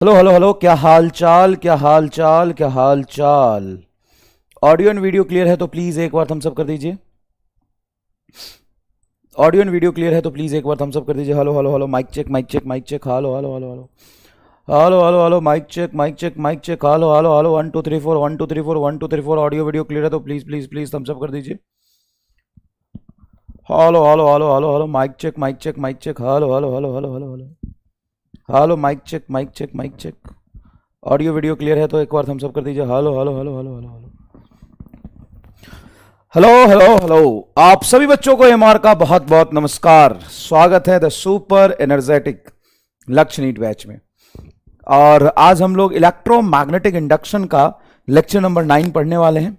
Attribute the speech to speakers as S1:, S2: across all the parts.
S1: Hello hello hello, क्या हाल चाल, क्या हाल चाल, क्या हाल चाल। ऑडियो एंड वीडियो क्लियर है तो प्लीज एक बार थम्स अप कर दीजिए। ऑडियो एंड वीडियो क्लियर है तो प्लीज एक बार थम्स अप कर दीजिए। Hello hello hello, mic check, mic check, mic check. Hello hello hello hello hello hello hello, mic check, mic check, mic check. Hello hello hello, 1 2 3 4, 1 2 3 4, 1 2 3 4। Audio video clear है तो please please please thumbs up कर दीजिए। Hello hello hello hello hello, mic check, mic check, mic check. Hello hello hello hello hello hello hello, mic check, mic check, mic check. Audio video clear है तो एक बार thumbs up कर दीजिए। Hello hello hello hello hello hello hello hello hello. आप सभी बच्चों को एमआर का बहुत बहुत नमस्कार। स्वागत है द सुपर एनर्जेटिक लक्ष्य नीट बैच में। और आज हम लोग इलेक्ट्रोमैग्नेटिक इंडक्शन का लेक्चर नंबर 9 पढ़ने वाले हैं।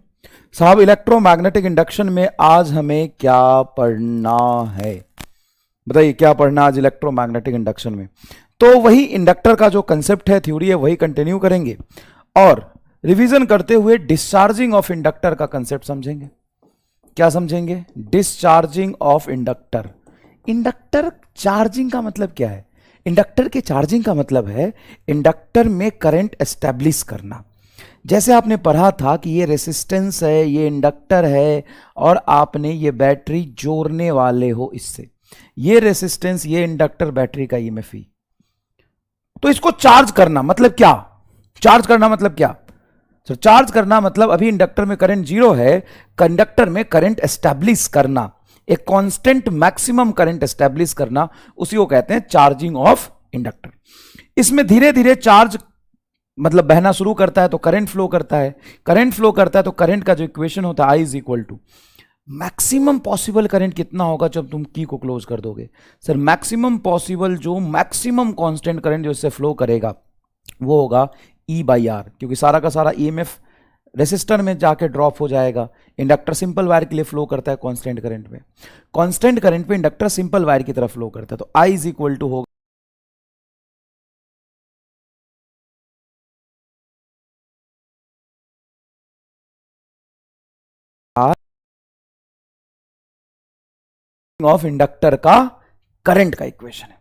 S1: साहब, इलेक्ट्रोमैग्नेटिक इंडक्शन में आज हमें क्या पढ़ना है? बताइए क्या पढ़ना आज इलेक्ट्रोमैग्नेटिक इंडक्शन में। तो वही इंडक्टर का जो कंसेप्ट है, थ्योरी है, वही कंटिन्यू करेंगे और रिवीजन करते हुए डिस्चार्जिंग ऑफ इंडक्टर का कंसेप्ट समझेंगे। क्या समझेंगे? Discharging of inductor. Inductor charging का मतलब क्या है? इंडक्टर के चार्जिंग का मतलब है इंडक्टर में करंट एस्टेब्लिश करना। जैसे आपने पढ़ा था कि ये रेसिस्टेंस है, ये इंडक्टर है और आपने ये बैटरी जोड़ने वाले हो इससे। ये रेसिस्टेंस, ये इंडक्टर, बैटरी का ईएमएफ। तो इसको चार्ज करना मतलब क्या? चार्ज करना मतलब क्या? तो चार्ज करना मतलब अभी इंडक्टर में करंट 0 है, कंडक्टर में करंट एस्टैब्लिश करना, एक कांस्टेंट मैक्सिमम करंट एस्टैब्लिश करना, उसी को कहते हैं चार्जिंग ऑफ इंडक्टर। इसमें धीरे धीरे चार्ज मतलब बहना शुरू करता है तो करंट फ्लो करता है, करंट फ्लो करता है तो करंट का जो इक्वेशन होता है I is equal to maximum possible current कितना होगा जब तुम की को क्लोज कर दोगे? सर, मैक्सिमम पॉसिबल जो मैक्सिमम कांस्टेंट करंट जो इससे फ्लो करेगा वो होगा ई बाई आर, क्योंकि सारा का सारा ईएमएफ रेसिस्टर में जाके ड्रॉप हो जाएगा। इंडक्टर सिंपल वायर के लिए फ्लो करता है कांस्टेंट करंट में, कांस्टेंट करंट पे इंडक्टर सिंपल वायर की तरफ फ्लो करता है, तो आई इज इक्वल टू होगा आर ऑफ इंडक्टर का करंट का इक्वेशन है।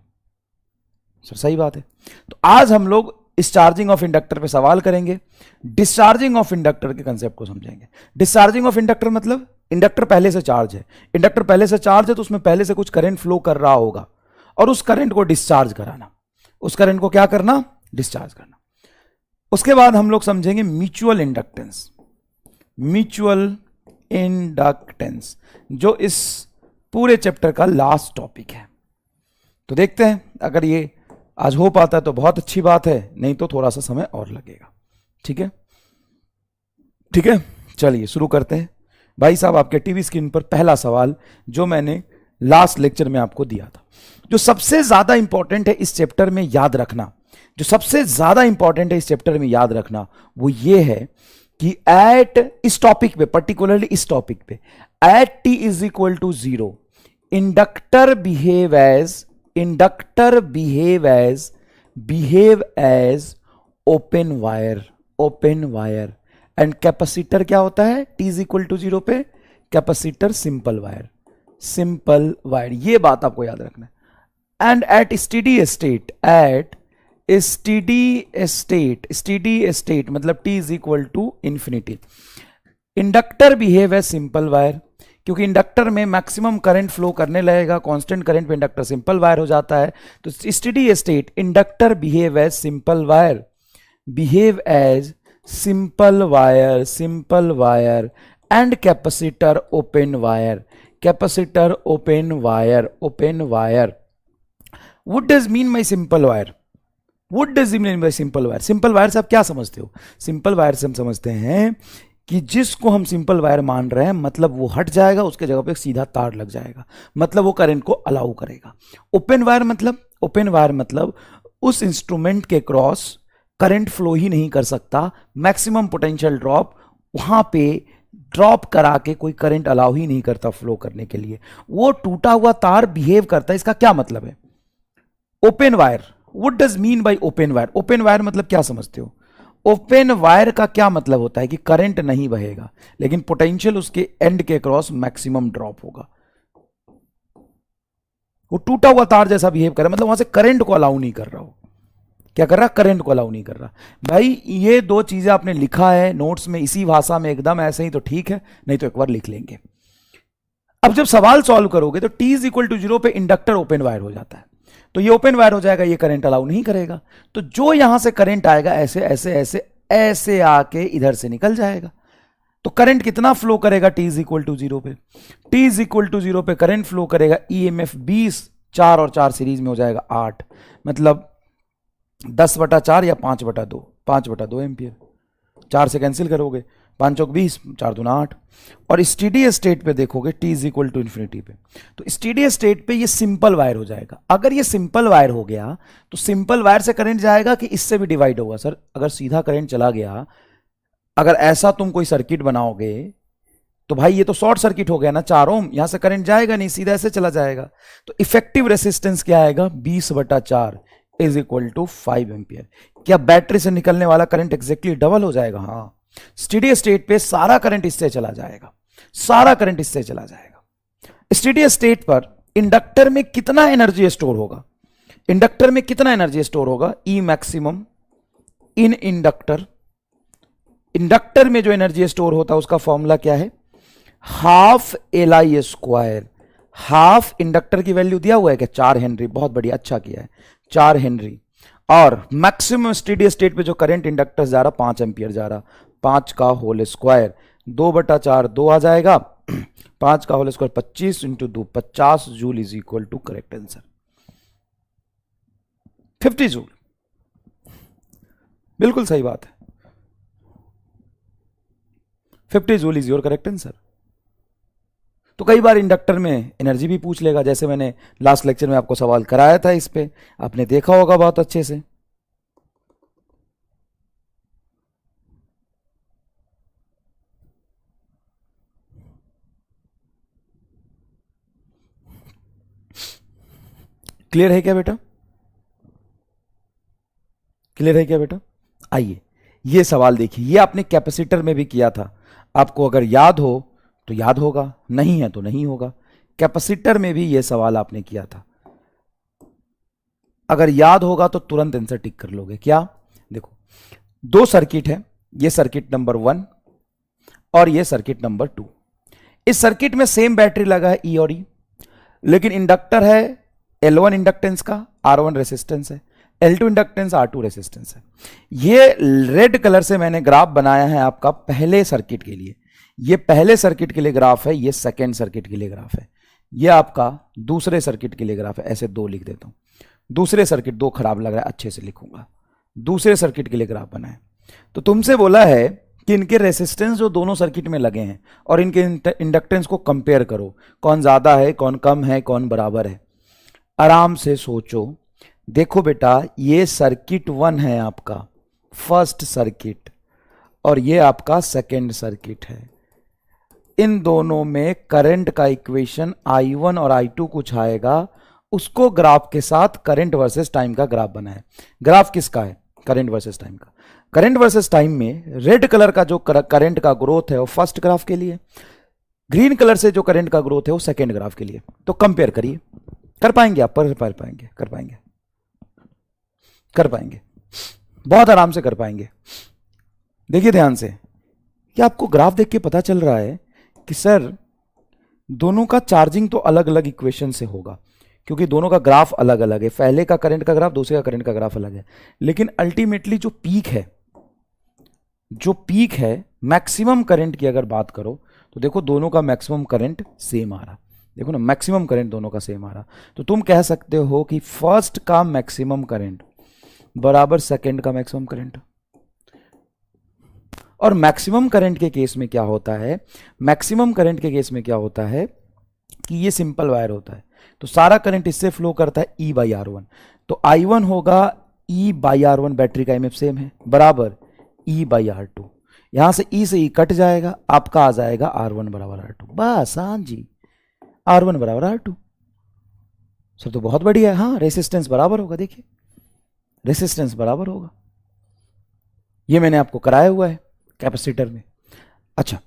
S1: सर सही बात है। तो आज हम लोग इस चार्जिंग ऑफ इंडक्टर पे सवाल करेंगे, डिस्चार्जिंग ऑफ इंडक्टर के कंसेप्ट को समझेंगे। डिस्चार्जिंग ऑफ इंडक्टर मतलब इंडक्टर पहले से चार्ज है, इंडक्टर पहले से चार्ज है तो उसमें पहले से कुछ करंट फ्लो कर रहा होगा और उस करंट को डिस्चार्ज कराना। उस करंट को क्या करना? डिस्चार्ज करना। उसके बाद हम लोग समझेंगे म्यूचुअल इंडक्टेंस। म्यूचुअल इंडक्टेंस जो इस पूरे चैप्टर का लास्ट टॉपिक है। तो देखते हैं, अगर ये आज हो पाता है तो बहुत अच्छी बात है, नहीं तो थोड़ा सा समय और लगेगा। ठीक है, ठीक है, चलिए शुरू करते हैं। भाई साहब, आपके टीवी स्क्रीन पर पहला सवाल जो मैंने लास्ट लेक्चर में आपको दिया था, जो सबसे ज्यादा इंपॉर्टेंट है इस चैप्टर में याद रखना, जो सबसे ज्यादा इंपॉर्टेंट है इस चैप्टर में याद रखना, वो ये है कि एट इस टॉपिक पे, पर्टिकुलरली इस टॉपिक पे, at T is equal to 0 inductor behave as open wire, open wire. And capacitor क्या होता है टी इज इक्वल टू 0 पे? Capacitor simple wire, simple wire. ये बात आपको याद रखना है। And at steady state, at steady state मतलब T is equal to infinity, inductor behave as simple wire, क्योंकि इंडक्टर में मैक्सिमम करंट फ्लो करने लगेगा, कांस्टेंट करंट पे इंडक्टर सिंपल वायर हो जाता है। तो steady state inductor behave as simple wire, behave as simple wire, simple wire. And capacitor open wire, capacitor open wire, open wire. What does mean by simple wire? What does it mean by simple wire? Simple wire से आप क्या समझते हो? Simple wire से हम समझते हैं कि जिसको हम सिंपल वायर मान रहे हैं मतलब वो हट जाएगा, उसके जगह पे एक सीधा तार लग जाएगा, मतलब वो करंट को अलाउ करेगा। ओपन वायर मतलब, ओपन वायर मतलब उस इंस्ट्रूमेंट के क्रॉस करंट फ्लो ही नहीं कर सकता, मैक्सिमम पोटेंशियल ड्रॉप वहां पे ड्रॉप करा के कोई करंट अलाउ ही नहीं करता फ्लो करने के लिए, वो टूटा हुआ तार बिहेव करता है। इसका क्या मतलब है? Open wire, what does mean bye open wire? Open wire मतलब क्या समझते हो? ओपन वायर का क्या मतलब होता है कि करंट नहीं बहेगा लेकिन पोटेंशियल उसके एंड के क्रॉस मैक्सिमम ड्रॉप होगा, वो टूटा हुआ तार जैसा बिहेव करे, मतलब वहां से करंट को अलाउ नहीं कर रहा हो। क्या कर रहा, करंट को अलाउ नहीं कर रहा। भाई ये दो चीजें आपने लिखा है नोट्स में इसी भाषा में एकदम ऐसे ही तो ठीक है, नहीं तो एक बार लिख लेंगे। अब जब सवाल सॉल्व करोगे तो t इज इक्वल टू 0 पे इंडक्टर ओपन वायर हो जाता है, तो ये ओपन वायर हो जाएगा, ये करंट अलाउ नहीं करेगा, तो जो यहां से करंट आएगा ऐसे ऐसे ऐसे ऐसे आके इधर से निकल जाएगा। तो करंट कितना फ्लो करेगा t इज इक्वल टू 0 पे, t इज इक्वल टू 0 पे करंट फ्लो करेगा ईएमएफ 20, 4 और 4 सीरीज में हो जाएगा 8, मतलब 10/4 या 5/2, 5/2 एम्पियर। 4 से कैंसिल करोगे, 5 चौक 20, 4 दूना 8। और स्टेडी स्टेट पे देखोगे t is equal to infinity पे, तो स्टेडी स्टेट पे ये सिंपल वायर हो जाएगा। अगर ये सिंपल वायर हो गया तो सिंपल वायर से करंट जाएगा कि इससे भी डिवाइड होगा? सर अगर सीधा करंट चला गया, अगर ऐसा तुम कोई सर्किट बनाओगे तो भाई ये तो शॉर्ट सर्किट हो गया ना, 4 ओम, यहां से करंट जाएगा नहीं, सीधा ऐसे चला जाएगा। तो इफेक्टिव रेसिस्टेंस क्या आएगा, 20/4 इज इक्वल टू 5 एम्पियर। क्या बैटरी से निकलने वाला करंट एग्जैक्टली डबल हो जाएगा? हाँ, स्टेडी स्टेट पे सारा करंट इससे चला जाएगा, सारा करंट इससे चला जाएगा। स्टेडी स्टेट पर इंडक्टर में कितना एनर्जी स्टोर होगा, इंडक्टर में कितना एनर्जी स्टोर होगा, ई मैक्सिमम इन इंडक्टर। इंडक्टर में जो एनर्जी स्टोर होता है उसका फॉर्मूला क्या है, half LI square. Half inductor की वैल्यू दिया हुआ है क्या, 4 हेनरी, बहुत बढ़िया, अच्छा किया है, 4 हेनरी। और मैक्सिमम स्टेडी स्टेट पे जो करंट इंडक्टर जा रहा 5 एम्पियर जा रहा, 5 का होल स्क्वायर, 2/4 2 आ जाएगा, 5 का whole square 25 into 2 50 joule is equal to correct answer 50 joule. बिल्कुल सही बात है, 50 joule is your correct answer. तो कई बार इंडक्टर में एनर्जी भी पूछ लेगा, जैसे मैंने लास्ट लेक्चर में आपको सवाल कराया था, इस पे आपने देखा होगा बहुत अच्छे से। क्लियर है क्या बेटा, क्लियर है क्या बेटा? आइए ये सवाल देखिए, ये आपने कैपेसिटर में भी किया था, आपको अगर याद हो तो याद होगा, नहीं है तो नहीं होगा। कैपेसिटर में भी ये सवाल आपने किया था, अगर याद होगा तो तुरंत आंसर टिक कर लोगे। क्या, देखो 2 सर्किट है, ये सर्किट नंबर 1 और ये सर्किट नंबर 2। इस सर्किट में सेम बैटरी लगा है E और E, लेकिन इंडक्टर है L1 इंडक्टेंस का, R1 रेसिस्टेंस है, L2 इंडक्टेंस, R2 रेसिस्टेंस है। ये रेड कलर से मैंने ग्राफ बनाया है आपका पहले सर्किट के लिए, ये पहले सर्किट के लिए ग्राफ है, ये सेकेंड सर्किट के लिए ग्राफ है, ये आपका दूसरे सर्किट के लिए ग्राफ है। ऐसे 2 लिख देता हूं, दूसरे सर्किट, 2 खराब लग रहा है, अच्छे से लिखूंगा, दूसरे सर्किट के लिए ग्राफ बना है। तो तुमसे बोला है कि इनके रेसिस्टेंस जो दोनों सर्किट में लगे हैं और इनके इंडक्टेंस को कंपेयर करो, कौन ज्यादा है, कौन कम है, कौन बराबर है। आराम से सोचो, देखो बेटा ये सर्किट 1 है आपका फर्स्ट सर्किट, और ये आपका सेकेंड सर्किट है। इन दोनों में करंट का इक्वेशन I1 और I2 कुछ आएगा, उसको ग्राफ के साथ करंट वर्सेस टाइम का ग्राफ बनाए। ग्राफ किसका है, करंट वर्सेस टाइम का। करंट वर्सेस टाइम में रेड कलर का जो करंट का ग्रोथ है वो फर्स्ट ग्राफ के लिए, ग्रीन कलर से जो करंट का ग्रोथ है वो सेकेंड ग्राफ के लिए। तो कंपेयर करिए, कर पाएंगे आप, कर पाएंगे, कर पाएंगे, कर पाएंगे, बहुत आराम से कर पाएंगे। देखिए ध्यान से, क्या आपको ग्राफ देख के पता चल रहा है कि सर दोनों का चार्जिंग तो अलग अलग इक्वेशन से होगा, क्योंकि दोनों का ग्राफ अलग अलग है, पहले का करंट का ग्राफ, दूसरे का करंट का ग्राफ अलग है, लेकिन अल्टीमेटली जो पीक है, जो पीक है मैक्सिमम करंट की अगर बात करो तो देखो दोनों का मैक्सिमम करंट सेम आ रहा, देखो ना मैक्सिमम करंट दोनों का सेम आ रहा। तो तुम कह सकते हो कि फर्स्ट का मैक्सिमम करंट बराबर सेकंड का मैक्सिमम करंट। और मैक्सिमम करंट के केस में क्या होता है, मैक्सिमम करंट के केस में क्या होता है कि ये सिंपल वायर होता है, तो सारा करंट इससे फ्लो करता है E/R1, तो I1 होगा E/R1, बैटरी का एमएफ सेम है, बराबर E/R2। यहां से E से E कट जाएगा, आपका आ जाएगा R1 बराबर R2, बस। हाँ जी, R1 बराबर R2। सर तो बहुत बढ़िया है, हाँ रेसिस्टेंस बराबर होगा, देखिए रेसिस्टेंस बराबर होगा, ये मैंने आपको कराया हुआ है कैपेसिटर में। अच्छा,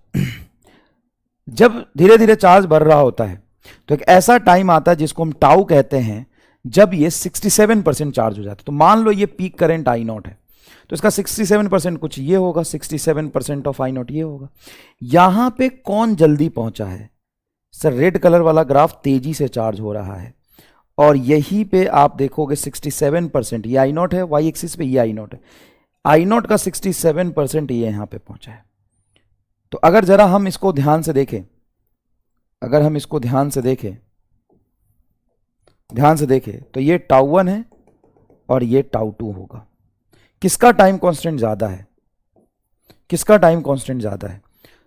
S1: जब धीरे धीरे चार्ज बढ़ रहा होता है तो एक ऐसा टाइम आता है जिसको हम टाउ कहते हैं, जब ये 67% चार्ज हो जाता है। तो मान लो ये पीक करंट आई नॉट है, तो इसका 67% कुछ ये होगा, 67% ऑफ आई नॉट ये होगा। यहां पे कौन जल्दी पहुंचा है सर? रेड कलर वाला ग्राफ तेजी से चार्ज हो रहा है, और यहीं पे आप देखोगे 67%, ये आई नॉट है, वाई एक्सिस पे ये आई नॉट है, आई नॉट का 67% ये यहां पे पहुंचा है। तो अगर जरा हम इसको ध्यान से देखें, अगर हम इसको ध्यान से देखें तो ये टाउ 1 है और ये टाउ 2 होगा। किसका टाइम कांस्टेंट ज्यादा है? किसका टाइम कांस्टेंट ज्यादा है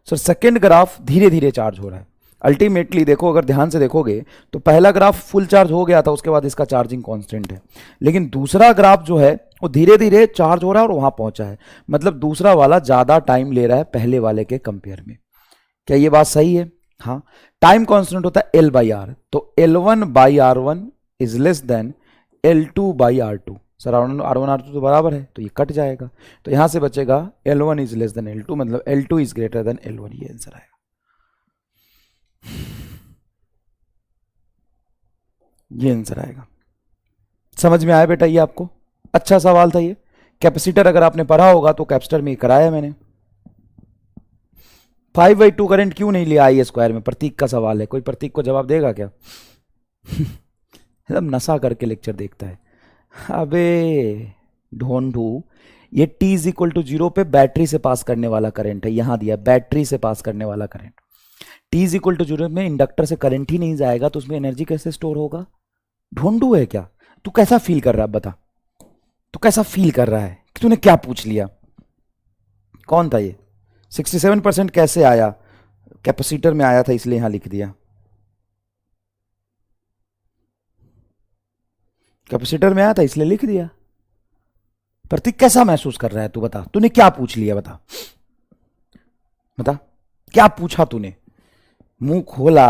S1: सर? सेकंड ग्राफ धीरे धीरे चार्ज हो रहा है। अल्टीमेटली देखो, अगर ध्यान से देखोगे तो पहला ग्राफ फुल चार्ज हो गया था, उसके बाद इसका चार्जिंग कांस्टेंट है, लेकिन दूसरा ग्राफ जो है वो धीरे धीरे चार्ज हो रहा है और वहां पहुंचा है, मतलब दूसरा वाला ज्यादा टाइम ले रहा है पहले वाले के कंपेयर में। क्या ये बात सही है? हाँ, टाइम कांस्टेंट होता है L बाई आर, तो L1 by R1 is less then L2 by R2। Sir R1 R2 तो बराबर है, तो ये कट जाएगा, तो यहां से बचेगा L1 is less then L2, मतलब L2 is greater then L1। ये आंसर आएगा। ये आंसर आएगा। समझ में आया बेटा? ये आपको अच्छा सवाल था ये। कैपेसिटर अगर आपने पढ़ा होगा तो कैपेसिटर में कराया मैंने। 5/2 करंट क्यों नहीं लिया आई स्क्वायर में? प्रतीक का सवाल है, कोई प्रतीक को जवाब देगा क्या? एकदम नशा करके लेक्चर देखता है। अबे ढोंढू, ये T इज इक्वल टू 0 पे बैटरी से पास करने वाला करंट है, यहां दिया बैटरी से पास करने वाला current. T is equal to 0 में इंडक्टर से करंट ही नहीं जाएगा, तो उसमें एनर्जी कैसे स्टोर होगा? ढोंढू है क्या तू? कैसा फील कर रहा है बता, तू कैसा फील कर रहा है कि तूने क्या पूछ लिया? कौन था ये? 67% कैसे आया? कैपेसिटर में आया था इसलिए यहां लिख दिया। कैपेसिटर में आया था इसलिए लिख दिया। प्रतीक कैसा महसूस कर रहा है तू? बता, तूने क्या पूछ लिया? बता बता, क्या पूछा तूने? मुंह खोला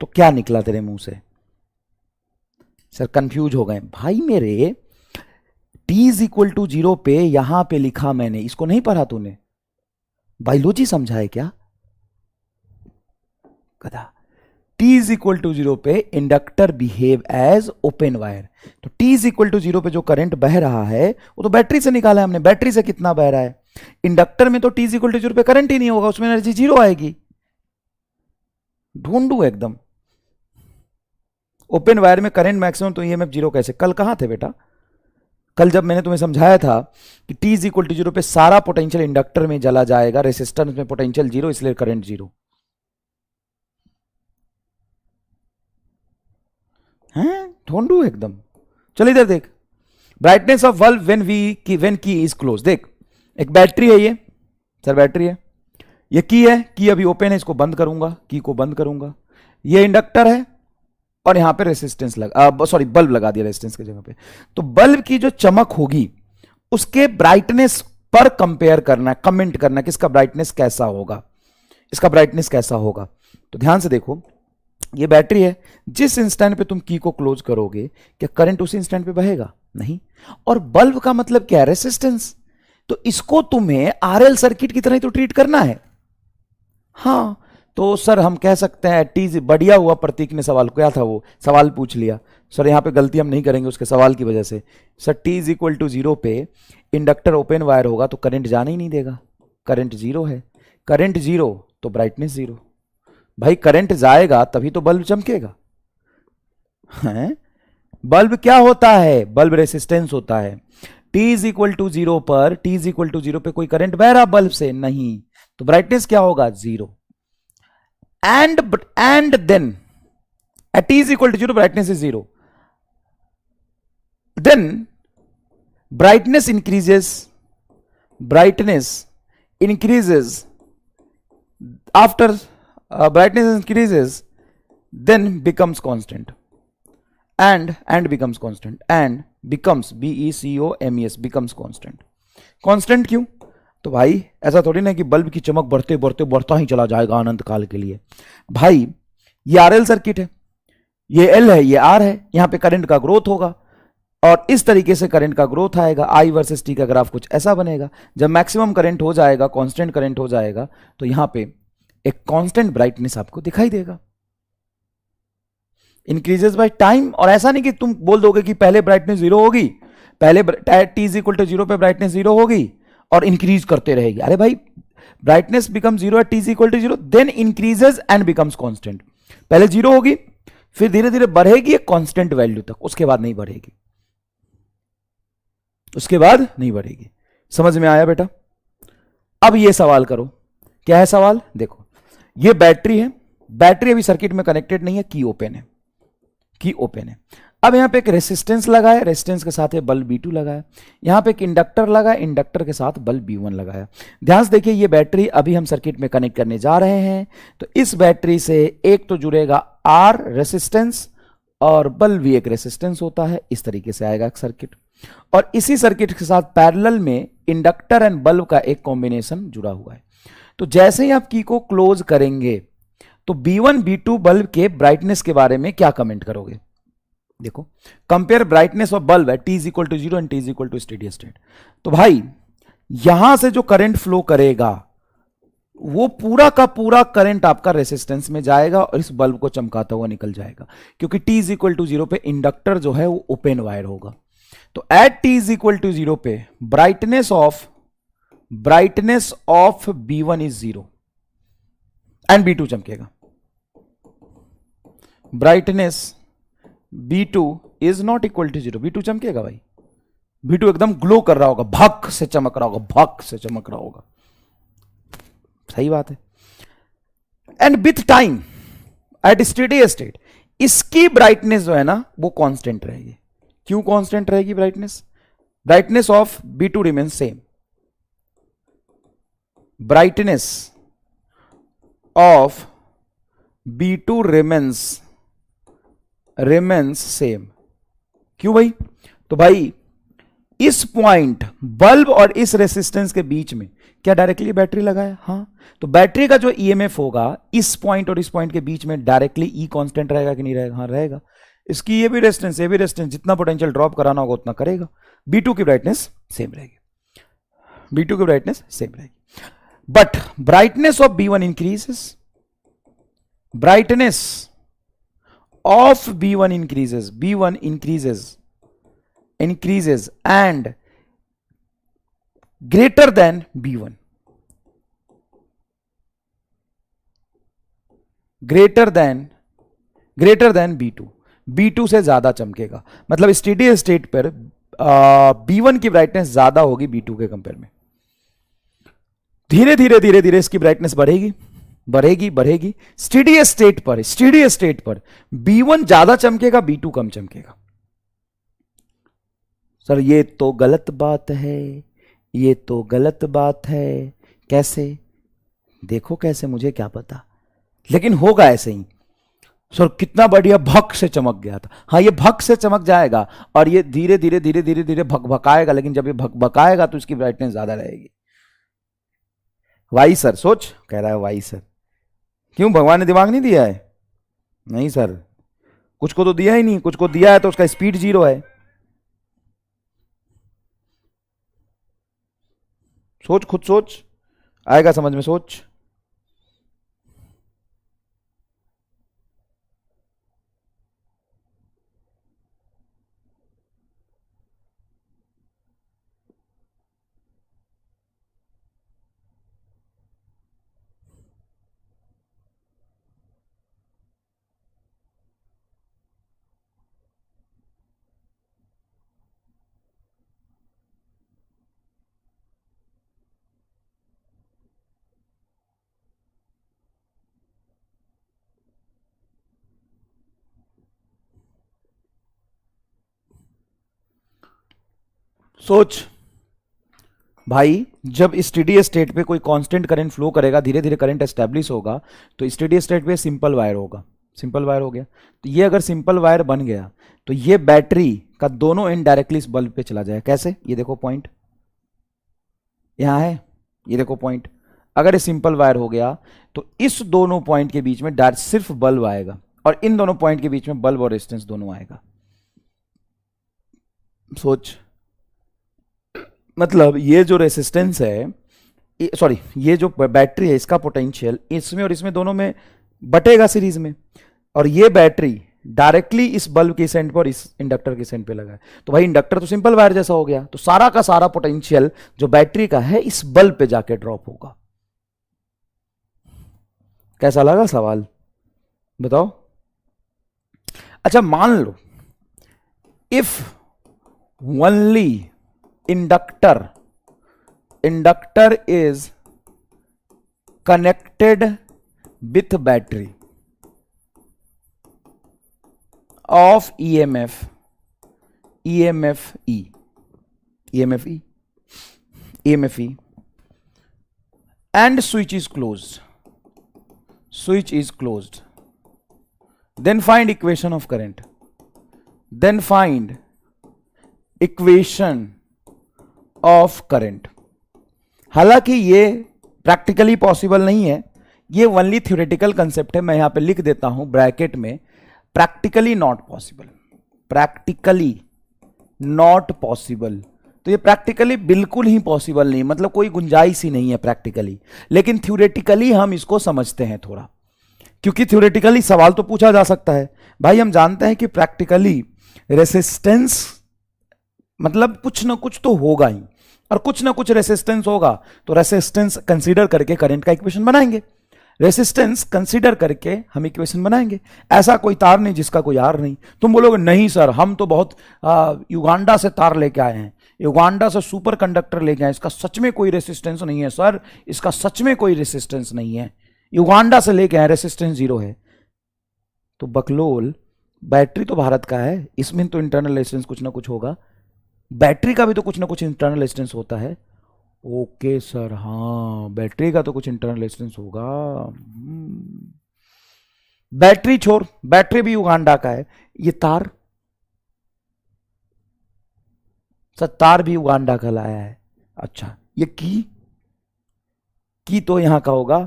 S1: तो क्या निकला तेरे मुंह से? सर कंफ्यूज हो गए भाई मेरे। T इज इक्वल टू 0 पे यहां पे लिखा मैंने, इसको नहीं पढ़ा तूने? बायोलॉजी समझा है क्या गधा? T इज इक्वल टू 0 पे inductor behave as open wire, तो T इज इक्वल टू 0 पे जो करंट बह रहा है वो तो बैटरी से निकाला है हमने। बैटरी से कितना बह रहा है? इंडक्टर में तो T इज इक्वल टू 0 पे करंट ही नहीं होगा, उसमें एनर्जी 0 आएगी। ढूंढू एकदम। ओपन वायर में करंट मैक्सिमम, तो ईएमएफ 0 कैसे? कल कहां थे बेटा? कल जब मैंने तुम्हें समझाया था कि T इज इक्वल टू 0 पे सारा पोटेंशियल इंडक्टर में चला जाएगा, रेसिस्टेंस में पोटेंशियल 0, इसलिए करंट 0 है। ढूंढू एकदम। चल इधर देख, ब्राइटनेस ऑफ बल्ब व्हेन की इज क्लोज। देख, एक बैटरी है ये, सर बैटरी है, ये की है, की अभी ओपन है, इसको बंद करूंगा, की को बंद करूंगा। ये इंडक्टर है और यहां पे रेसिस्टेंस सॉरी बल्ब लगा दिया रेसिस्टेंस की जगह पे। तो बल्ब की जो चमक होगी उसके ब्राइटनेस पर कंपेयर करना है, कमेंट करना है कि इसका ब्राइटनेस कैसा होगा, इसका ब्राइटनेस कैसा होगा। तो ध्यान से देखो, ये बैटरी है, जिस इंस्टेंट पे तुम की को क्लोज करोगे क्या करंट उसी इंस्टेंट पे बहेगा? नहीं। और बल्ब का मतलब क्या है? रेसिस्टेंस। तो इसको तुम्हें आरएल सर्किट की तरह ही तो ट्रीट करना है। हाँ, तो सर हम कह सकते हैं टी, बढ़िया हुआ प्रतीक ने सवाल, क्या था वो सवाल पूछ लिया। सर यहां पे गलती हम नहीं करेंगे उसके सवाल की वजह से। Sir T is equal to 0 पे इंडक्टर ओपन वायर होगा तो करंट जाने ही नहीं देगा, करंट 0 है, करंट 0 तो ब्राइटनेस 0। भाई करंट जाएगा तभी तो बल्ब चमकेगा हैं? बल्ब क्या होता है? बल्ब रेसिस्टेंस होता है। T इज इक्वल टू 0 पर, T इज इक्वल टू 0 पे कोई करंट बह रहा बल्ब से? नहीं, तो ब्राइटनेस क्या होगा? 0। and then at T is equal to 0 brightness is 0, then brightness increases after brightness increases then becomes constant and becomes constant and becomes BECOMES becomes constant क्यों? तो भाई ऐसा थोड़ी ना कि बल्ब की चमक बढ़ते बढ़ते बढ़ता ही चला जाएगा अनंत काल के लिए। भाई ये आरएल सर्किट है, ये एल है, ये आर है, यहां पे करंट का ग्रोथ होगा और इस तरीके से करंट का ग्रोथ आएगा। आई वर्सेस टी का ग्राफ कुछ ऐसा बनेगा। जब मैक्सिमम करंट हो जाएगा, कांस्टेंट करंट हो जाएगा, तो यहां पे एक कांस्टेंट ब्राइटनेस आपको दिखाई देगा। Increases by time. और ऐसा नहीं कि तुम बोल दोगे कि पहले ब्राइटनेस 0 होगी, पहले t इज इक्वल टू 0 पे ब्राइटनेस 0 होगी और इंक्रीज करते रहेगी। अरे भाई, brightness become 0 at t is equal to 0, then increases and becomes constant. पहले 0 होगी, फिर धीरे धीरे बढ़ेगी एक कांस्टेंट वैल्यू तक, उसके बाद नहीं बढ़ेगी, उसके बाद नहीं बढ़ेगी। समझ में आया बेटा? अब ये सवाल करो, क्या है सवाल? देखो, ये बैटरी है, बैटरी अभी सर्किट में कनेक्टेड नहीं है, की ओपन है, की ओपन है। अब यहां पे एक रेसिस्टेंस लगाया, रेसिस्टेंस के साथ बल्ब B2 लगाया, यहां पे एक इंडक्टर लगाया, इंडक्टर के साथ बल्ब B1 लगाया। ध्यान से देखिए, ये बैटरी अभी हम सर्किट में कनेक्ट करने जा रहे हैं। तो इस बैटरी से एक तो जुड़ेगा R रेसिस्टेंस और बल्ब भी एक रेसिस्टेंस होता है, इस तरीके से आएगा सर्किट। और इसी सर्किट के साथ पैरेलल में इंडक्टर एंड बल्ब का एक कॉम्बिनेशन जुड़ा हुआ है। तो जैसे ही आप की को क्लोज करेंगे तो B1 B2 बल्ब के ब्राइटनेस के बारे में क्या कमेंट करोगे? देखो, कंपेयर ब्राइटनेस ऑफ बल्ब है t is equal to 0 and t is equal to steady state. तो भाई यहां से जो करंट फ्लो करेगा वो पूरा का पूरा करंट आपका रेसिस्टेंस में जाएगा और इस बल्ब को चमकाता हुआ निकल जाएगा, क्योंकि t इज इक्वल टू 0 पे इंडक्टर जो है वो ओपन वायर होगा। तो at t is equal to 0 पे brightness of B1 is 0 and B2 चमकेगा। Brightness B2 is not equal to 0, B2 चमकेगा भाई, B2 एकदम ग्लो कर रहा होगा, भक से चमक रहा होगा, भक से चमक रहा होगा। सही बात है। And with time at steady state इसकी ब्राइटनेस जो है ना वो कांस्टेंट रहेगी। क्यों कांस्टेंट रहेगी brightness? Brightness of B2 remains same, brightness of B2 remains same. क्यों भाई? तो भाई इस पॉइंट बल्ब और इस रेसिस्टेंस के बीच में क्या डायरेक्टली बैटरी लगाया? हाँ, तो बैटरी का जो ईएमएफ होगा इस पॉइंट और इस पॉइंट के बीच में डायरेक्टली ई कांस्टेंट रहेगा कि नहीं रहेगा? हाँ रहेगा। इसकी ये भी रेजिस्टेंस जितना पोटेंशियल ड्रॉप कराना होगा उतना करेगा। B2 की ब्राइटनेस सेम रहेगी, B2 की ब्राइटनेस सेम रहेगी। But brightness of B1 increases, brightness of B1 increases, B1 increases and greater than B1, greater than B2, B2 से ज्यादा चमकेगा। मतलब स्टेडी स्टेट पर B1 की ब्राइटनेस ज्यादा होगी B2 के कंपेयर में। धीरे धीरे इसकी ब्राइटनेस बढ़ेगी। स्टेडी स्टेट पर B1 ज्यादा चमकेगा, B2 कम चमकेगा। सर ये तो गलत बात है, कैसे? देखो कैसे, मुझे क्या पता, लेकिन होगा ऐसे ही। सर कितना बढ़िया, भक से चमक गया था। हाँ, ये भक से चमक जाएगा और ये धीरे धीरे भकाएगा, लेकिन जब ये भकाएगा तो इसकी ब्राइटनेस ज्यादा रहेगी। वाई सर, सोच, कह रहा है वाई सर। क्यों, भगवान ने दिमाग नहीं दिया है? नहीं सर, कुछ को तो दिया ही नहीं, कुछ को दिया है तो उसका स्पीड 0 है। सोच, खुद सोच, आएगा समझ में, सोच। सोच भाई, जब स्टेडी स्टेट पे कोई कांस्टेंट करंट फ्लो करेगा, धीरे धीरे करंट एस्टेब्लिश होगा, तो स्टेडी स्टेट पे सिंपल वायर होगा, सिंपल वायर हो गया। तो ये अगर सिंपल वायर बन गया तो ये बैटरी का दोनों एंड डायरेक्टली इस बल्ब पे चला जाएगा। कैसे? ये देखो पॉइंट यहां है, ये देखो पॉइंट। अगर ये सिंपल वायर हो गया तो इस दोनों पॉइंट के बीच में डायरेक्ट सिर्फ बल्ब आएगा और इन दोनों पॉइंट के बीच में बल्ब और रेजिस्टेंस दोनों आएगा। सोच, मतलब ये जो रेसिस्टेंस है, सॉरी ये जो बैटरी है, इसका पोटेंशियल इसमें और इसमें दोनों में बटेगा सीरीज में, और ये बैटरी डायरेक्टली इस बल्ब के सेंट पर, इस इंडक्टर के सेंट पे लगा है, तो भाई इंडक्टर तो सिंपल वायर जैसा हो गया, तो सारा का सारा पोटेंशियल जो बैटरी का है इस बल्ब पे जाके ड्रॉप होगा। कैसा लगा सवाल बताओ? अच्छा मान लो if only inductor is connected with battery of EMF and switch is closed, then find equation of current, हालांकि ये प्रैक्टिकली पॉसिबल नहीं है, ये ओनली थ्योरेटिकल कंसेप्ट है। मैं यहां पे लिख देता हूं ब्रैकेट में, प्रैक्टिकली नॉट पॉसिबल। तो ये प्रैक्टिकली बिल्कुल ही पॉसिबल नहीं, मतलब कोई गुंजाइश ही नहीं है प्रैक्टिकली, लेकिन थ्योरेटिकली हम इसको समझते हैं थोड़ा, क्योंकि थ्योरेटिकली सवाल तो पूछा जा सकता है। भाई हम जानते हैं कि प्रैक्टिकली रेसिस्टेंस मतलब कुछ ना कुछ तो होगा ही, और कुछ ना कुछ रेसिस्टेंस होगा, तो रेसिस्टेंस कंसीडर करके करंट का इक्वेशन बनाएंगे, रेसिस्टेंस कंसीडर करके हम इक्वेशन बनाएंगे। ऐसा कोई तार नहीं जिसका कोई आर नहीं। तुम बोलोगे नहीं सर हम तो बहुत युगांडा से तार लेके आए हैं, युगांडा से सुपर कंडक्टर लेके आए, इसका सच में कोई रेसिस्टेंस नहीं है सर, इसका सच में कोई रेसिस्टेंस नहीं है, युगांडा से लेके आए, रेसिस्टेंस 0 है। तो बकलोल, बैटरी तो भारत का है, इसमें तो इंटरनल रेसिस्टेंस कुछ ना कुछ होगा, बैटरी का भी तो कुछ ना कुछ इंटरनल रेजिस्टेंस होता है। ओके सर, हाँ बैटरी का तो कुछ इंटरनल रेजिस्टेंस होगा। बैटरी छोड़, बैटरी भी युगांडा का है, ये तार सर, तार भी युगांडा का लाया है। अच्छा ये की तो यहां का होगा,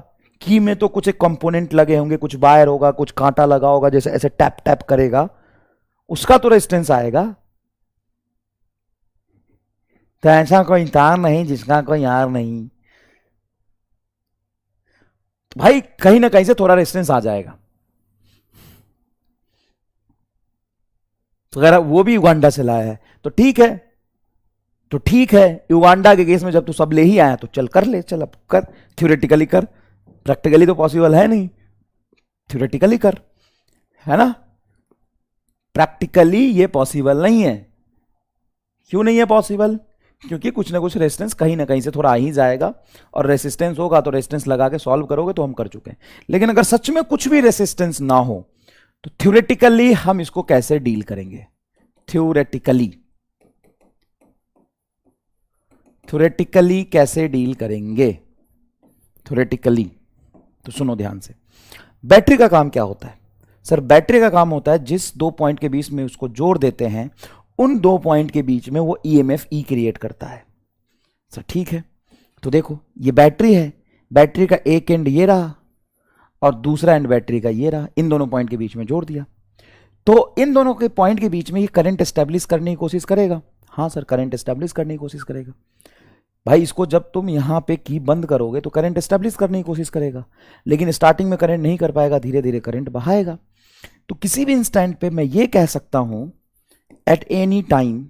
S1: की में तो कुछ एक कंपोनेंट लगे होंगे, कुछ वायर होगा, कुछ कांटा लगा होगा, जैसे ऐसे टैप टैप करेगा, उसका तो रेजिस्टेंस आएगा। तो ऐसा कोई तार नहीं जिसका कोई आर नहीं, तो भाई कहीं ना कहीं से थोड़ा रेजिस्टेंस आ जाएगा। तो अगर वो भी युगांडा से लाया है तो ठीक है, तो ठीक है, युगांडा के केस में जब तू सब ले ही आया तो चल कर ले, चल अब कर, थ्योरेटिकली कर, प्रैक्टिकली तो पॉसिबल है नहीं, थ्योरेटिकली कर, है ना। प्रैक्टिकली ये पॉसिबल नहीं है। क्यों नहीं है पॉसिबल? क्योंकि कुछ ना कुछ रेजिस्टेंस कहीं ना कहीं से थोड़ा आ ही जाएगा, और रेजिस्टेंस होगा तो रेजिस्टेंस लगा के सॉल्व करोगे तो हम कर चुके हैं। लेकिन अगर सच में कुछ भी रेजिस्टेंस ना हो तो थ्योरेटिकली हम इसको कैसे डील करेंगे? थ्योरेटिकली कैसे डील करेंगे? थ्योरेटिकली तो सुनो ध्यान से। बैटरी का काम क्या होता है सर? बैटरी का काम होता है जिस दो पॉइंट के बीच में उसको जोड़ देते हैं, उन दो पॉइंट के बीच में वो ईएमएफ ई क्रिएट करता है सर। ठीक है, तो देखो ये बैटरी है, बैटरी का एक एंड ये रहा और दूसरा एंड बैटरी का ये रहा, इन दोनों पॉइंट के बीच में जोड़ दिया, तो इन दोनों के पॉइंट के बीच में ये करंट एस्टेब्लिश करने की कोशिश करेगा। हाँ सर, करंट एस्टेब्लिश करने की कोशिश करेगा। भाई इसको जब तुम यहां पे की बंद करोगे तो करंट एस्टेब्लिश करने की कोशिश करेगा, लेकिन स्टार्टिंग में करंट नहीं कर पाएगा, धीरे धीरे करंट बहाएगा। तो किसी भी इंस्टेंट पे मैं ये कह सकता हूं एट एनी टाइम,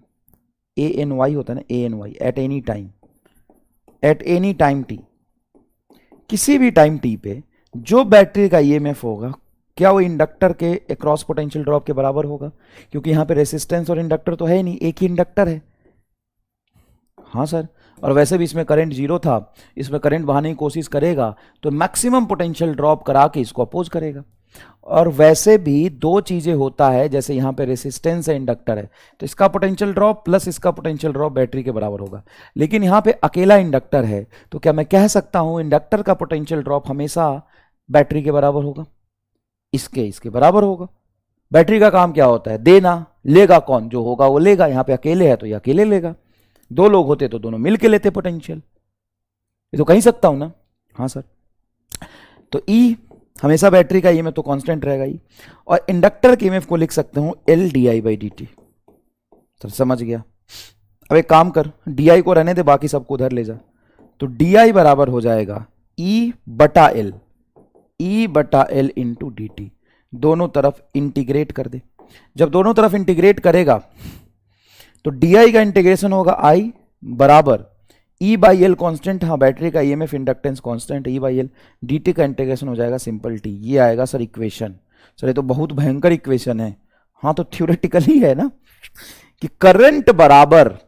S1: ANY होता है ना, ANY, at any time T, किसी भी टाइम टी पे जो बैटरी का ईएमएफ होगा, क्या वो इंडक्टर के अक्रॉस पोटेंशियल ड्रॉप के बराबर होगा? क्योंकि यहां पे रेसिस्टेंस और इंडक्टर तो है नहीं, एक ही इंडक्टर है। हाँ सर, और वैसे भी इसमें करंट 0 था, इसमें करंट बहाने की कोशिश करेगा तो मैक्सिमम पोटेंशियल ड्रॉप करा के इसको अपोज करेगा। और वैसे भी दो चीजें होता है, जैसे यहां पे रेसिस्टेंस है, इंडक्टर है, तो इसका पोटेंशियल ड्रॉप प्लस इसका पोटेंशियल ड्रॉप बैटरी के बराबर होगा। लेकिन यहां पे अकेला इंडक्टर है, तो क्या मैं कह सकता हूं इंडक्टर का पोटेंशियल ड्रॉप हमेशा बैटरी के बराबर होगा? इसके बराबर होगा। बैटरी का काम क्या होता है? देना, लेगा कौन? जो होगा वो लेगा। यहां पे अकेले है तो ये अकेले लेगा, दो लोग होते तो दोनों मिलके लेते पोटेंशियल, ये तो कह सकता हूं ना। हाँ सर, तो ई हमेशा बैटरी का ईएमएफ तो कांस्टेंट रहेगा ही, और इंडक्टर के ईएमएफ को लिख सकते हूं LdI/dt। सर समझ गया। अब एक काम कर, DI को रहने दे, बाकी सबको उधर ले जा। तो DI बराबर हो जाएगा E/L इंटू dt। दोनों तरफ इंटीग्रेट कर दे। जब दोनों तरफ इंटीग्रेट करेगा तो डी का इंटीग्रेशन होगा आई बराबर ई बाई एल कॉन्स्टेंट, हाँ बैटरी का EMF inductance constant E by L, D T का इंटीग्रेशन हो जाएगा सिंपल टी। ये आएगा सर इक्वेशन। सर ये तो बहुत भयंकर इक्वेशन है। हाँ तो थ्योरेटिकली है ना कि करंट बराबर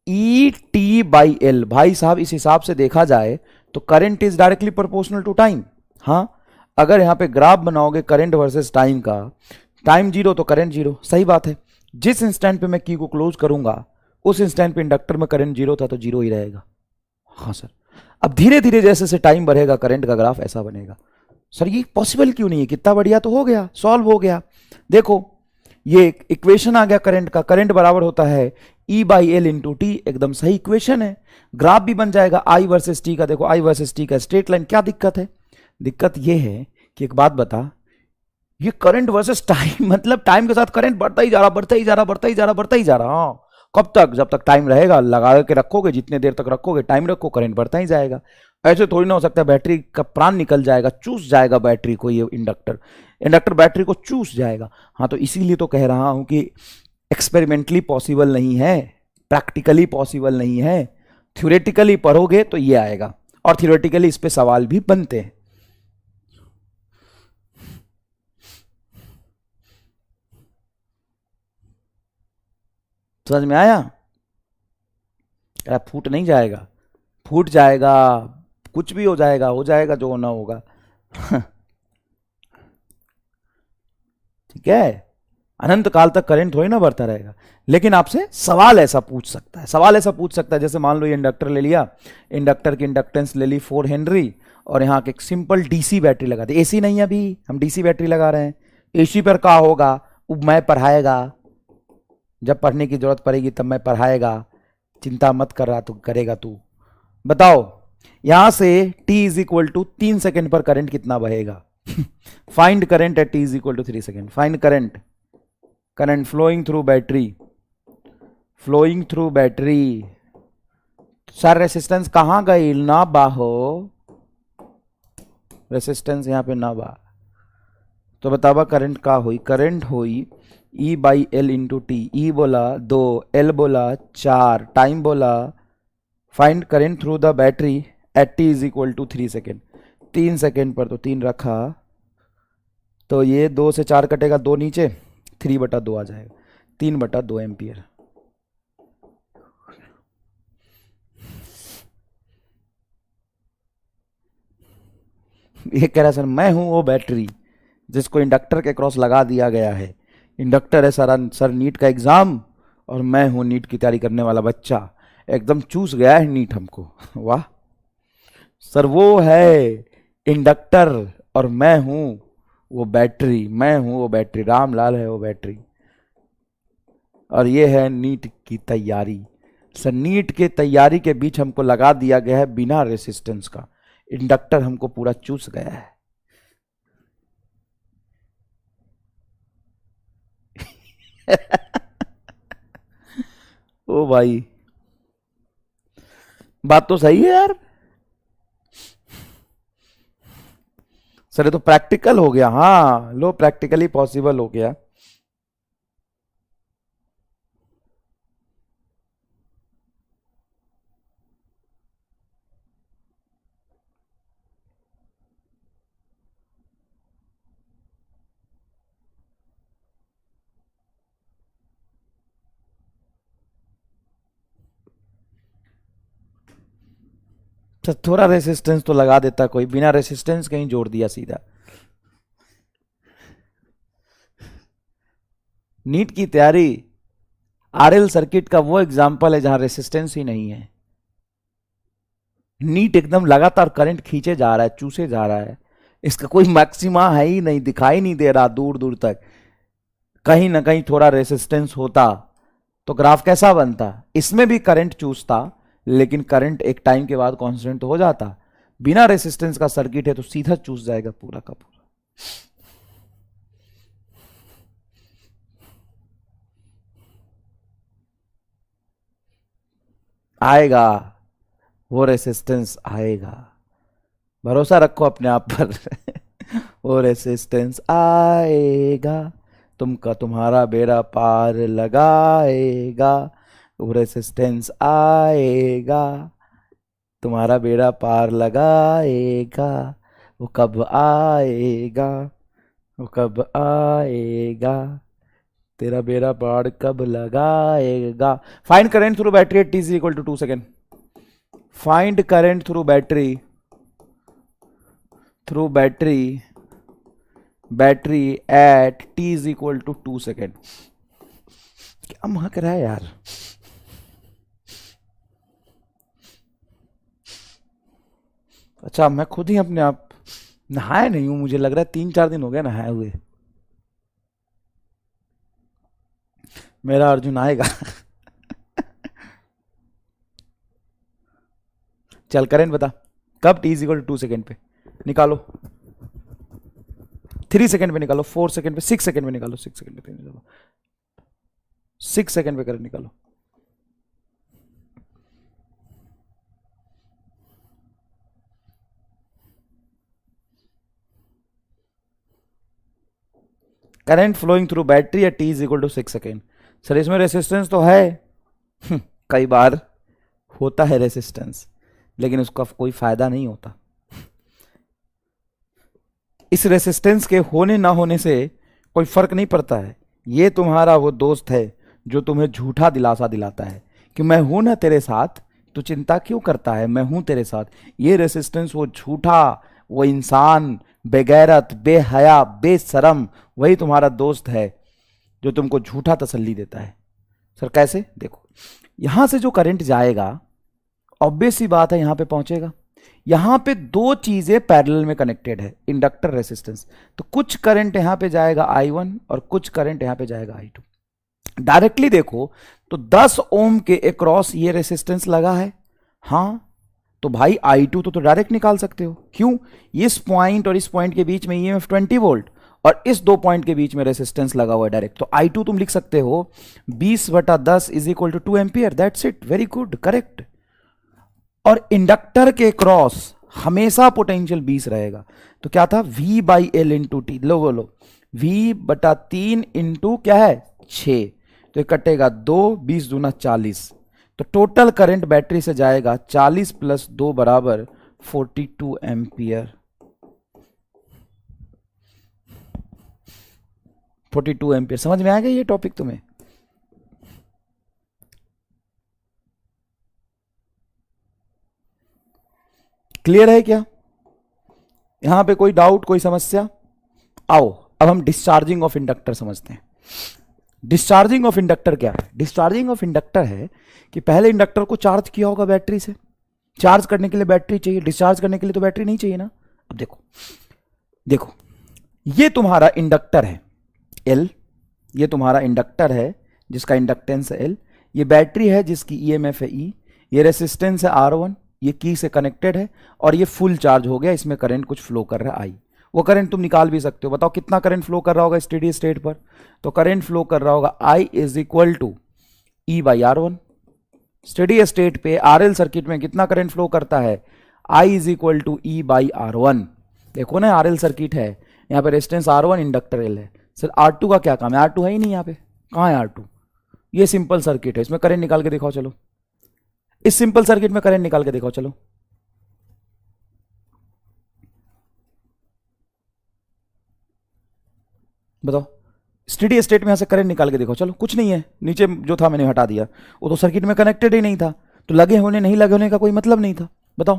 S1: ई टी बाई एल। भाई साहब इस हिसाब से देखा जाए तो current is directly proportional to time. हाँ अगर यहां पे ग्राफ बनाओगे करंट वर्सेस टाइम का, टाइम जीरो तो करंट जीरो, सही बात है। जिस इंस्टेंट पे मैं की को क्लोज करूंगा उस इंस्टेंट पे इंडक्टर में करंट जीरो था तो जीरो ही रहेगा। हाँ सर, अब धीरे धीरे जैसे से टाइम बढ़ेगा करंट का ग्राफ ऐसा बनेगा। सर ये पॉसिबल क्यों नहीं है? कितना बढ़िया तो हो गया, सॉल्व हो गया। देखो ये इक्वेशन आ गया करंट का, करंट बराबर होता है ई बाई एल इंटू टी, एकदम सही इक्वेशन है। ग्राफ भी बन जाएगा आई वर्सेस टी का। देखो आई वर्सेस टी का स्ट्रेट लाइन, क्या दिक्कत है? दिक्कत ये है कि एक बात बता, ये करंट वर्सेस टाइम मतलब टाइम के साथ करंट बढ़ता ही जा रहा, बढ़ता ही जा रहा, बढ़ता ही जा रहा, बढ़ता ही जा रहा। हाँ कब तक? जब तक टाइम रहेगा, लगा के रखोगे, जितने देर तक रखोगे टाइम रखो, करंट बढ़ता ही जाएगा। ऐसे थोड़ी ना हो सकता है बैटरी का प्राण निकल जाएगा, चूस जाएगा बैटरी को ये इंडक्टर बैटरी को चूस जाएगा। हाँ तो इसीलिए तो कह रहा हूं कि एक्सपेरिमेंटली पॉसिबल नहीं है, प्रैक्टिकली पॉसिबल नहीं है। थ्योरेटिकली पढ़ोगे तो ये आएगा, और थ्योरेटिकली इस पे सवाल भी बनते हैं। समझ में आया? फूट नहीं जाएगा, फूट जाएगा, कुछ भी हो जाएगा जो होना होगा। ठीक है, अनंत काल तक करंट थोड़ी ना बढ़ता रहेगा। लेकिन आपसे सवाल ऐसा पूछ सकता है, सवाल ऐसा पूछ सकता है जैसे मान लो ये इंडक्टर ले लिया, इंडक्टर की इंडक्टेंस ले ली 4 हेनरी, और यहाँ एक सिंपल डीसी बैटरी लगा दी। एसी नहीं है अभी, हम डीसी बैटरी लगा रहे हैं। एसी पर क्या होगा? मैं पढ़ाएगा, जब पढ़ने की जरूरत पड़ेगी तब मैं पढ़ाएगा, चिंता मत कर रहा, तू करेगा तू। बताओ यहां से t is equal to 3 second पर करंट कितना बहेगा? Find current at t is equal to 3 second. Find current flowing through battery. Sir resistance कहां गई? ना बाहो, रेसिस्टेंस यहां पे ना बा, तो बतावा करंट का हुई? करंट हुई E by L into T. E बोला 2, एल बोला 4, टाइम बोला। Find current through the battery at T is equal to 3 second. 3 second पर तो 3 रखा, तो ये 2 से 4 कटेगा, 2 नीचे, 3/2 आ जाएगा, 3/2 एम्पियर। ये कह रहा है सर मैं हूं वो बैटरी जिसको इंडक्टर के क्रॉस लगा दिया गया है। इंडक्टर है सर नीट का एग्जाम, और मैं हूं नीट की तैयारी करने वाला बच्चा, एकदम चूस गया है नीट हमको। वाह सर, वो है इंडक्टर और मैं हूं वो बैटरी, रामलाल है वो बैटरी, और ये है नीट की तैयारी। सर नीट के तैयारी के बीच हमको लगा दिया गया है बिना रेसिस्टेंस का, इंडक्टर हमको पूरा चूस गया है। ओ भाई बात तो सही है यार। सर ये तो प्रैक्टिकल हो गया। हाँ लो, प्रैक्टिकली पॉसिबल हो गया। तो थोड़ा रेसिस्टेंस तो लगा देता कोई, बिना रेसिस्टेंस कहीं जोड़ दिया सीधा। नीट की तैयारी आरएल सर्किट का वो एग्जाम्पल है जहां रेसिस्टेंस ही नहीं है। नीट एकदम लगातार करंट खींचे जा रहा है, चूसे जा रहा है, इसका कोई मैक्सिमा है ही नहीं, दिखाई नहीं दे रहा दूर दूर तक। कहीं ना कहीं थोड़ा रेसिस्टेंस होता तो ग्राफ कैसा बनता? इसमें भी करंट चूसता, लेकिन करंट एक टाइम के बाद कांस्टेंट हो जाता। बिना रेसिस्टेंस का सर्किट है तो सीधा चूस जाएगा पूरा का पूरा। आएगा वो रेसिस्टेंस, आएगा, भरोसा रखो अपने आप पर। वो रेसिस्टेंस आएगा, तुम्हारा बेड़ा पार लगाएगा। वो रेसिस्टेंस आएगा, तुम्हारा बेड़ा पार लगाएगा। वो कब आएगा, वो कब आएगा, तेरा बेड़ा पार कब लगाएगा। Find current through battery at T is equal to 2 second. Find current through battery at T is equal to 2 second. क्या महक रहा है यार। अच्छा, मैं खुद ही अपने आप नहाया नहीं हूं, मुझे लग रहा है 3-4 दिन हो गया नहाए हुए। मेरा अर्जुन आएगा। चल करंट बता, कब T is equal to 2 second पे निकालो। 3 सेकेंड पे निकालो, 4 सेकेंड पे, 6 सेकेंड पे निकालो, 6 सेकेंड पे निकालो, 6 सेकेंड पे करंट निकालो। Current flowing through battery at T is equal to 6 second. Sir इसमें रेसिस्टेंस तो है। कई बार होता है रेसिस्टेंस, लेकिन उसका कोई फायदा नहीं होता। इस रेसिस्टेंस के होने ना होने से कोई फर्क नहीं पड़ता है। ये तुम्हारा वो दोस्त है जो तुम्हें झूठा दिलासा दिलाता है कि मैं हूं ना तेरे साथ, तू चिंता क्यों करता है, मैं हूं तेरे साथ। ये रेसिस्टेंस, वो झूठा, वो इंसान बेगैरत, बेहया, बेशरम, वही तुम्हारा दोस्त है जो तुमको झूठा तसल्ली देता है। सर कैसे? देखो, यहां से जो करंट जाएगा, ऑब्वियस सी बात है यहां पे पहुंचेगा। यहां पे दो चीजें पैरेलल में कनेक्टेड है, इंडक्टर रेसिस्टेंस। तो कुछ करंट यहां पे जाएगा I1 और कुछ करंट यहां पे जाएगा I2। डायरेक्टली देखो तो 10 ओम के अक्रॉस ये रेसिस्टेंस लगा है। हां, तो भाई I2 तो डायरेक्ट निकाल सकते हो। क्यों? इस पॉइंट और इस पॉइंट के बीच में EMF 20 वोल्ट और इस दो पॉइंट के बीच में रेसिस्टेंस लगा हुआ है डायरेक्ट। तो I2 तुम लिख सकते हो 20/10 is equal to 2 ampere. That's it, very good, correct. और इंडक्टर के क्रॉस हमेशा पोटेंशियल 20 रहेगा। तो क्या था? V/L into T. लो बोलो, V/3 इंटू क्या है? 6। तो ये कटेगा 2, 20 दूना 40। तो टोटल करंट बैटरी से जाएगा 40 + 2 बराबर 42 एम्पियर। 42 एम्पियर। समझ में आ गया ये टॉपिक तुम्हें? क्लियर है क्या? यहां पे कोई डाउट, कोई समस्या? आओ अब हम डिस्चार्जिंग ऑफ इंडक्टर समझते हैं। डिस्चार्जिंग ऑफ इंडक्टर क्या है? डिस्चार्जिंग ऑफ इंडक्टर है कि पहले इंडक्टर को चार्ज किया होगा बैटरी से। चार्ज करने के लिए बैटरी चाहिए, डिस्चार्ज करने के लिए तो बैटरी नहीं चाहिए ना। अब देखो, देखो ये तुम्हारा इंडक्टर है L, ये तुम्हारा इंडक्टर है जिसका इंडक्टेंस है L, ये बैटरी है जिसकी EMF है E, ये रेसिस्टेंस है R1, ये की से कनेक्टेड है और ये फुल चार्ज हो गया, इसमें करंट कुछ फ्लो कर रहा है I। वो करंट तुम निकाल भी सकते हो। बताओ कितना करंट फ्लो कर रहा होगा स्टेडी स्टेट पर? तो करंट फ्लो कर रहा होगा I is equal to E/R1। Steady state पे RL सर्किट में कितना करंट फ्लो करता है? I is equal to E/R1। देखो ना, RL सर्किट है, यहाँ पे रेजिस्टेंस R1, इंडक्टर L है। सर R2 का क्या काम है? R2 है ही नहीं यहाँ पे, कहाँ है R2? ये सिंपल सर्किट है, इसमें करंट निकाल के दिखाओ। चलो इस सिंपल सर्किट में करंट निकाल के दिखाओ। चलो बताओ, स्टेडी स्टेट में यहां से करंट निकाल के देखो। चलो, कुछ नहीं है, नीचे जो था मैंने हटा दिया, वो तो सर्किट में कनेक्टेड ही नहीं था, तो लगे होने नहीं लगे होने का कोई मतलब नहीं था। बताओ।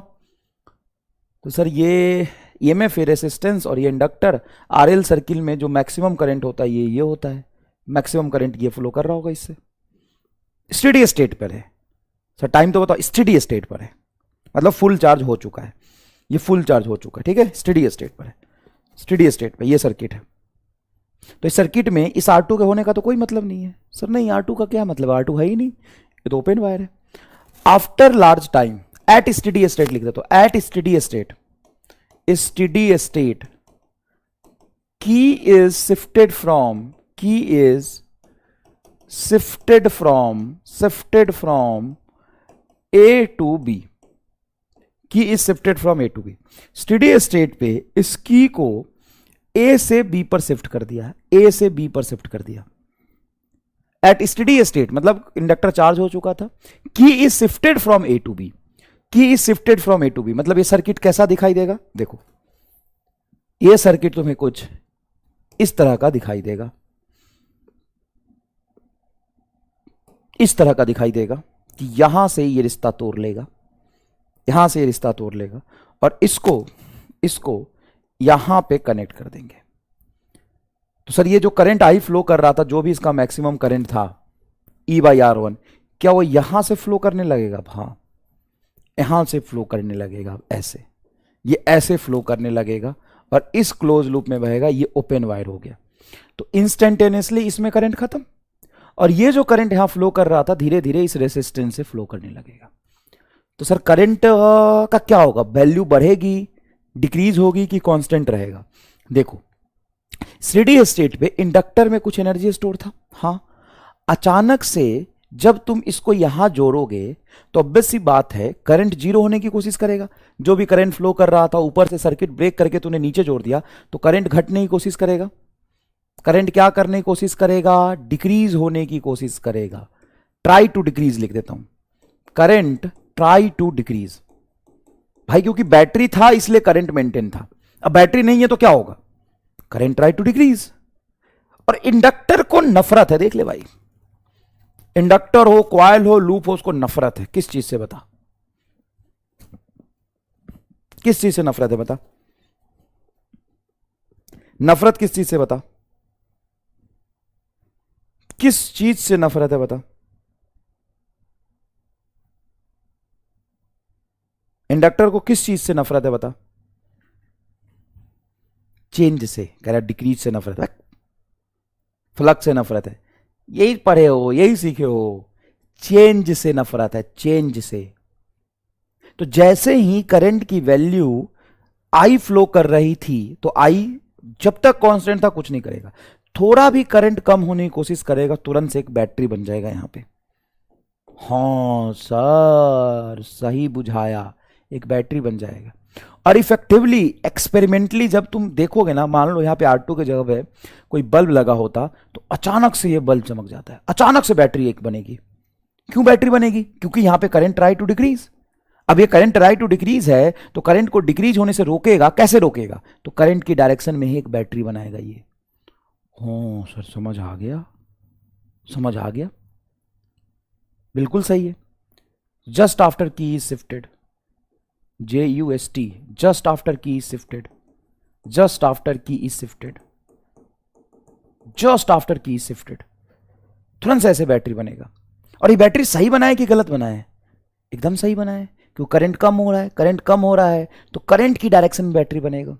S1: तो सर ये EMF रेसिस्टेंस और ये इंडक्टर RL सर्किल में जो मैक्सिमम करंट होता है ये होता है, मैक्सिमम करंट ये फ्लो कर रहा होगा इससे। स्टेडी स्टेट पर है सर, टाइम तो बताओ। स्टेडी स्टेट पर है मतलब फुल चार्ज हो चुका है, ये फुल चार्ज हो चुका है, ठीक है, स्टेडी स्टेट पर है। स्टेडी स्टेट पर ये सर्किट है। तो इस सर्किट में इस R2 के होने का तो कोई मतलब नहीं है। सर नहीं, R2 का क्या मतलब? R2 है ही नहीं, ये तो ओपन वायर है। After large time at steady state लिख दे, तो at steady state, steady state key is shifted from A to B। Key is shifted from A to B। Steady state पे इस की को ए से बी पर शिफ्ट कर दिया, ए से बी पर शिफ्ट कर दिया एट स्टेडी स्टेट, मतलब इंडक्टर चार्ज हो चुका था। Key is shifted from A to B, key is shifted from A to B, मतलब ये सर्किट कैसा दिखाई देगा? देखो ये सर्किट तुम्हें कुछ इस तरह का दिखाई देगा, इस तरह का दिखाई देगा कि यहां से ये रिश्ता तोड़ लेगा, यहां से ये रिश्ता तोड़ लेगा और इसको यहां पे कनेक्ट कर देंगे। तो सर ये जो करंट आई फ्लो कर रहा था, जो भी इसका मैक्सिमम करंट था E/R1, क्या वो यहां से फ्लो करने लगेगा? हाँ, यहां से फ्लो करने लगेगा, ऐसे, ये ऐसे फ्लो करने लगेगा और इस क्लोज लूप में बहेगा। ये ओपन वायर हो गया, तो इंस्टेंटेनियसली इसमें करंट खत्म और ये जो करंट यहां फ्लो कर रहा था धीरे धीरे इस रेसिस्टेंस से फ्लो करने लगेगा। तो सर करंट का क्या होगा? वैल्यू बढ़ेगी, डिक्रीज होगी कि कांस्टेंट रहेगा? देखो स्टेडी स्टेट पे इंडक्टर में कुछ एनर्जी स्टोर था, हाँ। अचानक से जब तुम इसको यहां जोड़ोगे तो ऑब्वियस सी बात है करंट जीरो होने की कोशिश करेगा। जो भी करंट फ्लो कर रहा था ऊपर से सर्किट ब्रेक करके तूने नीचे जोड़ दिया तो करंट घटने की कोशिश करेगा। करंट क्या करने की कोशिश करेगा? डिक्रीज होने की कोशिश करेगा। ट्राई टू डिक्रीज लिख देता हूं, करंट ट्राई टू डिक्रीज। भाई क्योंकि बैटरी था इसलिए करंट मेंटेन था, अब बैटरी नहीं है तो क्या होगा? Current try to decrease. और इंडक्टर को नफरत है, देख ले भाई, इंडक्टर हो, कॉइल हो, लूप हो, उसको नफरत है किस चीज से? बता, किस चीज से नफरत है? बता, नफरत किस चीज से? बता, किस चीज से नफरत है? बता। इंडक्टर को किस चीज से नफरत है? बता। चेंज से, कह रहा डिक्रीज से नफरत है, फ्लक्स से नफरत है। यही पढ़े हो, यही सीखे हो, चेंज से नफरत है, चेंज से। तो जैसे ही करंट की वैल्यू आई फ्लो कर रही थी तो आई जब तक कांस्टेंट था कुछ नहीं करेगा, थोड़ा भी करंट कम होने की कोशिश करेगा तुरंत से एक बैटरी बन जाएगा यहां पे। हाँ सर सही बुझाया, एक बैटरी बन जाएगा। और इफेक्टिवली एक्सपेरिमेंटली जब तुम देखोगे ना, मान लो यहाँ पे R2 की जगह पे कोई बल्ब लगा होता तो अचानक से ये बल्ब चमक जाता है, अचानक से बैटरी एक बनेगी। क्यों बैटरी बनेगी? क्योंकि यहां पे करंट ट्राई टू डिक्रीज। अब ये करंट ट्राई टू डिक्रीज है तो करंट को डिक्रीज होने से रोकेगा, कैसे रोकेगा? तो करंट की डायरेक्शन में ही एक बैटरी बनाएगा ये। हाँ सर समझ आ गया, समझ आ गया, बिल्कुल सही है। जस्ट आफ्टर की is shifted, JUST, just after key is shifted, just after key is shifted, just after key is shifted, तुरंत से ऐसे बैटरी बनेगा। और ये बैटरी सही बनाए कि गलत बनाए? एकदम सही बनाए, क्यों? करंट कम हो रहा है, करंट कम हो रहा है तो करंट की डायरेक्शन में बैटरी बनेगा।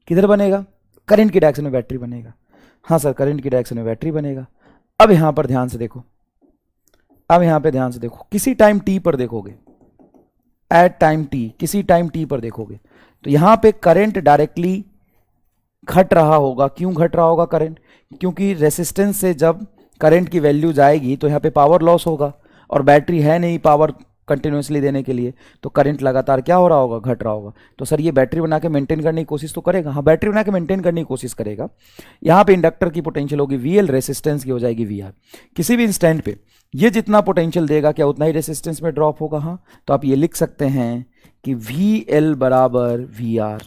S1: किधर बनेगा? करंट की डायरेक्शन में बैटरी बनेगा। हाँ सर करंट की डायरेक्शन में बैटरी बनेगा। अब यहां पर ध्यान से देखो, अब यहां पे ध्यान से देखो, किसी टाइम टी पर देखोगे, एट टाइम टी, किसी टाइम टी पर देखोगे तो यहां पे करंट डायरेक्टली घट रहा होगा। क्यों घट रहा होगा करंट? क्योंकि रेसिस्टेंस से जब करंट की वैल्यू जाएगी तो यहां पे पावर लॉस होगा और बैटरी है नहीं पावर कंटिन्यूसली देने के लिए, तो करंट लगातार क्या हो रहा होगा? घट रहा होगा। तो सर ये बैटरी बना के मेंटेन करने की कोशिश तो करेगा, हाँ बैटरी बना के मेंटेन करने की कोशिश करेगा। यहां पे इंडक्टर की पोटेंशियल होगी VL, रेसिस्टेंस की हो जाएगी VR। किसी भी इंस्टेंट पे ये जितना पोटेंशियल देगा क्या उतना ही रेसिस्टेंस में ड्रॉप होगा? हाँ, तो आप ये लिख सकते हैं कि VL बराबर VR।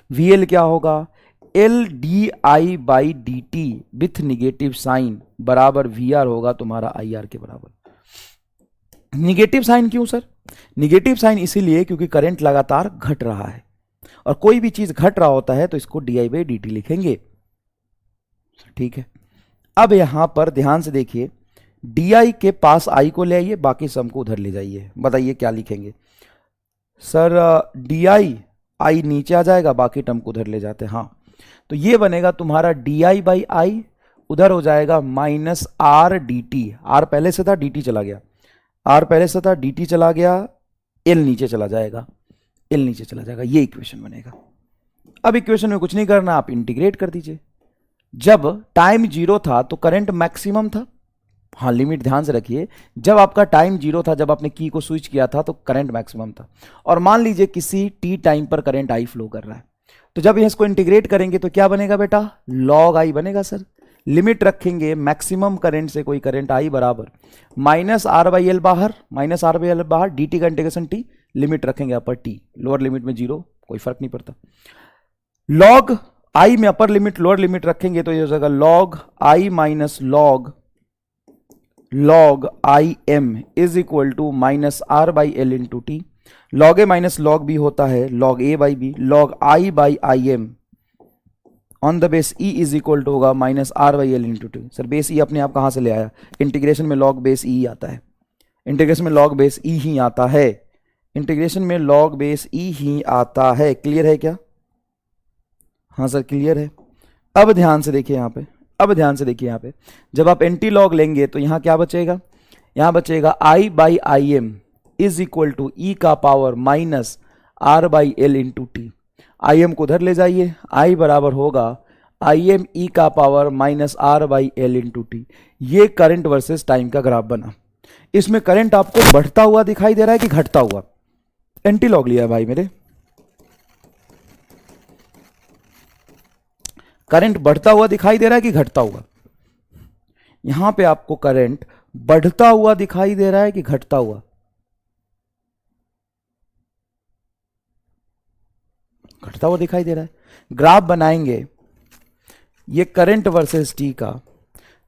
S1: VL क्या होगा? LdI/dt विथ निगेटिव साइन बराबर VR होगा तुम्हारा IR के बराबर। निगेटिव साइन क्यों सर? निगेटिव साइन इसीलिए क्योंकि करंट लगातार घट रहा है और कोई भी चीज घट रहा होता है तो इसको DI/dt लिखेंगे, ठीक है। अब यहां पर ध्यान से देखिए, DI के पास I को ले आइए, बाकी सम को उधर ले जाइए। बताइए क्या लिखेंगे? सर DI नीचे आ जाएगा, बाकी टर्म को उधर ले जाते हैं। हाँ, तो ये बनेगा तुम्हारा DI/I, उधर हो जाएगा -R/dt। R पहले से था, dt चला गया, R पहले से था, dt चला गया, L नीचे चला जाएगा, L नीचे चला जाएगा। ये इक्वेशन बनेगा। अब इक्वेशन में कुछ नहीं करना, आप इंटीग्रेट कर दीजिए। जब टाइम 0 था तो करंट मैक्सिमम था, हाँ, लिमिट ध्यान से रखिए, जब आपका टाइम जीरो था, जब आपने की को स्विच किया था तो करंट मैक्सिमम था, और मान लीजिए किसी टी टाइम पर करंट आई फ्लो कर रहा है, तो जब इसको इंटीग्रेट करेंगे तो क्या बनेगा बेटा, लॉग आई बनेगा सर। लिमिट रखेंगे मैक्सिमम करंट से कोई करंट आई बराबर माइनस आर बाई एल बाहर, माइनस आर बाई एल बाहर, डी टी का इंटीग्रेशन टी, लिमिट रखेंगे अपर टी, लोअर लिमिट में जीरो, कोई फर्क नहीं पड़ता। लॉग आई में अपर लिमिट लोअर लिमिट रखेंगे तो ये हो जाएगा log I minus log I M is equal to minus R by L into T. Log A minus log B होता है log A by B, log I by I M on the base E is equal to होगा minus R by L into T. Sir base E अपने आप कहां से ले आया, integration में लॉग बेस ई आता है, इंटीग्रेशन में लॉग बेस ई ही आता है, इंटीग्रेशन में लॉग बेस ई ही आता है। क्लियर है क्या? हाँ सर क्लियर है। अब ध्यान से देखिए यहाँ पे, अब ध्यान से देखिए यहाँ पे, जब आप एंटी लॉग लेंगे तो यहाँ क्या बचेगा, यहाँ बचेगा I by I M is equal to E का power minus R by L into T. I M को उधर ले जाइए, आई बराबर होगा आई एम ई का power minus R by L into T. ये करंट वर्सेस टाइम का ग्राफ बना। इसमें करंट आपको बढ़ता हुआ दिखाई दे रहा है कि घटता हुआ? एंटी लॉग लिया है भाई मेरे, करंट बढ़ता हुआ दिखाई दे रहा है कि घटता हुआ? यहां पे आपको करंट बढ़ता हुआ दिखाई दे रहा है कि घटता हुआ? घटता हुआ दिखाई दे रहा है। ग्राफ बनाएंगे ये करंट वर्सेस टी का,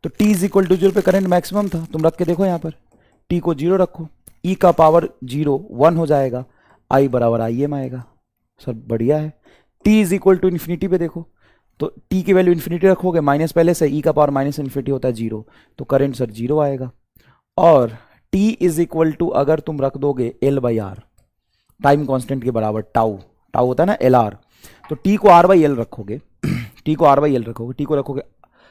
S1: तो T is equal to zero पे करंट मैक्सिमम था, तुम रख के देखो यहां पर, टी को जीरो रखो, ई का पावर जीरो वन हो जाएगा, आई बराबर आई एम आएगा। सर बढ़िया है। T is equal to infinity पे देखो, तो टी की वैल्यू इन्फिनिटी रखोगे, माइनस पहले से, ई का पावर माइनस इन्फिनिटी होता है जीरो, तो करंट सर जीरो आएगा। और टी इज इक्वल टू अगर तुम रख दोगे L by R, time constant के बराबर, टाउ टाउ होता है ना एल आर, तो टी को आर बाई एल रखोगे, टी को आर बाई एल रखोगे, टी को रखोगे,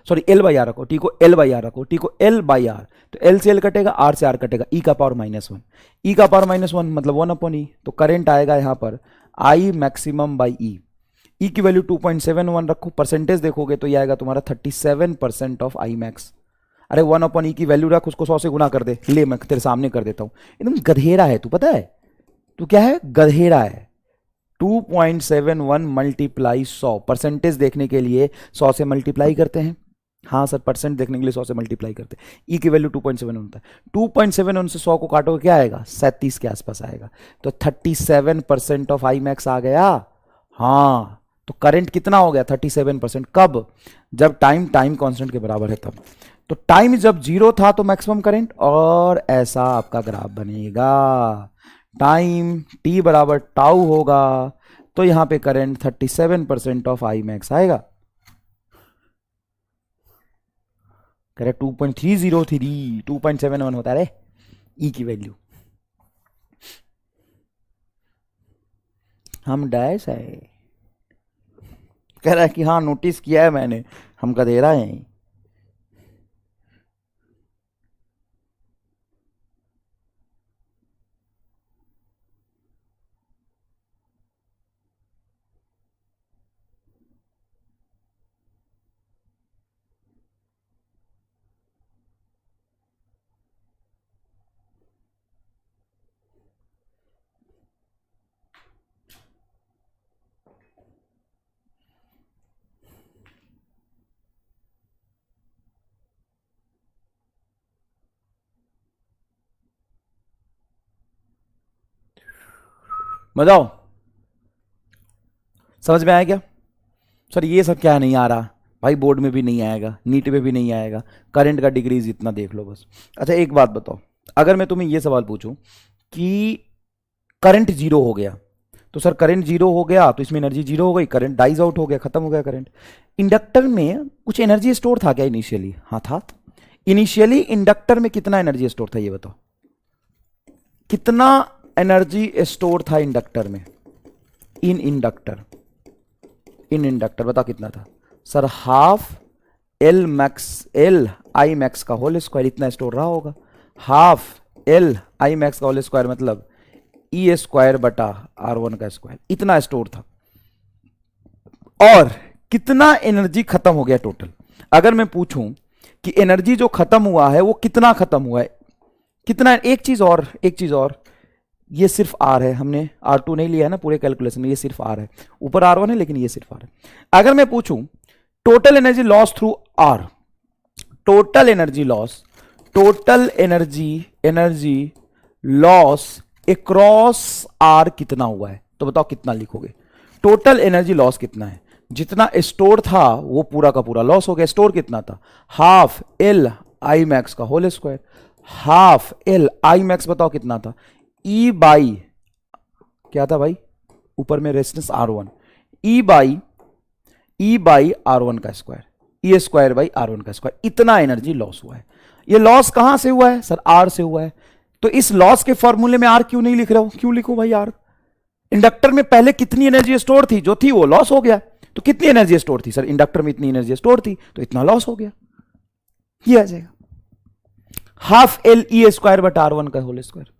S1: सॉरी एल बाई आर रखो, टी को एल बाई आर रखो, टी को एल बाई आर, तो एल से एल कटेगा, आर से आर कटेगा, ई का पावर माइनस वन, ई का पावर माइनस वन मतलब वन अपॉन ई, तो करंट आएगा यहां पर आई मैक्सिमम बाई ई। ई की वैल्यू 2.71 रखो, परसेंटेज देखोगे तो ये आएगा तुम्हारा 37% ऑफ आई मैक्स। अरे वन अपॉन ई की वैल्यू रख, उसको 100 से गुना कर दे, ले मैं तेरे सामने कर देता हूं। एकदम गधेरा है तू, पता है तू क्या है, गधेरा है। 2.71 मल्टीप्लाई 100, परसेंटेज देखने के लिए 100 से मल्टीप्लाई करते हैं। हाँ सर, परसेंट देखने के लिए 100 से मल्टीप्लाई करते हैं। ई की वैल्यू 2.71 होता है, 2.71 से 100 को काटोगे क्या आएगा, 37 के आसपास आएगा, तो 37% ऑफ आई मैक्स आ गया। हाँ, तो करंट कितना हो गया, 37%। कब? जब टाइम कांस्टेंट के बराबर है तब। तो टाइम जब जीरो था तो मैक्सिमम करंट, और ऐसा आपका ग्राफ बनेगा। टाइम टी बराबर टाउ होगा तो यहां पे करंट 37% ऑफ आई मैक्स आएगा। कह रहे 2.303, 2.71 होता है रे ई की वैल्यू। हम डैश है, कह रहा है कि हाँ नोटिस किया है मैंने, हम गधेरा हैं। बताओ समझ में आया क्या? सर ये सब क्या नहीं आ रहा भाई, बोर्ड में भी नहीं आएगा, नीट में भी नहीं आएगा, करंट का डिग्रीज इतना देख लो बस। अच्छा एक बात बताओ, अगर मैं तुम्हें ये सवाल पूछूं कि करंट जीरो हो गया, तो सर करंट जीरो हो गया तो इसमें एनर्जी जीरो हो गई, करंट डाइज आउट हो गया, खत्म हो गया करंट। इंडक्टर में कुछ एनर्जी स्टोर था क्या इनिशियली? हाँ था। इनिशियली इंडक्टर में कितना एनर्जी स्टोर था ये बताओ, कितना एनर्जी स्टोर था इंडक्टर में? इन इंडक्टर बताओ कितना था? Sir half L max, L I max का होल स्क्वायर, इतना स्टोर रहा होगा। हाफ एल आई मैक्स का होल स्क्वायर मतलब ई स्क्वायर बटा आर वन का स्क्वायर, इतना स्टोर था। और कितना एनर्जी खत्म हो गया टोटल? अगर मैं पूछूं कि एनर्जी जो खत्म हुआ है वो कितना खत्म हुआ है, कितना। एक चीज और, ये सिर्फ आर है, हमने R2 नहीं लिया है ना पूरे कैलकुलेशन में, ये सिर्फ आर है, ऊपर R1 है लेकिन ये सिर्फ आर है। अगर मैं पूछूं total energy loss through R, total energy loss across R कितना हुआ है, तो बताओ कितना लिखोगे। टोटल एनर्जी लॉस कितना है, जितना स्टोर था वो पूरा का पूरा लॉस हो गया। स्टोर कितना था, हाफ एल आई मैक्स का whole square, half L I max बताओ कितना था, ई बाई क्या था भाई, ऊपर में resistance R1, E by R1 का square, E square by R1 का स्क्वायर, इतना एनर्जी लॉस हुआ है। ये लॉस कहां से हुआ है सर, आर से हुआ है। तो इस लॉस के फॉर्मूले में आर क्यों नहीं लिख रहा हूं, क्यों लिखूं भाई आर, इंडक्टर में पहले कितनी एनर्जी स्टोर थी, जो थी वो लॉस हो गया। तो कितनी एनर्जी स्टोर थी सर, इंडक्टर में इतनी एनर्जी स्टोर थी तो इतना लॉस हो गया, ये आ जाएगा half L E square but R1 का होल स्क्वायर।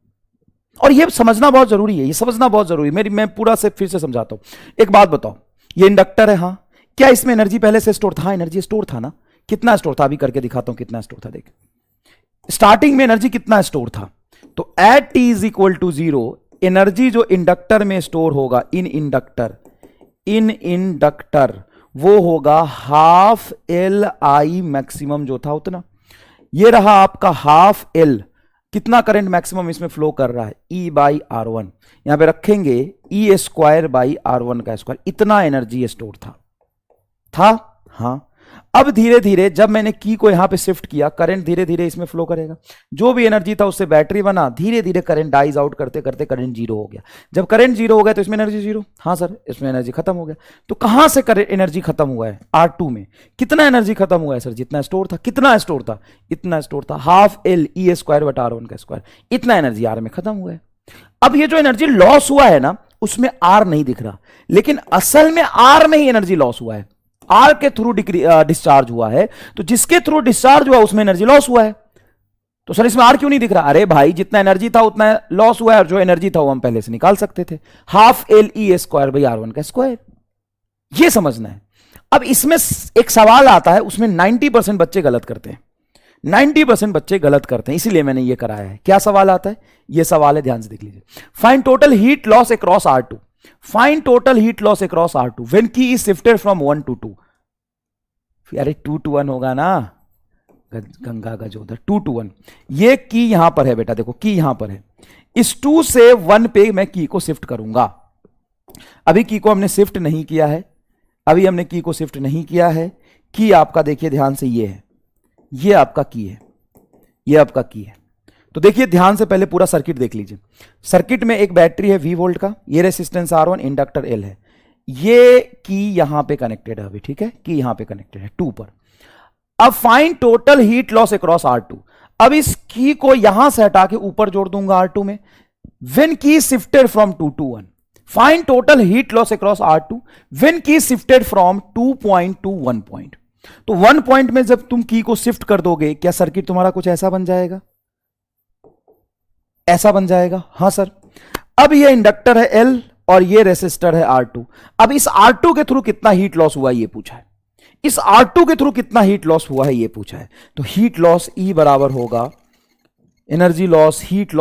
S1: और ये समझना बहुत जरूरी है, ये समझना बहुत जरूरी है, मैं पूरा से फिर से समझाता हूं। एक बात बताओ, ये इंडक्टर है, हां, क्या इसमें एनर्जी पहले से स्टोर था, एनर्जी स्टोर था ना, कितना स्टोर था, अभी करके दिखाता हूं कितना स्टोर था। देख स्टार्टिंग में एनर्जी कितना स्टोर था, तो at T is equal to 0 energy जो इंडक्टर में स्टोर होगा इन इंडक्टर वो होगा हाफ एल आई मैक्सिमम जो था उतना। ये रहा आपका हाफ एल, कितना करंट मैक्सिमम इसमें फ्लो कर रहा है, ई बाई R1, यहां पे रखेंगे ई स्क्वायर बाई R1 का स्क्वायर, इतना एनर्जी स्टोर था। हां, अब धीरे धीरे जब मैंने की को यहां पे शिफ्ट किया, करंट धीरे धीरे इसमें फ्लो करेगा, जो भी एनर्जी था उससे बैटरी बना, धीरे धीरे करंट डाइज आउट करते करते करंट जीरो हो गया। जब करंट जीरो हो गया तो इसमें एनर्जी जीरो, हां सर इसमें एनर्जी खत्म हो गया। तो कहां से एनर्जी खत्म हुआ है, R2 में। कितना एनर्जी खत्म हुआ है सर, जितना स्टोर था। कितना स्टोर था, इतना स्टोर था, हाफ एल ई स्क्वायर बटा R1 का स्क्वायर, इतना एनर्जी आर में खत्म हुआ है। अब ये जो एनर्जी लॉस हुआ है ना, उसमें आर नहीं दिख रहा, लेकिन असल में आर में ही एनर्जी लॉस हुआ है, आर के थ्रू डिस्चार्ज हुआ है। तो जिसके थ्रू डिस्चार्ज हुआ उसमें एनर्जी लॉस हुआ है। तो सर इसमें आर क्यों नहीं दिख रहा, अरे भाई जितना एनर्जी था उतना लॉस हुआ है, और जो एनर्जी था वो हम पहले से निकाल सकते थे, half L E square by R1 का स्क्वायर। ये समझना है। अब इसमें एक सवाल आता है, उसमें 90% बच्चे गलत करते हैं, 90% बच्चे गलत करते हैं, इसीलिए मैंने ये कराया है। क्या सवाल आता है, ये सवाल है, ध्यान से देख लीजिए। Find total heat loss across R2, find total heat loss across R2 when की इज शिफ्टेड फ्रॉम 1 to 2। अरे 2 to 1 होगा ना, गंगा का जो उधर 2 to 1, ये की यहां पर है बेटा, देखो की यहां पर है, इस 2 से 1 पे मैं की को शिफ्ट करूंगा। अभी की को हमने शिफ्ट नहीं किया है, अभी हमने की को शिफ्ट नहीं किया है। की आपका देखिए ध्यान से, ये है, ये आपका की है, ये आपका की है। तो देखिए ध्यान से पहले पूरा सर्किट देख लीजिए। सर्किट में एक बैटरी है 20 वोल्ट का, ये रेसिस्टेंस R1, इंडक्टर L है, ये की यहां पे कनेक्टेड है अभी, ठीक है, की यहां पे कनेक्टेड है 2 पर। अब find total heat loss across R2। अब इस की को यहां से हटा के ऊपर जोड़ दूंगा R2 में, व्हेन की shifted from 2 to 1। Find total heat loss across R2 when की shifted from 2 point to 1 point। तो 1 point में जब तुम की को शिफ्ट कर दोगे, क्या सर्किट तुम्हारा कुछ ऐसा बन जाएगा, ऐसा बन जाएगा, हां सर। अब ये इंडक्टर है L और ये रेसिस्टर है R2। अब इस R2 के थ्रू कितना हीट लॉस हुआ ये पूछा है, इस R2 के थ्रू कितना हीट लॉस हुआ है ये पूछा है। तो हीट लॉस E बराबर होगा एनर्जी लॉस, हीट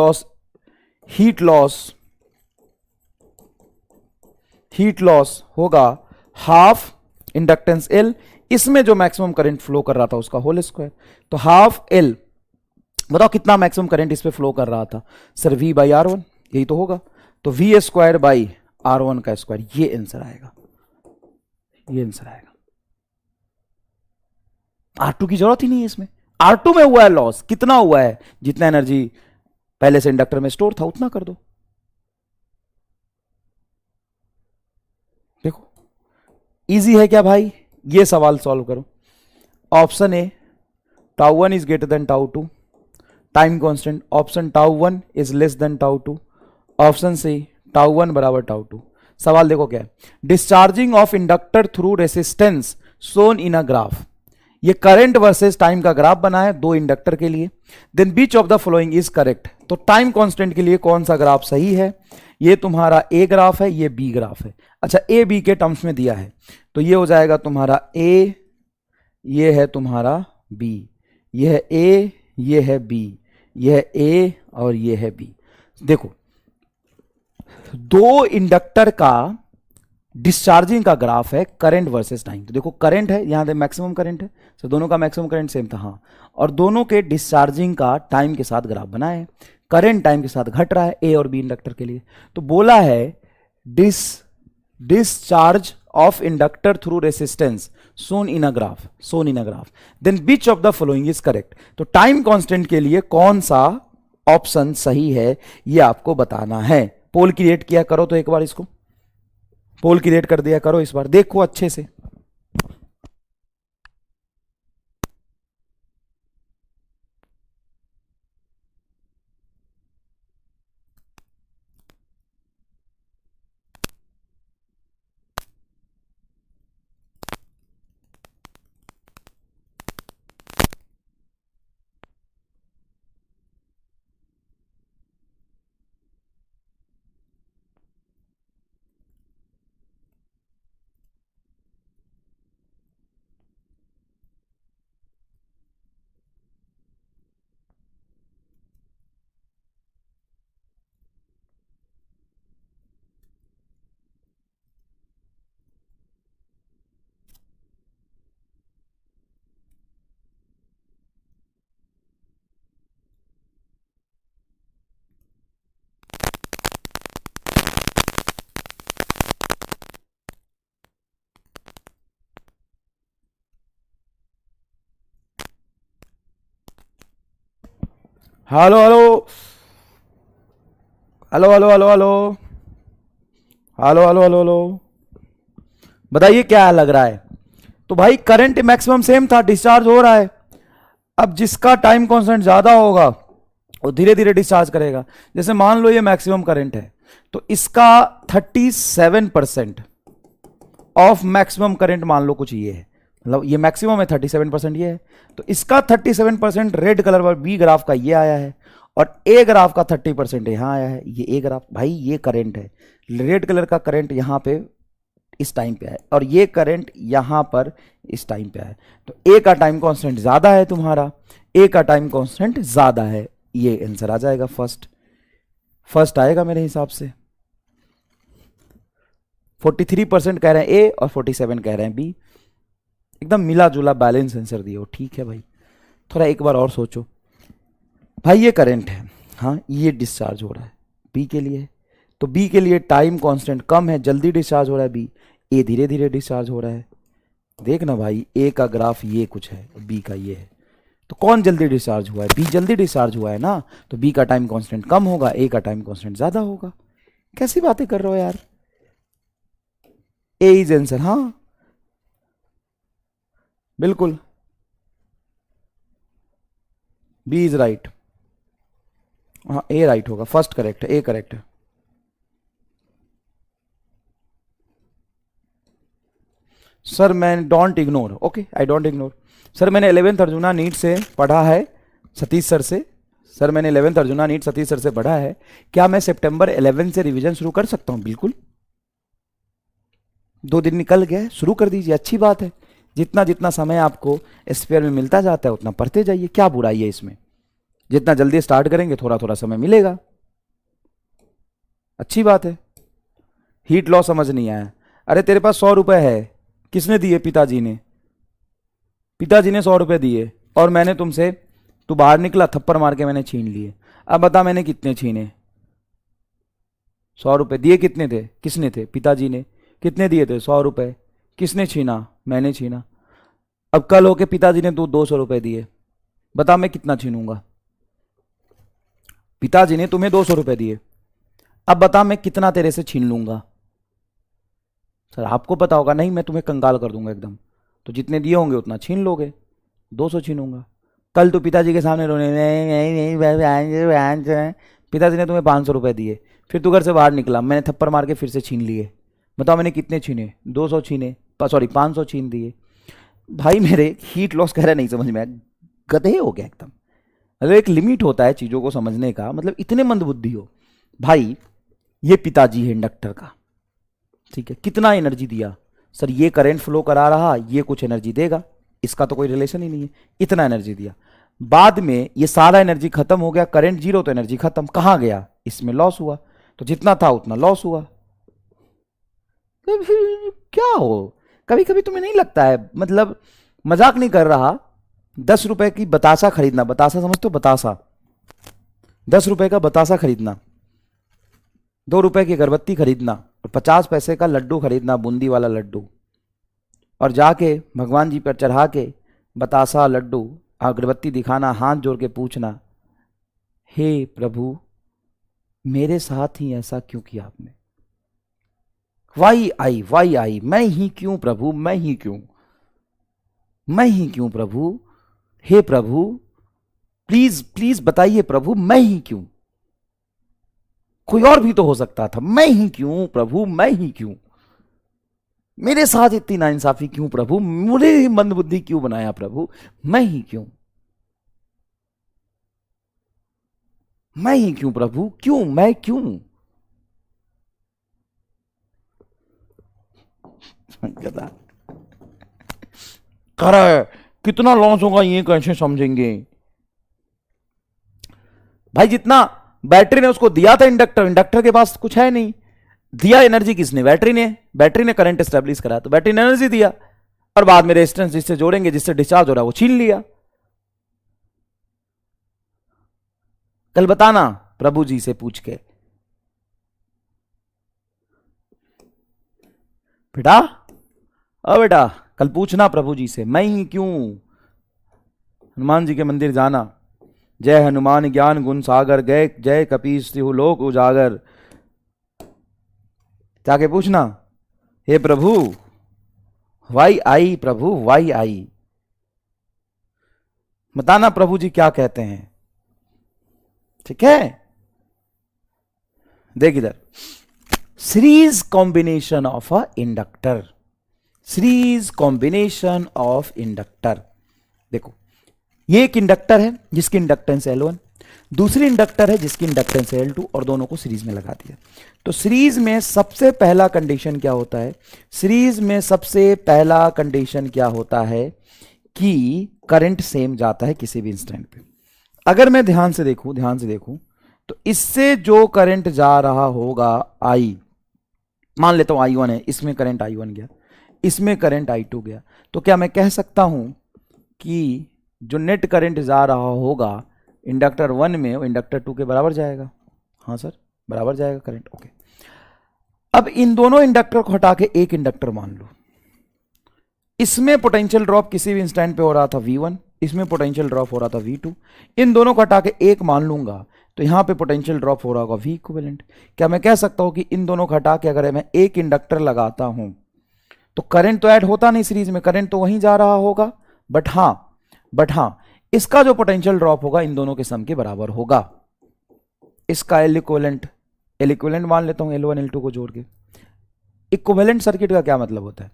S1: लॉस होगा हाफ इंडक्टेंस L, इसमें जो मैक्सिमम करंट फ्लो कर रहा था उसका होल स्क्वायर। तो हाफ L, बताओ कितना मैक्सिमम करंट इस पे फ्लो कर रहा था सर, V बाई R1, यही तो होगा। तो V स्क्वायर बाई R1 का स्क्वायर, ये आंसर आएगा, ये आंसर आएगा। R2 की जरूरत ही नहीं है इसमें, R2 में हुआ है लॉस, कितना हुआ है, जितना एनर्जी पहले से इंडक्टर में स्टोर था उतना कर दो। देखो इजी है क्या भाई, ये सवाल सॉल्व करो। Option A τ1 is greater than τ2, time constant. Option τ1 is less than τ2। Option C τ1 बराबर τ2। सवाल देखो क्या है, discharging of inductor through resistance shown in a graph. ये करंट वर्सेस टाइम का ग्राफ बना है दो इंडक्टर के लिए। Then which of the following is correct. तो टाइम कांस्टेंट के लिए कौन सा ग्राफ सही है, ये तुम्हारा ए ग्राफ है, ये बी ग्राफ है। अच्छा ए बी के टर्म्स में दिया है, तो ये हो जाएगा तुम्हारा ए, ये है तुम्हारा बी, यह ए, ये है बी, यह ए और ये है बी। देखो, दो इंडक्टर का डिस्चार्जिंग का ग्राफ है करंट वर्सेस टाइम। तो देखो करंट है, यहां मैक्सिमम करंट है, तो दोनों का मैक्सिमम करंट सेम था, हाँ। और दोनों के डिस्चार्जिंग का टाइम के साथ ग्राफ बना है। करंट टाइम के साथ घट रहा है ए और बी इंडक्टर के लिए। तो बोला है discharge of inductor through resistance shown in a graph, then which of the following is correct. तो टाइम कांस्टेंट के लिए कौन सा ऑप्शन सही है ये आपको बताना है। पोल क्रिएट किया करो, तो एक बार इसको पोल क्रिएट कर दिया करो, इस बार देखो अच्छे से। Hello hello hello hello hello hello hello hello hello hello, बताइए क्या लग रहा है। तो भाई करंट मैक्सिमम सेम था, डिस्चार्ज हो रहा है। अब जिसका टाइम कांस्टेंट ज्यादा होगा वो धीरे धीरे डिस्चार्ज करेगा। जैसे मान लो ये मैक्सिमम करंट है, तो इसका 37% ऑफ मैक्सिमम करंट मान लो कुछ ये है, मतलब ये मैक्सिमम है, 37% ये है। तो इसका 37% रेड कलर पर बी ग्राफ का ये आया है, और ए ग्राफ का 30% यहां आया है। ये ए ग्राफ, भाई ये करंट है, रेड कलर का करंट यहां पे इस टाइम पे है, और ये करंट यहां पर इस टाइम पे है। तो ए का टाइम कांस्टेंट ज्यादा है तुम्हारा, ए का टाइम कांस्टेंट ज्यादा है, ये आंसर आ जाएगा फर्स्ट आएगा मेरे हिसाब से। 43% कह रहे हैं ए और 47 कह रहे हैं बी, एकदम मिला जुला बैलेंस आंसर दिए हो, ठीक है भाई। थोड़ा एक बार और सोचो, भाई ये करंट है, हाँ ये डिस्चार्ज हो रहा है बी के लिए, तो बी के लिए टाइम कांस्टेंट कम है, जल्दी डिस्चार्ज हो रहा है बी, ए धीरे धीरे डिस्चार्ज हो रहा है। देखना भाई, ए का ग्राफ ये कुछ है, बी का ये है, तो कौन जल्दी डिस्चार्ज हुआ है, बी जल्दी डिस्चार्ज हुआ है ना, तो बी का टाइम कांस्टेंट कम होगा, ए का टाइम कांस्टेंट ज्यादा होगा। कैसी बातें कर रहे हो यार, ए इज आंसर, हाँ बिल्कुल, बी इज राइट, हाँ ए राइट होगा, फर्स्ट करेक्ट है, ए करेक्ट है। सर मैं don't ignore, okay I don't ignore. Sir मैंने 11th अर्जुना नीट से पढ़ा है सतीश सर से, सर मैंने 11th arjuna NEET Satish sir से पढ़ा है। क्या मैं सितंबर 11 से रिवीजन शुरू कर सकता हूं? बिल्कुल, 2 दिन निकल गए, शुरू कर दीजिए, अच्छी बात है। जितना जितना समय आपको स्पेयर में मिलता जाता है उतना पढ़ते जाइए, क्या बुराई है इसमें। जितना जल्दी स्टार्ट करेंगे थोड़ा थोड़ा समय मिलेगा, अच्छी बात है। हीट लॉस समझ नहीं आया, अरे तेरे पास 100 रुपए है, किसने दिए? पिताजी ने, पिताजी ने 100 रुपए दिए, और मैंने तुमसे, तू बाहर निकला थप्पड़ मार के मैंने छीन लिए। अब बता मैंने कितने छीने? 100 रुपए दिए, कितने थे? किसने थे? पिताजी ने। कितने दिए थे? 100 रुपए। किसने छीना? मैंने छीना। अब कल होके पिताजी ने तू 200 रुपए दिए, बता मैं कितना छीनूंगा? पिताजी ने तुम्हें 200 रुपए दिए, अब बता मैं कितना तेरे से छीन लूंगा? सर आपको पता होगा, नहीं मैं तुम्हें कंगाल कर दूंगा एकदम। तो जितने दिए होंगे उतना छीन लोगे, 200 छीनूंगा। कल तो पिताजी के सामने रोने, नहीं, पिताजी ने तुम्हें 500 रुपए दिए, फिर तू घर से बाहर निकला, मैंने थप्पड़ मार के फिर से छीन लिए, बताओ मैंने कितने छीने? 200 छीने, सॉरी 500 छीन दिए। भाई मेरे हीट लॉस कह रहा नहीं समझ में आया, गधे हो गया एकदम। मतलब एक लिमिट होता है चीजों को समझने का, मतलब इतने मंदबुद्धि हो। भाई ये पिताजी है इंडक्टर का, ठीक है, कितना एनर्जी दिया? सर ये करंट फ्लो करा रहा, ये कुछ एनर्जी देगा, इसका तो कोई रिलेशन ही नहीं है, इतना एनर्जी दिया। बाद में ये सारा एनर्जी खत्म हो गया, करंट जीरो तो एनर्जी खत्म, कहां गया, इसमें लॉस हुआ, तो जितना था उतना लॉस हुआ। तो फिर क्या हो, कभी कभी तुम्हें नहीं लगता है, मतलब मजाक नहीं कर रहा, 10 रुपए की बतासा खरीदना, बतासा समझते हो, बतासा, 10 रुपए का बतासा खरीदना, 2 रुपए की अगरबत्ती खरीदना और 50 पैसे का लड्डू खरीदना, बूंदी वाला लड्डू, और जाके भगवान जी पर चढ़ा के बतासा लड्डू अगरबत्ती दिखाना, हाथ जोड़ के पूछना, हे प्रभु मेरे साथ ही ऐसा क्यों किया आपने, वाई आई, मैं ही क्यों प्रभु, मैं ही क्यों, मैं ही क्यों प्रभु, हे प्रभु प्लीज प्लीज बताइए प्रभु, मैं ही क्यों, कोई और भी तो हो सकता था, मैं ही क्यों प्रभु, मैं ही क्यों, मेरे साथ इतनी नाइंसाफी क्यों प्रभु, मुझे ही मंदबुद्धि क्यों बनाया प्रभु, मैं ही क्यों, मैं ही क्यों प्रभु, क्यों, मैं क्यों। कर कितना लॉस होगा ये कैसे समझेंगे भाई, जितना बैटरी ने उसको दिया था इंडक्टर, इंडक्टर के पास कुछ है नहीं, दिया एनर्जी किसने, बैटरी ने, बैटरी ने करंट एस्टेब्लिश करा तो बैटरी ने एनर्जी दिया, और बाद में रेजिस्टेंस जिससे जोड़ेंगे, जिससे डिस्चार्ज हो रहा है वो छीन लिया। कल बताना प्रभु जी से पूछ के, बेटा ओ बेटा कल पूछना प्रभु जी से, मैं ही क्यों, हनुमान जी के मंदिर जाना, जय हनुमान ज्ञान गुण सागर, गए जय कपीस तिहु लोक उजागर, जाके पूछना, हे प्रभु वाई आई, प्रभु वाई आई, बताना प्रभु जी क्या कहते हैं, ठीक है। देख इधर, series combination of a inductor, series combination of inductor, देखो ये एक इंडक्टर है जिसकी इंडक्टेंस L1, दूसरी इंडक्टर है जिसकी इंडक्टेंस L2, और दोनों को सीरीज में लगा दिया। तो सीरीज में सबसे पहला कंडीशन क्या होता है, सीरीज में सबसे पहला कंडीशन क्या होता है कि करंट सेम जाता है किसी भी इंस्टेंट पे। अगर मैं ध्यान से देखूं तो इससे जो करंट जा रहा होगा I, मान लेता हूं I1 है, इसमें करंट I1 गया, इसमें करंट I2 गया, तो क्या मैं कह सकता हूं कि जो नेट करंट जा रहा होगा इंडक्टर 1 में वो इंडक्टर 2 के बराबर जाएगा, हाँ सर बराबर जाएगा करंट, ओके। अब इन दोनों इंडक्टर को हटा के एक इंडक्टर मान लो, इसमें पोटेंशियल ड्रॉप किसी भी इंस्टेंट पे हो रहा था V1, इसमें पोटेंशियल ड्रॉप हो रहा था V2, इन दोनों को हटा के एक मान लूंगा तो यहां पे पोटेंशियल ड्रॉप हो रहा होगा V इक्विवेलेंट। क्या मैं कह सकता हूं कि इन दोनों को हटा के अगर मैं एक इंडक्टर लगाता हूं तो करंट तो ऐड होता नहीं सीरीज में, करंट तो वहीं जा रहा होगा, बट हां इसका जो पोटेंशियल ड्रॉप होगा इन दोनों के सम के बराबर होगा, इसका L इक्विवेलेंट मान लेता हूं L1 L2 को जोड़ के। इक्विवेलेंट सर्किट का क्या मतलब होता है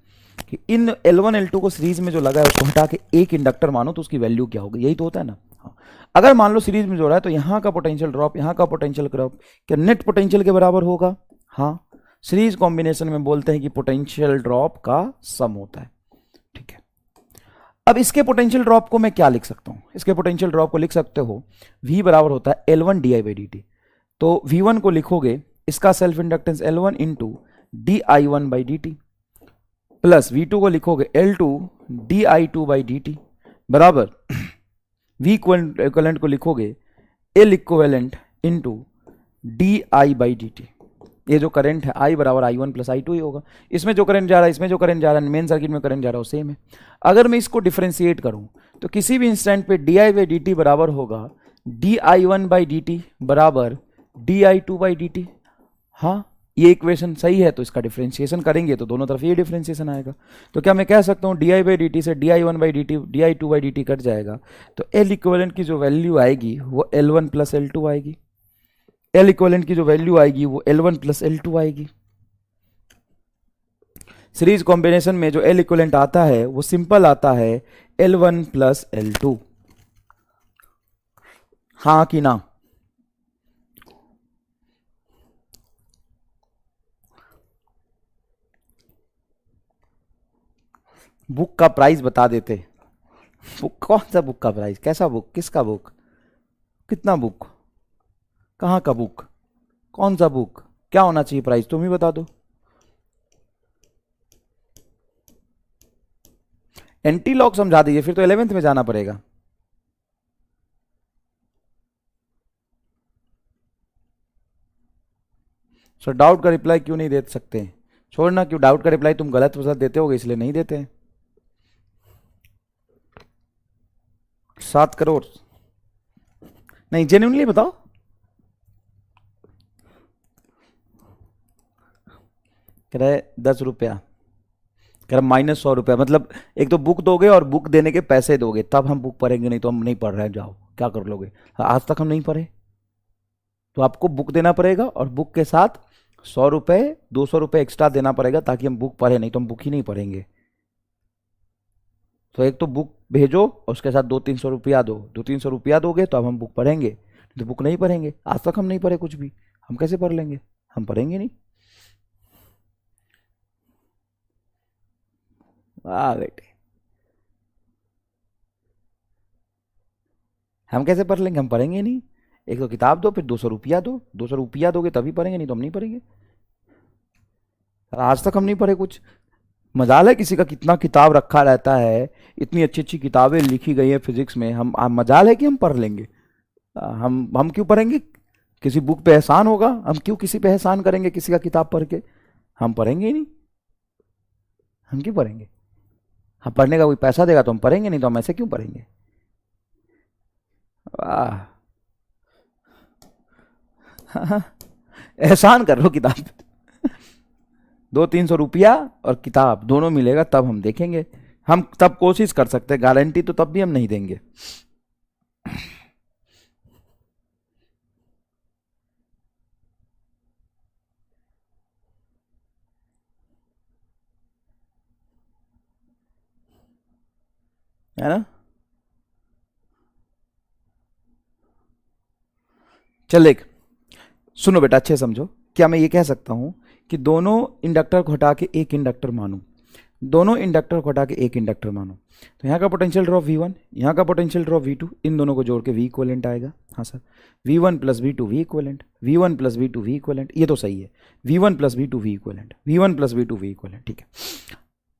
S1: कि इन L1 L2 को सीरीज में जो लगा है उसको हटा के एक इंडक्टर मानो तो उसकी वैल्यू क्या होगी, यही तो होता है ना। हाँ, अगर मान लो सीरीज में जोड़ा है तो यहां का पोटेंशियल ड्रॉप यहां का पोटेंशियल ड्रॉप क्या नेट पोटेंशियल के बराबर होगा, हाँ सीरीज कॉम्बिनेशन में बोलते हैं कि पोटेंशियल ड्रॉप का सम होता है, ठीक है। अब इसके पोटेंशियल ड्रॉप को मैं क्या लिख सकता हूं, इसके पोटेंशियल ड्रॉप को लिख सकते हो V बराबर होता है L1 di/dt, तो V1 को लिखोगे इसका self inductance L1 into di1/dt, plus V2 को लिखोगे L2 di2/dt बराबर V इक्विवेलेंट को लिखोगे L इक्विवेलेंट इंटू di/dt। ये जो करंट है I बराबर I1 प्लस I2 ही होगा, इसमें जो करंट जा रहा है इसमें जो करंट जा रहा है, मेन सर्किट में करंट जा रहा है वो सेम है। अगर मैं इसको डिफरेंशिएट करूं तो किसी भी इंस्टेंट पे di/dt बराबर होगा di1/dt बराबर di2/dt, हाँ ये इक्वेशन सही है, तो इसका डिफरेंशिएशन करेंगे तो दोनों तरफ ये डिफरेंशिएशन आएगा। तो क्या मैं कह सकता हूँ di/dt से di1/dt di2/dt कट जाएगा, तो L इक्विवेलेंट की जो वैल्यू आएगी वो L1 प्लस L2 आएगी, L इक्विवेलेंट की जो वैल्यू आएगी वो L1 प्लस L2 आएगी। सीरीज कॉम्बिनेशन में जो L इक्विवेलेंट आता है वो सिंपल आता है L1 प्लस L2, हाँ कि ना। बुक का प्राइस बता देते, बुक कौन सा बुक का प्राइस, कैसा बुक, किसका बुक, कितना बुक, कहाँ का बुक, कौन सा बुक, क्या होना चाहिए प्राइस, तुम ही बता दो। एंटी लॉग समझा दीजिए, फिर तो 11th में जाना पड़ेगा। सर डाउट का रिप्लाई क्यों नहीं दे सकते, छोड़ना, क्यों डाउट का रिप्लाई तुम गलत वसत देते होगे इसलिए नहीं देते हैं। 7 करोड़ नहीं, जेन्युइनली बताओ। कह रहे 10 रुपया, कह रहा -100 रुपया, मतलब एक तो बुक दोगे और बुक देने के पैसे दोगे तब हम बुक पढ़ेंगे, नहीं तो हम नहीं पढ़ रहे हैं, जाओ क्या कर लोगे, आज तक हम नहीं पढ़े, तो आपको बुक देना पड़ेगा और बुक के साथ 100 रुपये 200 रुपये एक्स्ट्रा देना पड़ेगा ताकि हम बुक पढ़े, नहीं तो हम बुक ही नहीं पढ़ेंगे। तो एक तो बुक भेजो और उसके साथ 200-300 रुपया दो, 200-300 रुपया दोगे तो अब हम बुक पढ़ेंगे, तो बुक नहीं पढ़ेंगे, आज तक हम नहीं पढ़े कुछ भी, हम कैसे पढ़ लेंगे, हम पढ़ेंगे नहीं। वाह बेटे, हम कैसे पढ़ लेंगे, हम पढ़ेंगे नहीं। एक तो किताब दो, फिर 200 रुपया दो, 200 रुपया दोगे तभी पढ़ेंगे, नहीं तो हम नहीं पढ़ेंगे। आज तक हम नहीं पढ़े कुछ, मजाल है किसी का कितना किताब रखा रहता है, इतनी अच्छी अच्छी किताबें लिखी गई है फिजिक्स में, हम मजाल है कि हम पढ़ लेंगे। हम क्यों पढ़ेंगे, किसी बुक पे एहसान होगा, हम क्यों किसी पे एहसान करेंगे किसी का किताब पढ़ के, हम पढ़ेंगे ही नहीं, हम क्यों पढ़ेंगे, हम पढ़ने का कोई पैसा देगा तो हम पढ़ेंगे, नहीं तो हम ऐसे क्यों पढ़ेंगे। वाह, एहसान कर लो किताब, 200-300 रुपया और किताब दोनों मिलेगा तब हम देखेंगे, हम तब कोशिश कर सकते हैं, गारंटी तो तब भी हम नहीं देंगे। है ना, चल देख, सुनो बेटा अच्छे समझो, क्या मैं ये कह सकता हूं कि दोनों इंडक्टर को हटा के एक इंडक्टर मानूं, दोनों इंडक्टर को हटा के एक इंडक्टर मानो, तो यहाँ का पोटेंशियल ड्रॉप V1, यहाँ का पोटेंशियल ड्रॉप V2, इन दोनों को जोड़ के V इक्वलेंट आएगा। हाँ sir, V1 plus V2 V equivalent, V1 plus V2 V equivalent, ये तो सही है, V1 plus V2 V equivalent, V1 plus V2 V equivalent, ठीक है।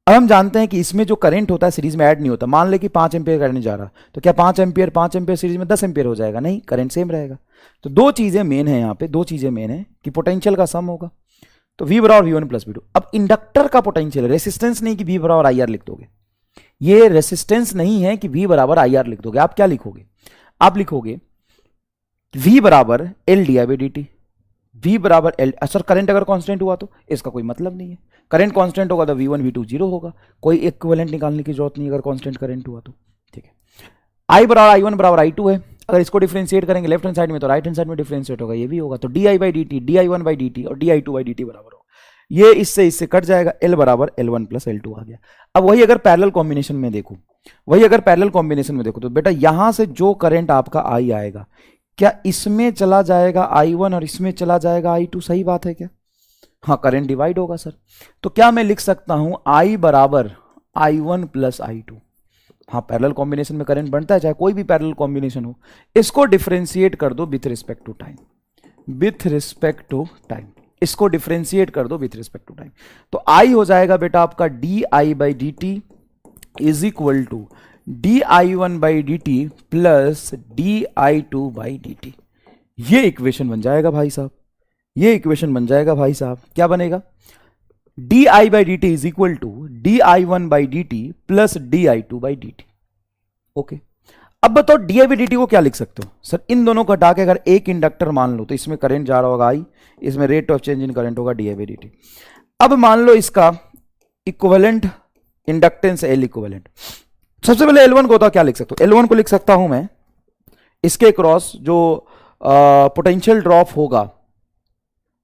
S1: अब हम जानते हैं कि इसमें जो करंट होता है सीरीज में ऐड नहीं होता, मान ले कि 5 एम्पियर करंट जा रहा, तो क्या 5 एम्पियर सीरीज में 10 एम्पियर हो जाएगा, नहीं, करंट सेम रहेगा। तो दो चीजें मेन है यहाँ पे, दो चीजें मेन है कि पोटेंशियल का सम होगा, तो V बराबर V1 प्लस V2। अब इंडक्टर का पोटेंशियल, रेसिस्टेंस नहीं कि V बराबर IR लिख दोगे, ये रेसिस्टेंस नहीं है कि V बराबर IR लिख दोगे, आप क्या लिखोगे, आप लिखोगे V बराबर L D I by D T, V बराबर L, सर करंट अगर कांस्टेंट हुआ तो इसका कोई मतलब नहीं है, करंट कांस्टेंट होगा तो V1 V2 0 होगा, कोई इक्विवेलेंट निकालने की जरूरत नहीं अगर कांस्टेंट करंट हुआ तो, ठीक है। I बराबर I1 बराबर I2 है, अगर इसको डिफरेंशिएट करेंगे लेफ्ट हैंड साइड में तो राइट हैंड साइड में डिफरेंशिएट होगा, ये भी होगा, तो di by D T, di1 by D T और di2 बाई डी टी बराबर होगा, ये इससे कट जाएगा, L बराबर L1 प्लस L2 आ गया। अब वही अगर पैरेलल कॉम्बिनेशन में देखो, वही अगर पैरेलल कॉम्बिनेशन में देखो तो बेटा यहां से जो करंट आपका I आएगा, क्या इसमें चला जाएगा I1 और इसमें चला जाएगा I2, सही बात है क्या, हाँ करंट डिवाइड होगा सर, तो क्या मैं लिख सकता हूं I बराबर I1 प्लस I2, हाँ पैरेलल कॉम्बिनेशन में करंट बनता है चाहे कोई भी पैरेलल कॉम्बिनेशन हो, इसको डिफरेंशिएट कर दो with respect to time, with respect to time, इसको डिफरेंशिएट कर दो विथ रिस्पेक्ट टू टाइम, तो I हो जाएगा बेटा आपका di by D T is equal to di1 by D T plus di2 by D T, ये इक्वेशन बन जाएगा भाई साहब, ये इक्वेशन बन जाएगा भाई साहब, क्या बनेगा, di by D T is equal to di1 by D T plus di2 by D T. Okay, अब बताओ di बाई डी टी को क्या लिख सकते हो, सर इन दोनों को हटा के अगर एक इंडक्टर मान लो तो इसमें करंट जा रहा होगा I, इसमें rate of change in current होगा di बाई डी टी। अब मान लो इसका इक्विवेलेंट इंडक्टेंस L इक्विवेलेंट, सबसे पहले L1 को होता क्या लिख सकता हूं, L1 को लिख सकता हूं मैं, इसके क्रॉस जो पोटेंशियल ड्रॉप होगा,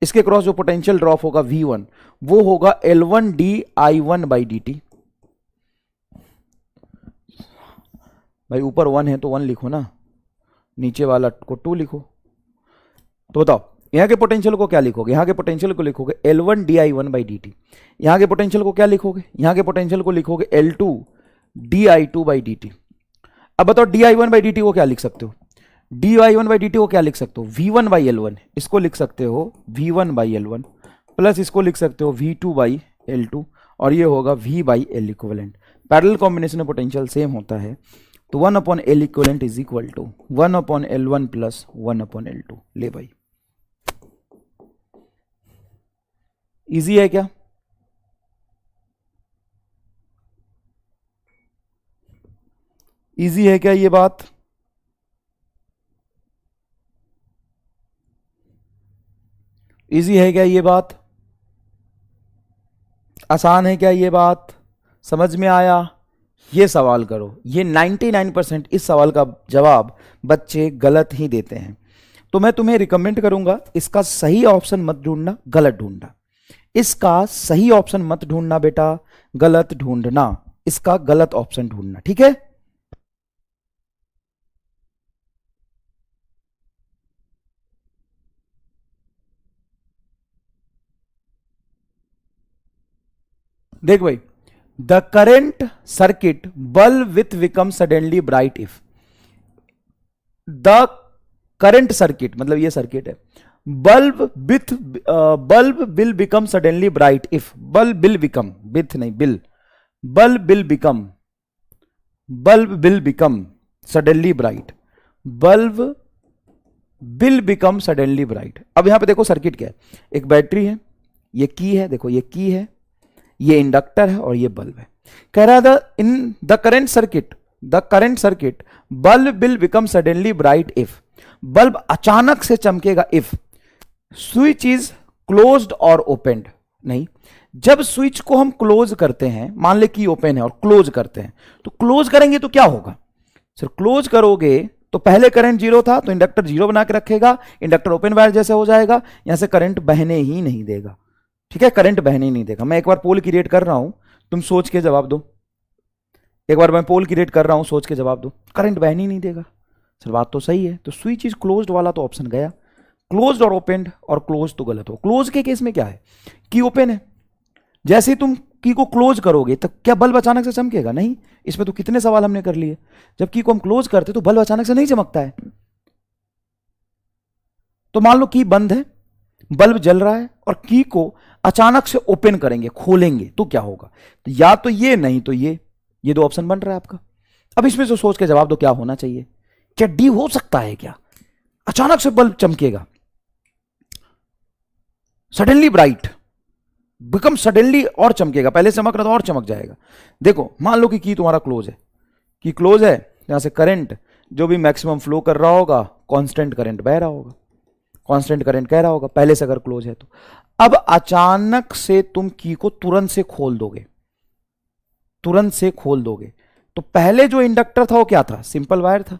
S1: इसके क्रॉस जो पोटेंशियल ड्रॉप होगा V1, वो होगा L1 di1 by D T, भाई ऊपर 1 है तो 1 लिखो ना, नीचे वाला को 2 लिखो, तो बताओ यहां के पोटेंशियल को क्या लिखोगे, यहां के पोटेंशियल को लिखोगे L1 di1 by D T, यहां के पोटेंशियल को क्या लिखोगे, यहां के पोटेंशियल को लिखोगे L2 di2 by D T, अब बताओ D I one by D T को क्या लिख सकते हो? D I one by D T को क्या लिख सकते हो? V one by L one, इसको लिख सकते हो V one by L one, plus इसको लिख सकते हो V two by L two, और ये होगा V by L equivalent. Parallel combination में पोटेंशियल सेम होता है, तो 1 upon L equivalent is equal to 1 upon L one plus 1 upon L two. ले भाई, इजी है क्या? इजी है क्या ये बात? इजी है क्या ये बात? आसान है क्या ये बात? समझ में आया? ये सवाल करो, ये 99% इस सवाल का जवाब बच्चे गलत ही देते हैं। तो मैं तुम्हें रिकमेंड करूंगा, इसका सही ऑप्शन मत ढूंढना, गलत ढूंढना। इसका सही ऑप्शन मत ढूंढना बेटा, गलत ढूंढना। इसका गलत ऑप्शन ढूंढना, ठीक है? देख भाई, the current circuit bulb with become suddenly bright if. The current circuit मतलब ये सर्किट है, bulb will become suddenly bright if, bulb will become, with नहीं will, bulb will become suddenly bright, bulb will become suddenly bright. अब यहां पे देखो circuit क्या है, एक बैटरी है, ये की है, देखो ये की है, ये इंडक्टर है और ये बल्ब है। कह रहा था in the current circuit bulb will become suddenly bright if, bulb अचानक से चमकेगा इफ स्विच इज क्लोज्ड और ओपेंड। नहीं, जब स्विच को हम क्लोज करते हैं, मान ले कि ओपन है और क्लोज करते हैं, तो क्लोज करेंगे तो क्या होगा सर? क्लोज करोगे तो पहले करंट जीरो था तो इंडक्टर जीरो बना के रखेगा, इंडक्टर ओपन वायर जैसे हो जाएगा, यहां से करंट बहने ही नहीं देगा। ठीक है, करंट बहने ही नहीं देगा। मैं एक बार पोल क्रिएट कर रहा हूं, तुम सोच के जवाब दो। एक बार मैं पोल क्रिएट कर रहा हूं, सोच के जवाब दो। करंट बहने ही नहीं देगा सर, बात तो सही है। तो स्विच इज क्लोज्ड वाला तो ऑप्शन गया, क्लोज्ड और ओपन, और क्लोज तो गलत हो। क्लोज के केस में क्या है कि ओपन है, जैसे ही तुम की को क्लोज करोगे तो क्या बल्ब अचानक से चमकेगा? नहीं। इसमें तो कितने सवाल हमने कर लिए। जब की को हम क्लोज करते तो बल्ब अचानक से नहीं चमकता है। तो मान लो की बंद है, बल्ब जल रहा है, और की को अचानक से ओपन करेंगे, खोलेंगे, तो क्या होगा? तो या तो ये, नहीं तो ये दो ऑप्शन बन रहा है आपका। अब इसमें से सोच के जवाब दो, क्या होना चाहिए? क्या डी हो सकता है? क्या अचानक से बल्ब चमकेगा, सडनली ब्राइट, बिकम सडनली, और चमकेगा, पहले चमक रहा था और चमक जाएगा। देखो मान लो कि की तुम्हारा क्लोज है, की क्लोज है, यहां से करंट जो भी मैक्सिमम फ्लो कर रहा होगा, कांस्टेंट करंट बह रहा होगा, कांस्टेंट करंट कह रहा होगा पहले से अगर क्लोज है तो। अब अचानक से तुम की को तुरंत से खोल दोगे, तुरंत से खोल दोगे, तो पहले जो इंडक्टर था वो क्या था? सिंपल वायर था,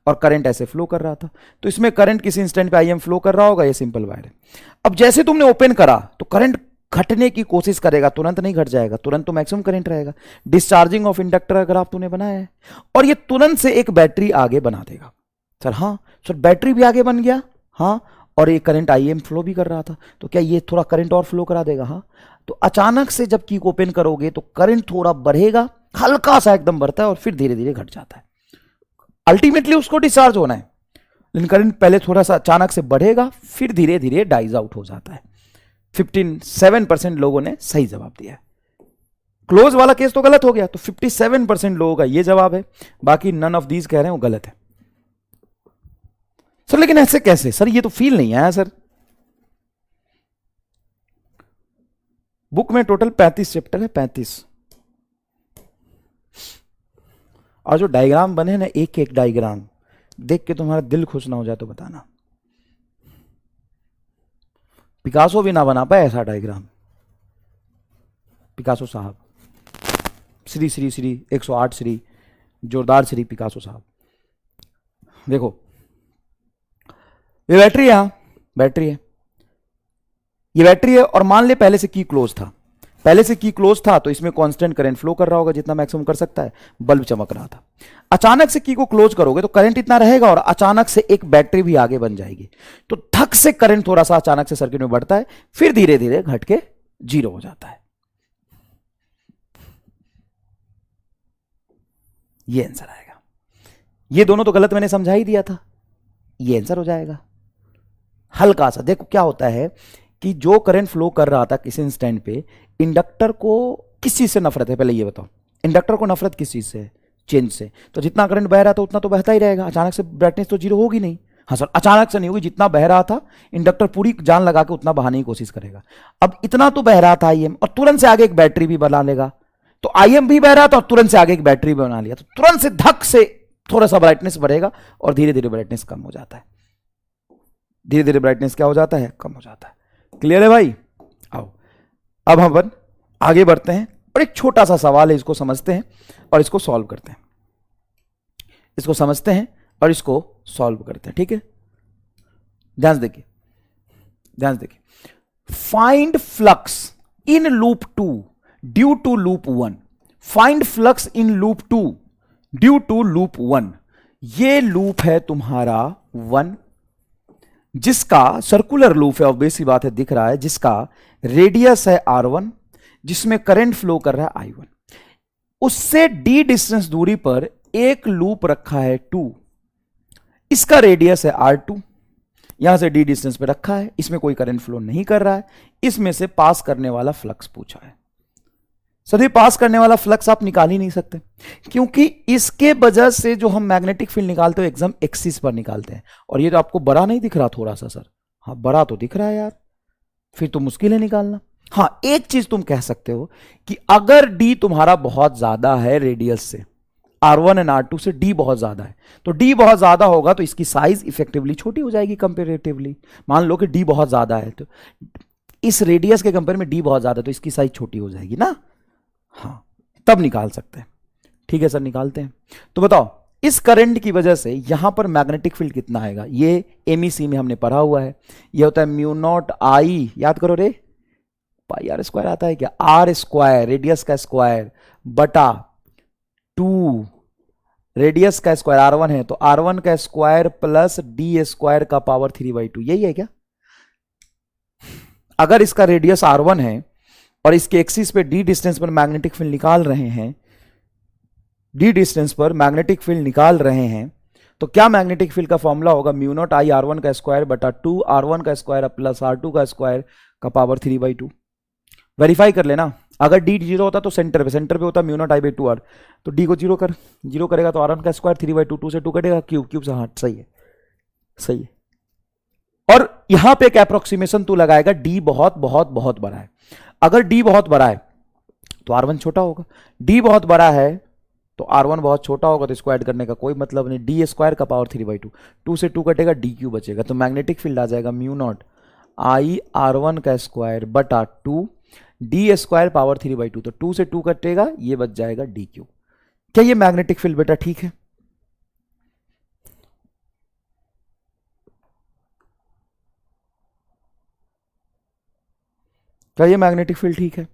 S1: और करंट ऐसे फ्लो कर रहा था। तो इसमें करंट किसी इंस्टेंट पे आई एम फ्लो कर रहा होगा, ये सिंपल वायर है। अब जैसे तुमने ओपन करा तो करंट घटने की कोशिश करेगा, तुरंत नहीं घट जाएगा, तुरंत तो मैक्सिमम करंट रहेगा। डिस्चार्जिंग ऑफ इंडक्टर अगर आप तूने बनाया है, और ये तुरंत से एक बैटरी आगे बना देगा। सर हाँ सर, बैटरी भी आगे बन गया, हाँ, और ये करंट आई एम फ्लो भी कर रहा था, तो क्या ये थोड़ा करंट और फ्लो करा देगा? हाँ। तो अचानक से जब की को ओपन करोगे तो करंट थोड़ा बढ़ेगा, हल्का सा एकदम बढ़ता है, और फिर धीरे धीरे घट जाता है। अल्टीमेटली उसको डिस्चार्ज होना है, लेकिन करंट पहले थोड़ा सा अचानक से बढ़ेगा, फिर धीरे धीरे डाइज आउट हो जाता है। 57% लोगों ने सही जवाब दिया है। क्लोज वाला केस तो गलत हो गया, तो 57% लोगों का ये जवाब है, बाकी नन ऑफ दीज कह रहे हैं वो गलत है। सर लेकिन ऐसे कैसे सर, ये तो फील नहीं आया सर। बुक में टोटल 35 चैप्टर है, 35, और जो डायग्राम बने ना, एक एक डायग्राम देख के तुम्हारा दिल खुश ना हो जाए तो बताना। पिकासो भी ना बना पाए ऐसा डायग्राम, पिकासो साहब, श्री श्री श्री 108 श्री, जोरदार श्री पिकासो साहब। देखो ये बैटरी है, यहां बैटरी है, ये बैटरी है, और मान ले पहले से की क्लोज था, पहले से की क्लोज था, तो इसमें कांस्टेंट करंट फ्लो कर रहा होगा जितना मैक्सिमम कर सकता है, बल्ब चमक रहा था। अचानक से की को क्लोज करोगे तो करंट इतना रहेगा, और अचानक से एक बैटरी भी आगे बन जाएगी, तो धक से करंट थोड़ा सा अचानक से सर्किट में बढ़ता है, फिर धीरे धीरे घट के जीरो हो जाता है। ये आंसर आएगा। ये दोनों तो गलत मैंने समझा ही दिया था, ये आंसर हो जाएगा। हल्का सा देखो क्या होता है कि जो करंट फ्लो कर रहा था किसी इंस्टेंट पे, इंडक्टर को किस चीज से नफरत है, पहले ये बताओ। इंडक्टर को नफरत किस चीज से है? चेंज से। तो जितना करंट बह रहा था उतना तो बहता ही रहेगा, अचानक से ब्राइटनेस तो जीरो होगी नहीं। हाँ सर, अचानक से नहीं होगी, जितना बह रहा था इंडक्टर पूरी जान लगा के उतना बहाने की कोशिश करेगा। अब इतना तो बह रहा था आईएम, और तुरंत से आगे एक बैटरी भी बना लेगा, तो आईएम भी बह रहा था और तुरंत से आगे एक बैटरी भी बना लिया, तो तुरंत से धक से थोड़ा सा ब्राइटनेस बढ़ेगा और धीरे धीरे ब्राइटनेस कम हो जाता है। धीरे धीरे ब्राइटनेस क्या हो जाता है? कम हो जाता है। क्लियर है भाई? आओ अब हम अपन आगे बढ़ते हैं और एक छोटा सा सवाल है, इसको समझते हैं और इसको सॉल्व करते हैं। इसको समझते हैं और इसको सॉल्व करते हैं, ठीक है? ध्यान से देखिए, ध्यान से देखिए। Find flux in loop 2 due to loop 1। Find flux in loop 2 due to loop 1। ये लूप है तुम्हारा 1, जिसका सर्कुलर लूप है, ऑब्वियस सी बात है, दिख रहा है, जिसका रेडियस है R1, जिसमें करंट फ्लो कर रहा है I1। उससे d डिस्टेंस दूरी पर एक लूप रखा है 2, इसका रेडियस है R2, यहां से d डिस्टेंस पे रखा है, इसमें कोई करंट फ्लो नहीं कर रहा है, इसमें से पास करने वाला फ्लक्स पूछा है। सभी पास करने वाला फ्लक्स आप निकाल ही नहीं सकते, क्योंकि इसके वजह से जो हम मैग्नेटिक फील्ड निकालते हो एग्जाम एक्सिस पर निकालते हैं। और ये तो आपको बड़ा नहीं दिख रहा थोड़ा सा? सर हाँ, बड़ा तो दिख रहा है यार, फिर तो मुश्किल है निकालना। हाँ, एक चीज तुम कह सकते हो कि अगर d तुम्हारा बहुत ज्यादा है रेडियस से, R1 एंड R2 से d बहुत ज्यादा है, तो d बहुत ज्यादा होगा तो इसकी साइज इफेक्टिवली छोटी हो जाएगी कंपेरेटिवली। मान लो कि d बहुत ज्यादा है, तो इस रेडियस के कंपेयर में d बहुत ज्यादा है, तो इसकी साइज छोटी हो जाएगी ना। हाँ, तब निकाल सकते हैं। ठीक है सर, निकालते हैं। तो बताओ, इस करंट की वजह से यहां पर मैग्नेटिक फील्ड कितना आएगा? ये एमईसी में हमने पढ़ा हुआ है, ये होता है म्यू नॉट आई, याद करो रे, पाई आर स्क्वायर आता है क्या? आर स्क्वायर, रेडियस का स्क्वायर, बटा 2 रेडियस का स्क्वायर, R1 है तो R1 का स्क्वायर प्लस डी स्क्वायर का पावर 3/2। यही है क्या? अगर इसका रेडियस R1 है और इसके एक्सिस पे d डिस्टेंस पर मैग्नेटिक फील्ड निकाल रहे हैं, d डिस्टेंस पर मैग्नेटिक फील्ड निकाल रहे हैं, तो क्या मैग्नेटिक फील्ड का फॉर्मूला होगा? म्यू नॉट आई R1 का स्क्वायर बटा 2 R1 का स्क्वायर प्लस R2 का स्क्वायर का पावर 3/2। वेरीफाई कर लेना, अगर d 0 होता तो सेंटर पे होता म्यू नॉट I/2R, तो d को जीरो करेगा तो R1 का स्क्वायर 3/2, 2 से 2 कटेगा, क्यूब से, हाँ सही है, सही है। और यहां पे एक अप्रोक्सीमेशन तू लगाएगा, d बहुत बहुत बहुत बड़ा है। अगर d बहुत बड़ा है तो R1 छोटा होगा, d बहुत बड़ा है तो R1 बहुत छोटा होगा, तो इसको ऐड करने का कोई मतलब नहीं। डी स्क्वायर का पावर 3/2, 2 से 2 कटेगा, डी क्यू बचेगा, तो मैग्नेटिक फील्ड आ जाएगा म्यू नॉट आई R1 का स्क्वायर बटा 2 डी स्क्वायर पावर 3/2, तो 2 से 2 कटेगा, ये बच जाएगा डी क्यू। क्या ये मैग्नेटिक फील्ड बेटा ठीक है? क्या ये मैग्नेटिक फील्ड ठीक है?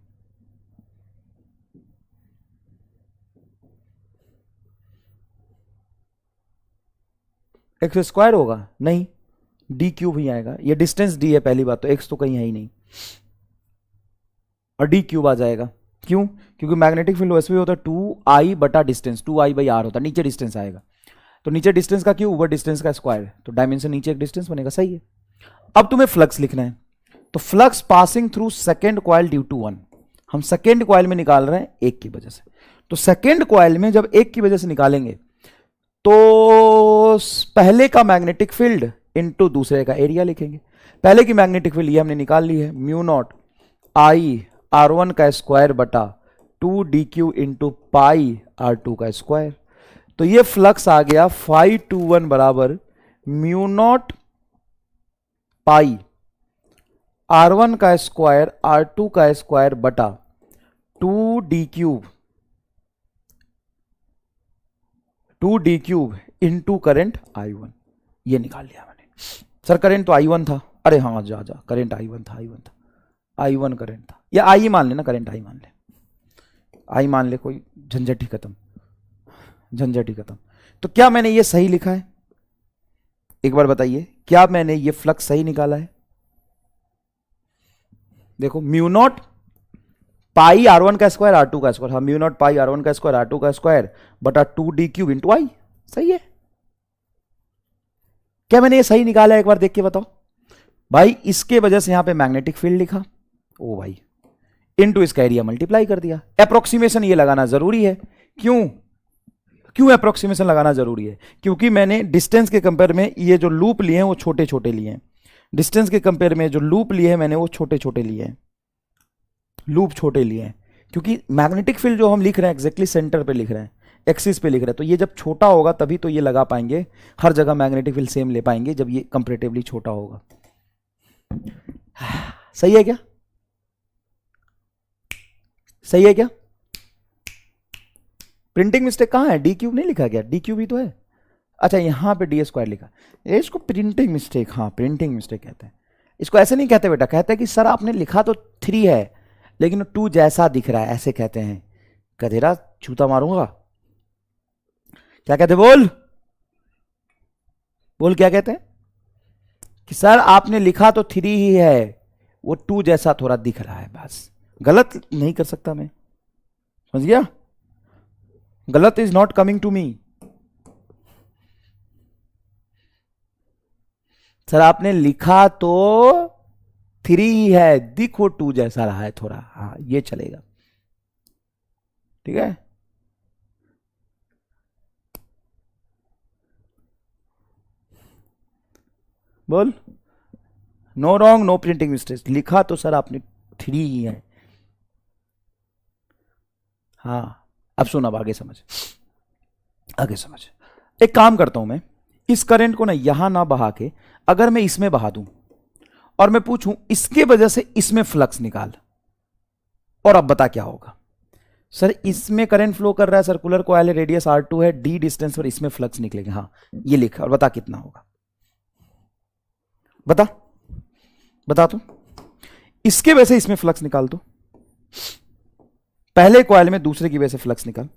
S1: एक्स स्क्वायर होगा? नहीं, डी क्यूब ही आएगा। ये डिस्टेंस डी है, पहली बात तो एक्स तो कहीं है ही नहीं, और डी क्यूब आ जाएगा। क्यों? क्योंकि मैग्नेटिक फील्ड वैसे भी होता है 2i बटा डिस्टेंस, 2i/r होता है, नीचे डिस्टेंस आएगा, तो नीचे डिस्टेंस का क्यूब ऊपर डिस्टेंस का स्क्वायर, तो डायमेंशन नीचे एक डिस्टेंस बनेगा। सही है। अब तुम्हें फ्लक्स लिखना है, तो flux passing through second coil due to 1, हम सेकेंड कॉइल में निकाल रहे हैं एक की वजह से, तो सेकेंड कॉइल में जब एक की वजह से निकालेंगे तो पहले का मैग्नेटिक फील्ड इनटू दूसरे का एरिया लिखेंगे। पहले की मैग्नेटिक फील्ड ये हमने निकाल ली है, म्यू नॉट आई R1 का स्क्वायर बटा 2dq इंटू पाई R2 का स्क्वायर, तो ये फ्लक्स आ गया 521 बराबर म्यू नॉट पाई R1 का स्क्वायर R2 का स्क्वायर बटा 2d cube into current I1। ये निकाल लिया मैंने। सर करंट तो I1 था, अरे हाँ जा करंट I1 था, I1 करंट था, या आई मान लेना, करंट आई मान ले, आई मान ले, कोई झंझट ही खत्म, झंझट ही खत्म। तो क्या मैंने ये सही लिखा है? एक बार बताइए, क्या मैंने ये फ्लक्स सही निकाला है? देखो, म्यू नॉट पाई R1 का स्क्वायर R2 का स्क्वायर, हाँ म्यू नॉट पाई R1 का स्क्वायर R2 का स्क्वायर बटा 2d क्यूब इंटू आई, सही है। क्या मैंने ये सही निकाला एक बार देख के बताओ भाई। इसके वजह से यहां पे मैग्नेटिक फील्ड लिखा, ओ भाई, इनटू इसका एरिया मल्टीप्लाई कर दिया। अप्रोक्सीमेशन ये लगाना जरूरी है। क्यों क्यों अप्रोक्सीमेशन लगाना जरूरी है? क्योंकि मैंने डिस्टेंस के कंपेयर में ये जो लूप लिए हैं वो छोटे छोटे लिए हैं। डिस्टेंस के कंपेयर में जो लूप लिए हैं मैंने वो छोटे छोटे लिए हैं, लूप छोटे लिए हैं। क्योंकि मैग्नेटिक फील्ड जो हम लिख रहे हैं एग्जैक्टली सेंटर पे लिख रहे हैं, एक्सिस पे लिख रहे हैं, तो ये जब छोटा होगा तभी तो ये लगा पाएंगे, हर जगह मैग्नेटिक फील्ड सेम ले पाएंगे जब ये कंपेरेटिवली छोटा होगा। सही है क्या? सही है क्या? प्रिंटिंग मिस्टेक कहां है? डी क्यूब नहीं लिखा गया? डी क्यूब ही तो है। अच्छा यहां पे डी स्क्वायर लिखा, इसको प्रिंटिंग मिस्टेक, हाँ प्रिंटिंग मिस्टेक कहते हैं इसको। ऐसे नहीं कहते बेटा, कहते हैं कि सर आपने लिखा तो 3 है लेकिन 2 जैसा दिख रहा है, ऐसे कहते हैं। कदेरा जूता मारूंगा। क्या कहते? बोल बोल, क्या कहते हैं? कि सर आपने लिखा तो 3 ही है, वो 2 जैसा थोड़ा दिख रहा है, बस। गलत नहीं कर सकता मैं, समझ गया? गलत is not coming to me. Sir आपने लिखा तो 3 ही है, दिखो 2 जैसा रहा है थोड़ा, हाँ ये चलेगा, ठीक है। बोल, no wrong, no printing mistake. लिखा तो सर आपने 3 ही है, हाँ। अब सुन, अब आगे समझ, आगे समझ। एक काम करता हूं मैं, इस करंट को ना यहां ना बहा के अगर मैं इसमें बहा दूं और मैं पूछूं इसके वजह से इसमें फ्लक्स निकाल, और अब बता क्या होगा। सर इसमें करंट फ्लो कर रहा है, सर्कुलर कॉइल है, रेडियस R2 है, d डिस्टेंस पर इसमें फ्लक्स निकलेगा, हाँ ये लिखा, और बता कितना होगा। बता बता तू। इसके वजह से इसमें फ्लक्स निकाल दो, पहले कॉइल में दूसरे की वजह से फ्लक्स निकाल।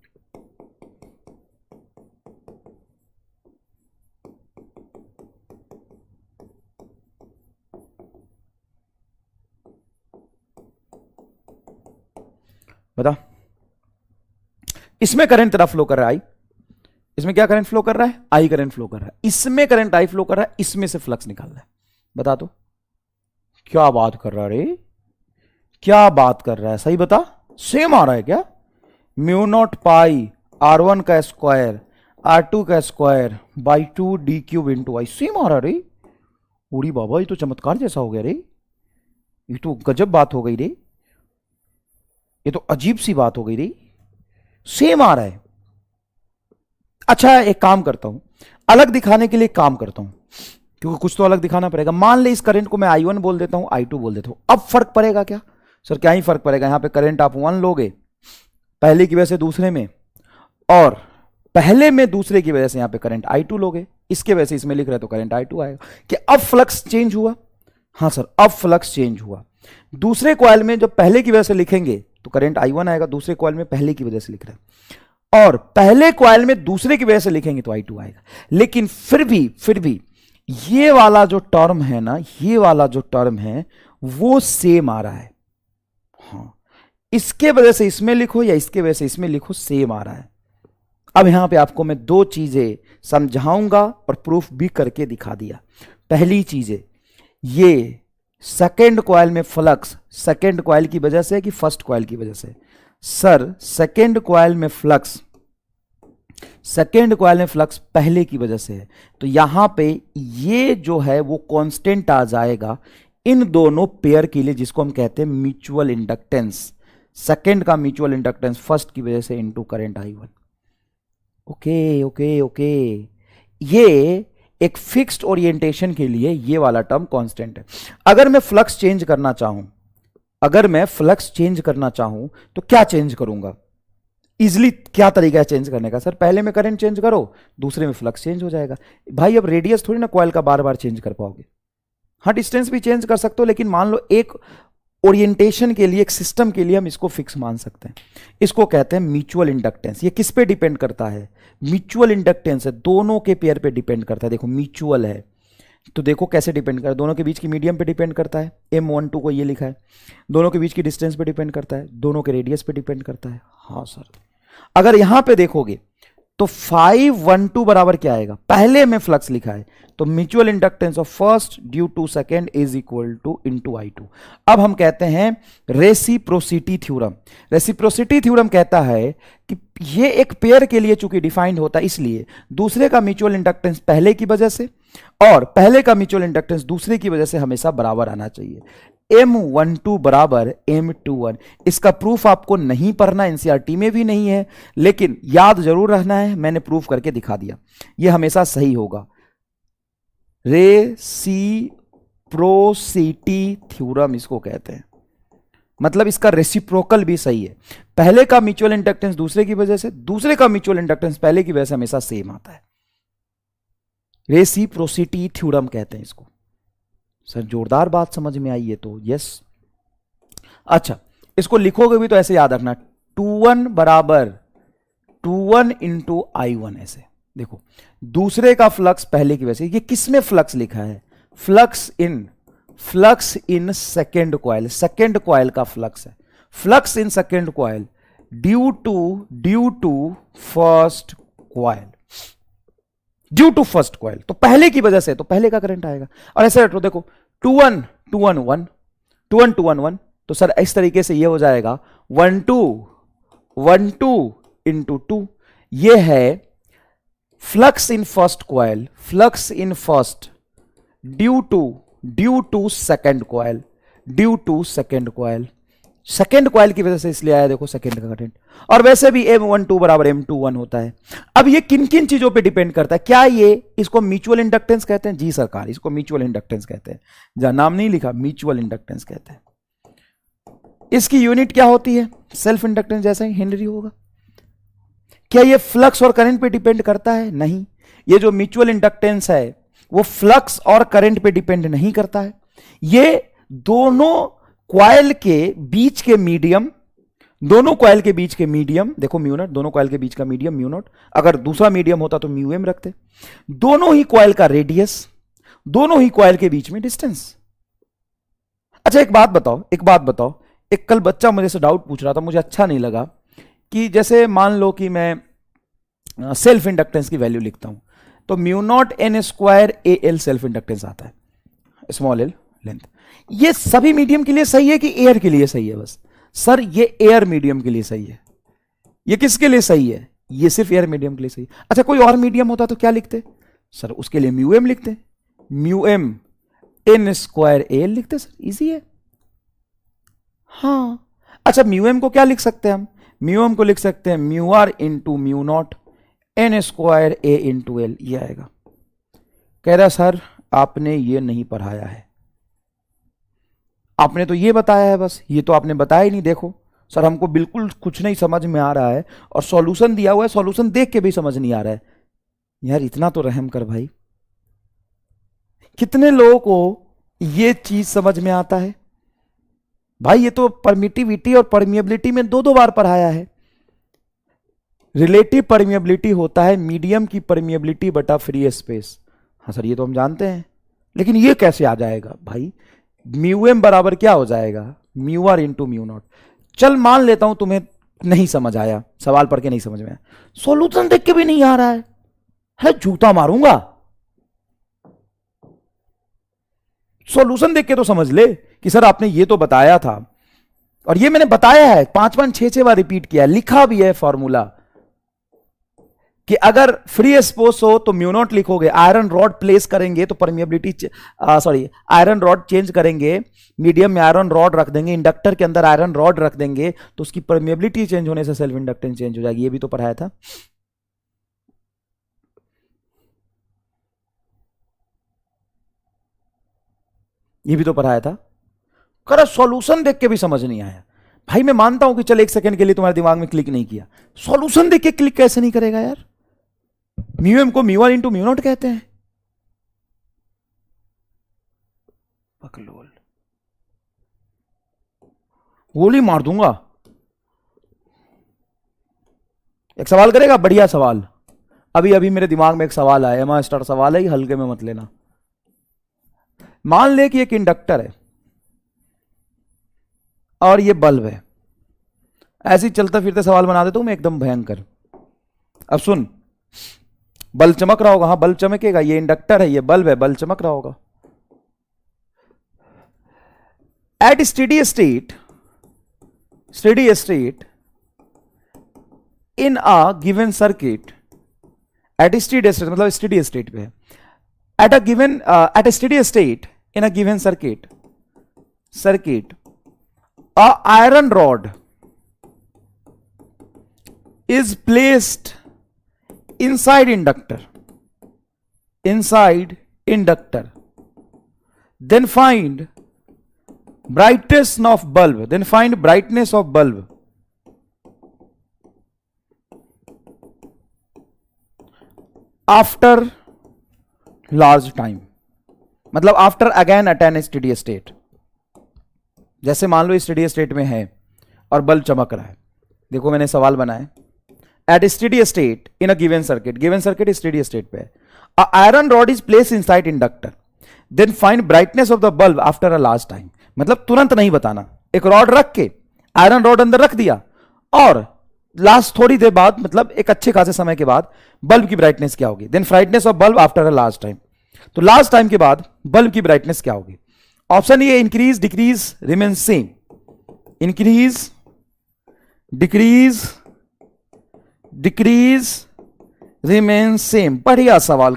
S1: बता। इसमें करंट तेरा फ्लो कर रहा है आई, इसमें क्या करंट फ्लो कर रहा है? आई करंट फ्लो कर रहा है। इसमें करंट आई फ्लो कर रहा है, इसमें से फ्लक्स निकाल रहा है। बता तो क्या बात कर रहा है रे, क्या बात कर रहा है? सही बता, सेम आ रहा है क्या? म्यू नॉट पाई R1 का स्क्वायर R2 का square by 2 D cube into I, same आ रहा रे। उड़ी बाबा, ये तो चमत्कार जैसा हो गया रे, ये तो गजब बात हो गई रे, ये तो अजीब सी बात हो गई रे, सेम आ रहा है। अच्छा एक काम करता हूं, अलग दिखाने के लिए काम करता हूं, क्योंकि कुछ तो अलग दिखाना पड़ेगा। मान ले इस करंट को मैं I1 बोल देता हूं, I2 बोल देता हूं, अब फर्क पड़ेगा क्या? सर क्या ही फर्क पड़ेगा, यहां पे करंट आप 1 लोगे पहले की वजह से दूसरे में, और पहले में दूसरे की वजह से यहां पे करंट I2 लोगे, इसके वजह से इसमें लिख रहे तो करंट I2 आएगा। कि अब फ्लक्स चेंज हुआ? हाँ सर अब फ्लक्स चेंज हुआ। दूसरे कॉइल में जब पहले की वजह से लिखेंगे तो करंट I1 आएगा, दूसरे कॉइल में पहले की वजह से लिख रहे हैं, और पहले कॉइल में दूसरे की वजह से लिखेंगे तो I2 आएगा। लेकिन फिर भी ये वाला जो टर्म है ना, ये वाला जो टर्म है वो सेम आ रहा है, हाँ। इसके वजह से इसमें लिखो या इसके वजह से इसमें लिखो, सेम आ रहा है। अब यहां पे आपको मैं 2 चीजें समझाऊंगा और प्रूफ भी करके दिखा दिया। पहली चीज है, ये सेकेंड कॉइल में फ्लक्स सेकेंड कॉइल की वजह से कि फर्स्ट कॉइल की वजह से? सर सेकेंड कॉइल में फ्लक्स पहले की वजह से है, तो यहां पे ये जो है वो कांस्टेंट आ जाएगा इन दोनों पेयर के लिए, जिसको हम कहते हैं म्यूचुअल इंडक्टेंस। सेकेंड का म्यूचुअल इंडक्टेंस फर्स्ट की वजह से इनटू करंट I1। ओके, ये एक फिक्स्ड ओरिएंटेशन के लिए ये वाला टर्म कांस्टेंट है। अगर मैं फ्लक्स चेंज करना चाहूं तो क्या चेंज करूंगा? इजिली क्या तरीका है चेंज करने का? सर पहले में करंट चेंज करो, दूसरे में फ्लक्स चेंज हो जाएगा। भाई अब रेडियस थोड़ी ना कॉइल का बार बार चेंज कर पाओगे, हाँ डिस्टेंस भी चेंज कर सकते हो, लेकिन मान लो एक ओरिएंटेशन के लिए, एक सिस्टम के लिए हम इसको फिक्स मान सकते हैं। इसको कहते हैं म्यूचुअल इंडक्टेंस। ये किस पे डिपेंड करता है? म्यूचुअल इंडक्टेंस है, दोनों के पेयर पे डिपेंड करता है। देखो म्यूचुअल है तो देखो कैसे डिपेंड करता है, दोनों के बीच की मीडियम पे डिपेंड करता है, M12 को ये लिखा है। दोनों के बीच की डिस्टेंस पे डिपेंड करता है, दोनों के रेडियस पे डिपेंड करता है। हाँ सर, अगर यहां पे देखोगे तो 512 बराबर क्या आएगा, पहले में फ्लक्स लिखा है तो mutual inductance of first due to second is equal to into I2। अब हम कहते हैं रेसिप्रोसिटी थ्योरम। रेसिप्रोसिटी थ्योरम कहता है कि ये एक पेयर के लिए चूंकि डिफाइंड होता है, इसलिए दूसरे का म्यूचुअल इंडक्टेंस पहले की वजह से और पहले का म्यूचुअल इंडक्टेंस दूसरे की वजह से हमेशा बराबर आना चाहिए। M12 बराबर M21। इसका प्रूफ आपको नहीं पढ़ना, एनसीईआरटी में भी नहीं है, लेकिन याद जरूर रखना है, मैंने प्रूफ करके दिखा दिया, यह हमेशा सही होगा। रेसिप्रोसिटी थ्योरम इसको कहते हैं, मतलब इसका रेसिप्रोकल भी सही है। पहले का म्यूचुअल इंडक्टेंस दूसरे की वजह से, दूसरे का म्यूचुअल इंडक्टेंस पहले की वजह से हमेशा सेम आता है। रेसिप्रोसिटी थ्योरम कहते हैं इसको। सर जोरदार बात समझ में आई है तो यस। अच्छा, इसको लिखोगे भी तो ऐसे याद रखना, 21 बराबर 21 इंटू I1। ऐसे देखो, दूसरे का फ्लक्स पहले की वजह से, ये किसमें फ्लक्स लिखा है, flux in second coil, second coil का फ्लक्स है, flux in second coil due to first coil, due to first coil, तो पहले की वजह से तो पहले का करंट आएगा। और ऐसे रखो, देखो 21 21 1 21 21 1, तो सर इस तरीके से ये हो जाएगा 12 इंटू 2। ये है flux in first coil, flux in first due to second coil, due to second coil, second coil की वजह से इसलिए आया, देखो सेकेंड का करंट। और वैसे भी M12 बराबर M21 होता है। अब ये किन किन चीजों पे डिपेंड करता है, क्या ये इसको म्यूचुअल इंडक्टेंस कहते हैं, जी सरकार इसको म्यूचुअल इंडक्टेंस कहते हैं, जहां नाम नहीं लिखा म्यूचुअल इंडक्टेंस कहते हैं। इसकी यूनिट क्या होती है, सेल्फ इंडक्टेंस, जैसा ही हेनरी होगा। क्या ये फ्लक्स और करंट पे डिपेंड करता है, नहीं। ये जो म्यूचुअल इंडक्टेंस है वो फ्लक्स और करंट पे डिपेंड नहीं करता है। ये दोनों कॉइल के बीच के मीडियम, दोनों कॉइल के बीच के मीडियम, देखो म्यू नॉट, दोनों कॉइल के बीच का मीडियम म्यू नॉट, अगर दूसरा मीडियम होता तो म्यू एम रखते। दोनों ही कॉइल का रेडियस, दोनों ही कॉइल के बीच में डिस्टेंस। अच्छा एक बात बताओ, एक कल बच्चा मुझे से डाउट पूछ रहा था, मुझे अच्छा नहीं लगा, कि जैसे मान लो कि मैं सेल्फ इंडक्टेंस की वैल्यू लिखता हूं, तो mu naught N square A L self inductance आता है, स्मॉल एल लेंथ। ये सभी मीडियम के लिए सही है कि एयर के लिए सही है बस? सर ये एयर मीडियम के लिए सही है। ये किसके लिए सही है? ये सिर्फ एयर मीडियम के लिए सही है। अच्छा कोई और मीडियम होता तो क्या लिखते? सर उसके लिए म्यू एम लिखते, mu M N square A L लिखते। सर इजी है। हाँ अच्छा, म्यू एम को क्या लिख सकते हैं हम? म्यू एम को लिख सकते हैं mu R into mu naught N square A into L, ये आएगा। कह रहा सर आपने ये नहीं पढ़ाया है, आपने तो ये बताया है बस, ये तो आपने बताया ही नहीं। देखो सर हमको बिल्कुल कुछ नहीं समझ में आ रहा है, और सॉल्यूशन दिया हुआ है, सॉल्यूशन देख के भी समझ नहीं आ रहा है। यार इतना तो रहम कर भाई। कितने लोगों को ये चीज समझ में आता है भाई? ये तो परमिटिविटी और परमिएबिलिटी में दो बार पढ़ाया है। रिलेटिव परमिएबिलिटी होता है मीडियम की परमिएबिलिटी बटा फ्री स्पेस। हाँ सर ये तो हम जानते हैं, लेकिन ये कैसे आ जाएगा भाई? म्यू एम बराबर क्या हो जाएगा? Mu R into mu naught. चल मान लेता हूं तुम्हें नहीं समझ आया, सवाल पढ़ के नहीं समझ में आया, सॉल्यूशन देख के भी नहीं आ रहा है जूता मारूंगा। सॉल्यूशन देख के तो समझ ले कि सर आपने ये तो बताया था, और ये मैंने बताया है 5-5 6-6 बार रिपीट किया है, लिखा भी है फॉर्मूला कि अगर फ्री स्पेस हो तो म्यू नॉट लिखोगे, आयरन रॉड प्लेस करेंगे तो परमिएबिलिटी आयरन रॉड चेंज करेंगे, मीडियम में आयरन रॉड रख देंगे, इंडक्टर के अंदर आयरन रॉड रख देंगे, तो उसकी परमिएबिलिटी चेंज होने से सेल्फ इंडक्टेंस चेंज हो जाएगी। ये भी तो पढ़ाया था। ये भी तो पढ़ाया था। कर सॉल्यूशन देख के भी समझ नहीं आया भाई। मैं मानता हूं कि चल एक सेकंड के लिए तुम्हारे दिमाग में क्लिक नहीं किया, सॉल्यूशन देख के क्लिक कैसे नहीं करेगा यार? म्यू एम को mu R into mu naught कहते हैं। बकलोल गोली मार दूंगा। एक सवाल करेगा, बढ़िया सवाल। अभी अभी मेरे दिमाग में एक सवाल आया, मास्टर सवाल है, हल्के में मत लेना। मान ले कि एक इंडक्टर है और ये बल्ब है, ऐसे ही चलता फिरते सवाल बना देता हूं मैं एकदम भयंकर। अब सुन, बल्ब चमक रहा होगा, हाँ बल्ब चमकेगा, ये इंडक्टर है, ये बल्ब है, बल्ब चमक रहा होगा। At steady state in a given circuit, at steady state मतलब स्टेडी स्टेट पे है, at a given at a steady state in a given circuit a iron rod is placed inside inductor, then find brightness of bulb after large time, मतलब after again attain steady state. जैसे मान लो steady state में है और bulb चमक रहा है, देखो मैंने सवाल बनाया, at steady state in a given circuit steady state पे है, a iron rod is place inside inductor, then find brightness of the bulb after a large time. मतलब तुरंत नहीं बताना, एक रॉड रख के आयरन रॉड अंदर रख दिया और लास्ट थोड़ी देर बाद, मतलब एक अच्छे खासे समय के बाद बल्ब की ब्राइटनेस क्या होगी, then brightness of bulb after a large time. तो लास्ट टाइम के बाद बल्ब की ब्राइटनेस क्या होगी? Option A increase decrease remain same, increase decrease decrease remain same. बढ़िया सवाल,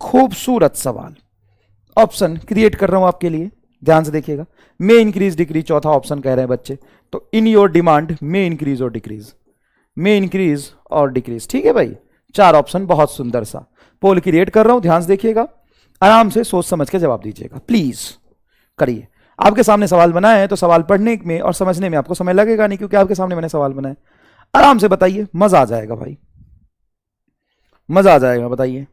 S1: खूबसूरत सवाल। ऑप्शन क्रिएट कर रहा हूं आपके लिए, ध्यान से देखिएगा। मे इंक्रीज डिक्रीज चौथा ऑप्शन कह रहे हैं बच्चे, तो in your demand may increase और डिक्रीज, मे इंक्रीज और डिक्रीज। ठीक है भाई, 4 ऑप्शन, बहुत सुंदर सा पोल क्रिएट कर रहा हूं, ध्यान से देखिएगा, आराम से सोच समझ के जवाब दीजिएगा, प्लीज करिए। आपके सामने सवाल बनाए हैं तो सवाल पढ़ने में और समझने में आपको समय लगेगा नहीं, क्योंकि आपके सामने मैंने सवाल बनाए। आराम से बताइए, मजा आ जाएगा भाई, मजा आ जाएगा, बताइए।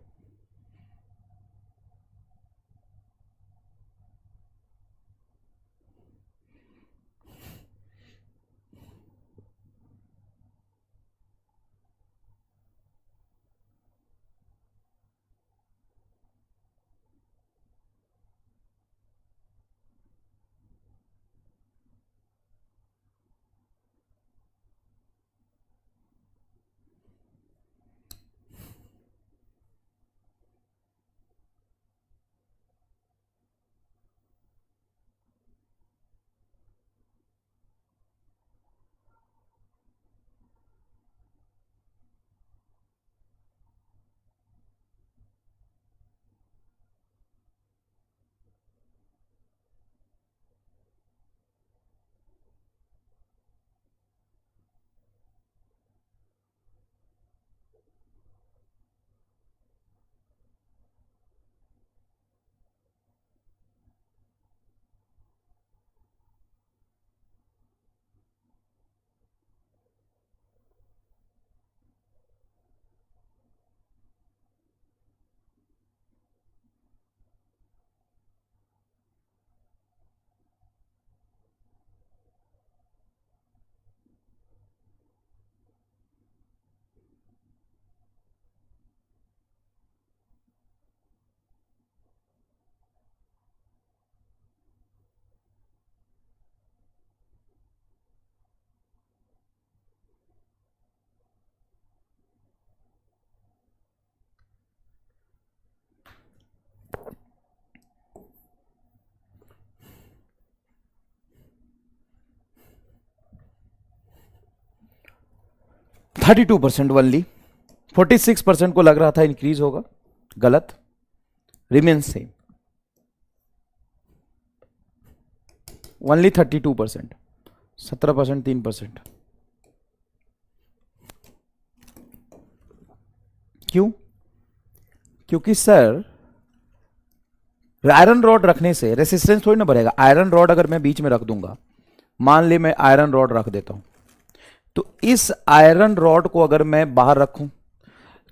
S1: थर्टी 32% ओनली, 46% को लग रहा था इंक्रीज होगा, गलत, रिमेन सेम, ओनली 32%, 17% 3%। क्यों? क्योंकि सर आयरन रॉड रखने से रेसिस्टेंस थोड़ी ना बढ़ेगा। आयरन रॉड अगर मैं बीच में रख दूंगा, मान ले मैं आयरन रॉड रख देता हूं, तो इस आयरन रॉड को अगर मैं बाहर रखूं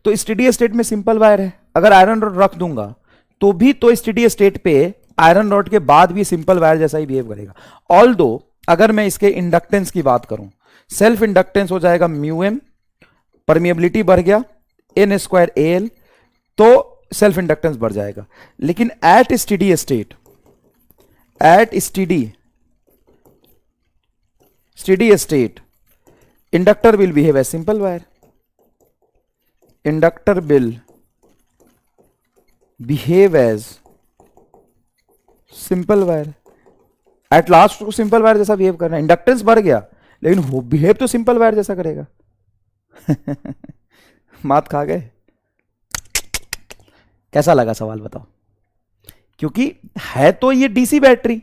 S1: तो स्टेडी स्टेट में सिंपल वायर है, अगर आयरन रॉड रख दूंगा तो भी तो स्टेडी स्टेट पे आयरन रॉड के बाद भी सिंपल वायर जैसा ही बिहेव करेगा। ऑल दो अगर मैं इसके इंडक्टेंस की बात करूं, सेल्फ इंडक्टेंस हो जाएगा म्यू एम, परमिएबिलिटी बढ़ गया एन स्क्वायर ए एल, तो सेल्फ इंडक्टेंस बढ़ जाएगा। लेकिन at steady state, at steady state inductor will behave as simple wire, inductor will behave as simple wire. At last तो simple wire जैसा behave करना है, इंडक्टेंस बढ़ गया लेकिन वो बिहेव तो सिंपल वायर जैसा करेगा। मात खा गए। कैसा लगा सवाल बताओ? क्योंकि है तो ये DC battery,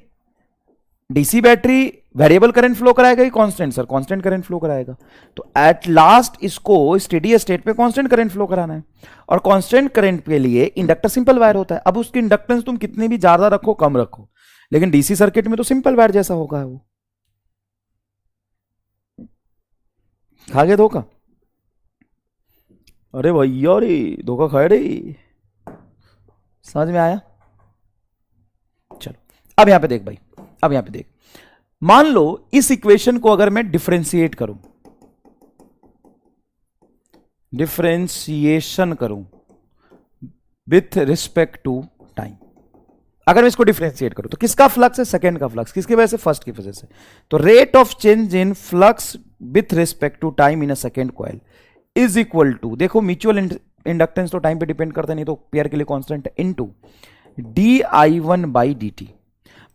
S1: DC battery variable current flow कराएगा कि constant? Sir constant current flow कराएगा। तो एट लास्ट इसको स्टेडी स्टेट पे कांस्टेंट करंट फ्लो कराना है, और कांस्टेंट करंट के लिए इंडक्टर सिंपल वायर होता है। अब उसकी इंडक्टेंस तुम कितनी भी ज्यादा रखो कम रखो, लेकिन डीसी सर्किट में तो सिंपल वायर जैसा होगा वो। खा गए धोखा? अरे भैया रे धोखा खाए रे। समझ में आया? चलो अब यहां पे देख भाई, अब यहां पे देख, मान लो इस इक्वेशन को अगर मैं डिफरेंशिएट करूं, डिफरेंशिएशन करूं विथ रिस्पेक्ट टू टाइम, अगर मैं इसको डिफरेंशिएट करूं तो किसका फ्लक्स है? सेकंड का फ्लक्स। किसकी वजह से? फर्स्ट की वजह से। तो rate of change in flux with respect to time in a second coil is equal to, देखो म्यूचुअल इंडक्टेंस तो टाइम पे डिपेंड करता नहीं, तो पेयर के लिए कांस्टेंट है, इनटू di1/dt।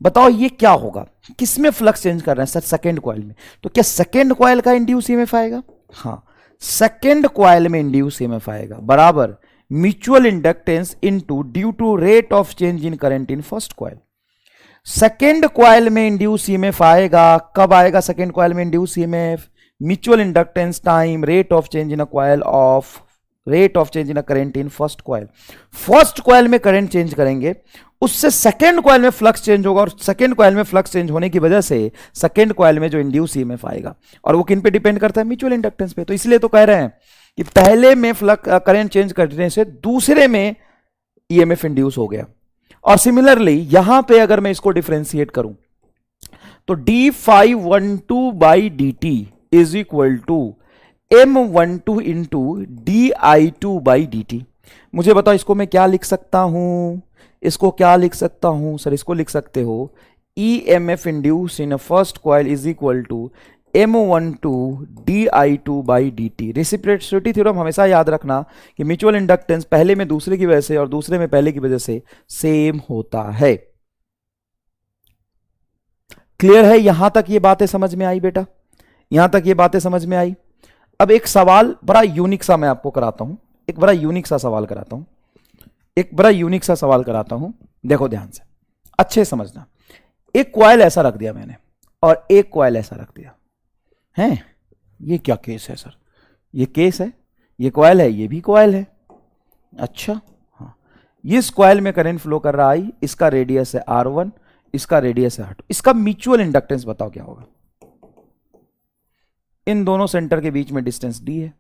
S1: बताओ ये क्या होगा? किसमें फ्लक्स चेंज कर रहे हैं सर? सेकंड कॉइल में। तो क्या सेकंड कॉइल का इंड्यूस ईएमएफ आएगा? हाँ, सेकंड कॉइल में इंड्यूस ईएमएफ आएगा बराबर mutual inductance into due to rate of change in current in first coil. Second coil में इंड्यूस ईएमएफ आएगा, कब आएगा सेकंड कॉइल में induce EMF? Mutual inductance time rate of change in a coil of rate of change in a current in first coil. First coil में current change करेंगे, उससे second coil में flux change होगा, और second coil में flux change होने की वजह से सेकंड कॉइल में जो इंड्यूस ईएमएफ आएगा, और वो किन पे डिपेंड करता है? म्यूचुअल इंडक्टेंस पे। तो इसलिए तो कह रहे हैं कि पहले में फ्लक्स करंट चेंज करने से दूसरे में ईएमएफ इंड्यूस हो गया। और सिमिलरली यहां पे अगर मैं इसको डिफरेंशिएट करूं तो d∅12/dt is equal to m12 into di2/dt। मुझे बताओ इसको मैं क्या लिख सकता हूं? इसको क्या लिख सकता हूं सर? इसको लिख सकते हो EMF induce in a first coil is equal to m12 di2/dt। Reciprocity theorem हमेशा याद रखना कि म्यूचुअल इंडक्टेंस पहले में दूसरे की वजह से और दूसरे में पहले की वजह से सेम होता है। क्लियर है? यहां तक ये बातें समझ में आई बेटा? यहां तक ये बातें समझ में आई? अब एक सवाल बड़ा यूनिक सा मैं आपको कराता हूं, एक बड़ा यूनिक सा सवाल कराता हूं, एक बड़ा यूनिक सा सवाल कराता हूं। देखो ध्यान से, अच्छे समझना। एक कॉइल ऐसा रख दिया मैंने और एक कॉइल ऐसा रख दिया है। ये क्या केस है सर? ये केस है, ये कॉइल है, ये भी कॉइल है। अच्छा हाँ, इस कॉइल में करंट फ्लो कर रहा है, इसका रेडियस है R1, इसका रेडियस है R2। इसका म्यूचुअल इंडक्टेंस बताओ क्या होगा? इन दोनों सेंटर के बीच में डिस्टेंस D है।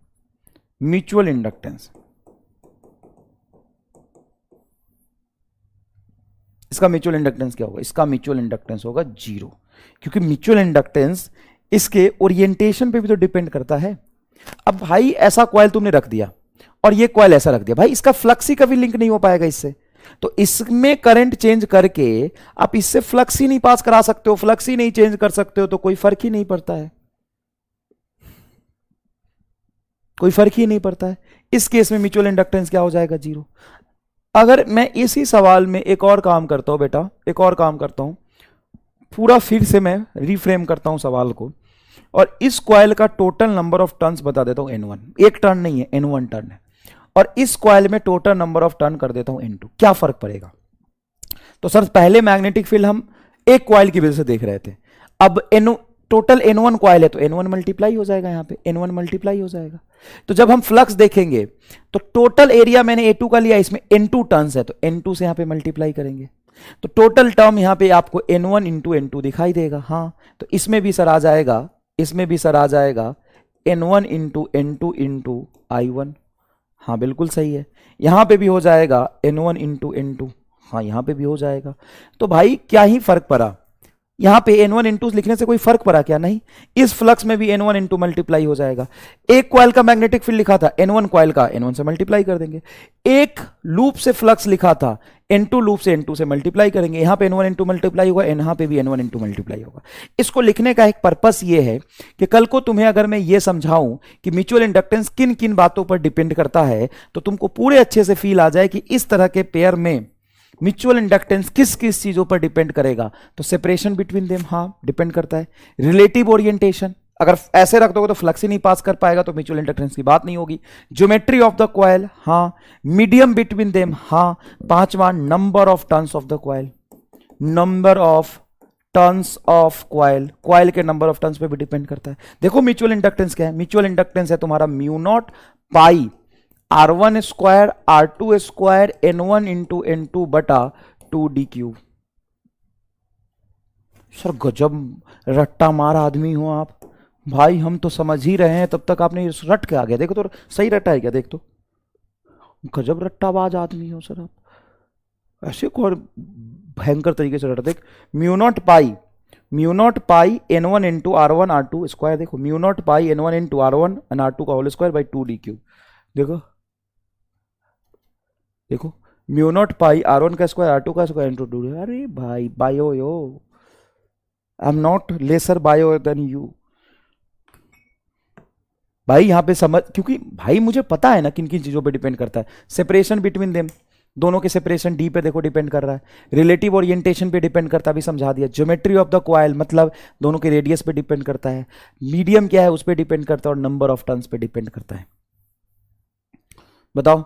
S1: म्यूचुअल इंडक्टेंस, इसका म्यूचुअल इंडक्टेंस क्या होगा? इसका म्यूचुअल इंडक्टेंस होगा 0, क्योंकि म्यूचुअल इंडक्टेंस इसके ओरिएंटेशन पे भी तो डिपेंड करता है। अब भाई ऐसा कॉइल तुमने रख दिया और ये कॉइल ऐसा रख दिया, भाई इसका फ्लक्स ही कभी लिंक नहीं हो पाएगा इससे। तो इसमें करंट चेंज करके आप इससे फ्लक्स ही नहीं पास करा सकते हो, फ्लक्स ही नहीं चेंज कर सकते हो, तो कोई फर्क ही नहीं पड़ता है, कोई फर्क ही नहीं पड़ता है। इस केस में म्यूचुअल इंडक्टेंस क्या हो जाएगा? 0। अगर मैं इसी सवाल में एक और काम करता हूं बेटा, एक और काम करता हूं, पूरा फिर से मैं रिफ्रेम करता हूं सवाल को, और इस कॉइल का टोटल नंबर ऑफ टर्न्स बता देता हूं N1। एक टर्न नहीं है, N1 टर्न है। और इस कॉइल में टोटल नंबर ऑफ टर्न कर देता हूं N2। क्या फर्क पड़ेगा? तो सर पहले मैग्नेटिक फील्ड हम एक कॉइल की वजह से देख रहे थे, अब टोटल N1 कॉइल है तो N1 मल्टीप्लाई हो जाएगा, यहां पे N1 मल्टीप्लाई हो जाएगा। तो जब हम फ्लक्स देखेंगे तो टोटल एरिया मैंने A2 का लिया, इसमें N2 टर्न्स है तो N2 से यहां पे मल्टीप्लाई करेंगे, तो टोटल टर्म यहां पे आपको N1 इंटू N2 दिखाई देगा। हाँ, तो इसमें भी सर आ जाएगा, इसमें भी सर आ जाएगा N1 into N2 into I1। हाँ बिल्कुल सही है। यहां पे भी हो जाएगा N1 इंटू N2। हाँ यहां पे भी हो जाएगा। तो भाई क्या ही फर्क पड़ा? यहां पे N1 इंटू लिखने से कोई फर्क पड़ा क्या? नहीं। इस फ्लक्स में भी N1 इंटू मल्टीप्लाई हो जाएगा। एक कॉइल का मैग्नेटिक फील्ड लिखा था, N1 कॉइल का N1 से मल्टीप्लाई कर देंगे। एक लूप से फ्लक्स लिखा था, N2 लूप से N2 से मल्टीप्लाई करेंगे, यहां पे N1 N2 मल्टीप्लाई होगा, यहां पे भी N1 N2 मल्टीप्लाई होगा। इसको लिखने का एक पर्पस ये है कि कल को तुम्हें अगर मैं ये समझाऊं कि म्यूचुअल इंडक्टेंस किन किन बातों पर डिपेंड करता है, तो तुमको पूरे अच्छे से फील आ जाए कि इस तरह के पेयर में म्यूचुअल इंडक्टेंस किस किस चीजों पर डिपेंड करेगा। तो सेपरेशन बिटवीन देम, हाँ डिपेंड करता है। रिलेटिव ओरिएंटेशन, अगर ऐसे रख दोगे तो फ्लक्स ही नहीं पास कर पाएगा, तो म्यूचुअल इंडक्टेंस की बात नहीं होगी। ज्योमेट्री ऑफ द कॉइल, हाँ। मीडियम बिटवीन देम, हाँ। पांचवा, number of turns of the coil, number of turns of coil, coil के नंबर ऑफ टर्न्स पे भी डिपेंड करता है। देखो म्यूचुअल इंडक्टेंस क्या है, म्यूचुअल इंडक्टेंस है तुम्हारा mu not pi R1 square R2 square N1 into N2 बटा 2d3। सर गजब रट्टा मार आदमी हो आप भाई, हम तो समझ ही रहे हैं तब तक आपने रट के आ गया। देखो तो सही रटा है क्या, देख तो, गजब रट्टाबाज आदमी हो सर आप, ऐसे कौन भयंकर तरीके से रटा। देख mu not pi N1 into R1 R2 square, देखो mu not pi N1 into R1 and R2 का होल स्क्वायर बाई 2d3। देखो देखो म्यू नॉट पाई R1 का स्क्वायर R2 का स्क्वायर इंटू 2। अरे भाई बायो यो, I am not lesser bio than you भाई। यहां पे समझ, क्योंकि भाई मुझे पता है ना किन किन चीजों पे डिपेंड करता है। सेपरेशन बिटवीन देम, दोनों के सेपरेशन डी पे देखो डिपेंड कर रहा है। रिलेटिव ओरिएंटेशन पे डिपेंड करता है, अभी समझा दिया। ज्योमेट्री ऑफ द कॉइल मतलब दोनों के रेडियस पे डिपेंड करता है। मीडियम क्या है उस पर डिपेंड करता है, और नंबर ऑफ टर्न्स पे डिपेंड करता है। बताओ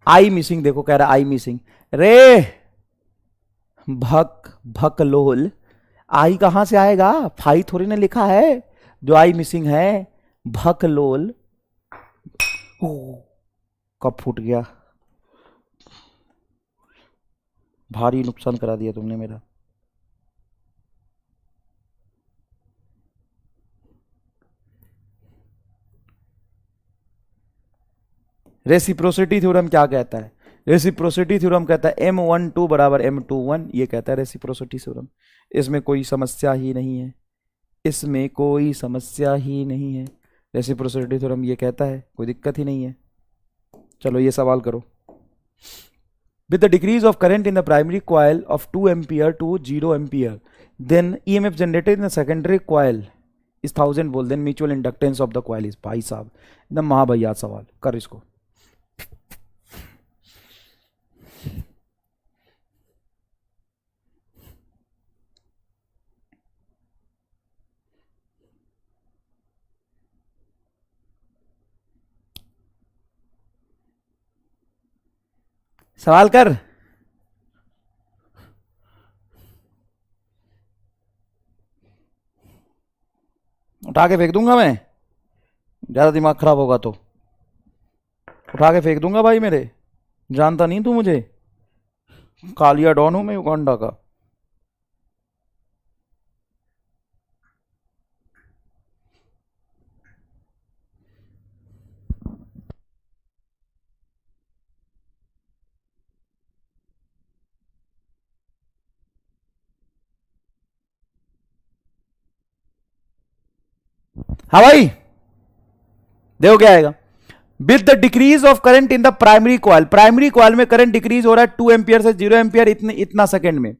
S1: आई मिसिंग, देखो कह रहा आई मिसिंग। रे भक भक लोल, आई कहां से आएगा, फाई थोड़ी ने लिखा है जो आई मिसिंग है। भक लोल, कब फूट गया, भारी नुकसान करा दिया तुमने मेरा। रेसिप्रोसिटी थ्योरम क्या कहता है, रेसिप्रोसिटी थ्योरम कहता है M12 बराबर M21, ये कहता है रेसिप्रोसिटी थ्योरम। इसमें कोई समस्या ही नहीं है, इसमें कोई समस्या ही नहीं है। रेसिप्रोसिटी थ्योरम ये कहता है, कोई दिक्कत ही नहीं है। चलो ये सवाल करो। With the decrease of current in the primary coil of 2 ampere to 0 ampere, then EMF generated in the secondary coil is 1000 volt, then mutual inductance of the coil is. भाई साहब एकदम महाभैया सवाल कर इसको। सवाल कर, उठा के फेंक दूंगा मैं, ज्यादा दिमाग खराब होगा तो उठा के फेंक दूंगा भाई मेरे। जानता नहीं तू मुझे, कालिया डॉन हूं मैं युगांडा का। हाँ भाई देखो क्या आएगा। With the decrease of current in the primary coil, primary coil में करंट डिक्रीज हो रहा है 2 एम्पियर से 0 एम्पियर इतना सेकंड में,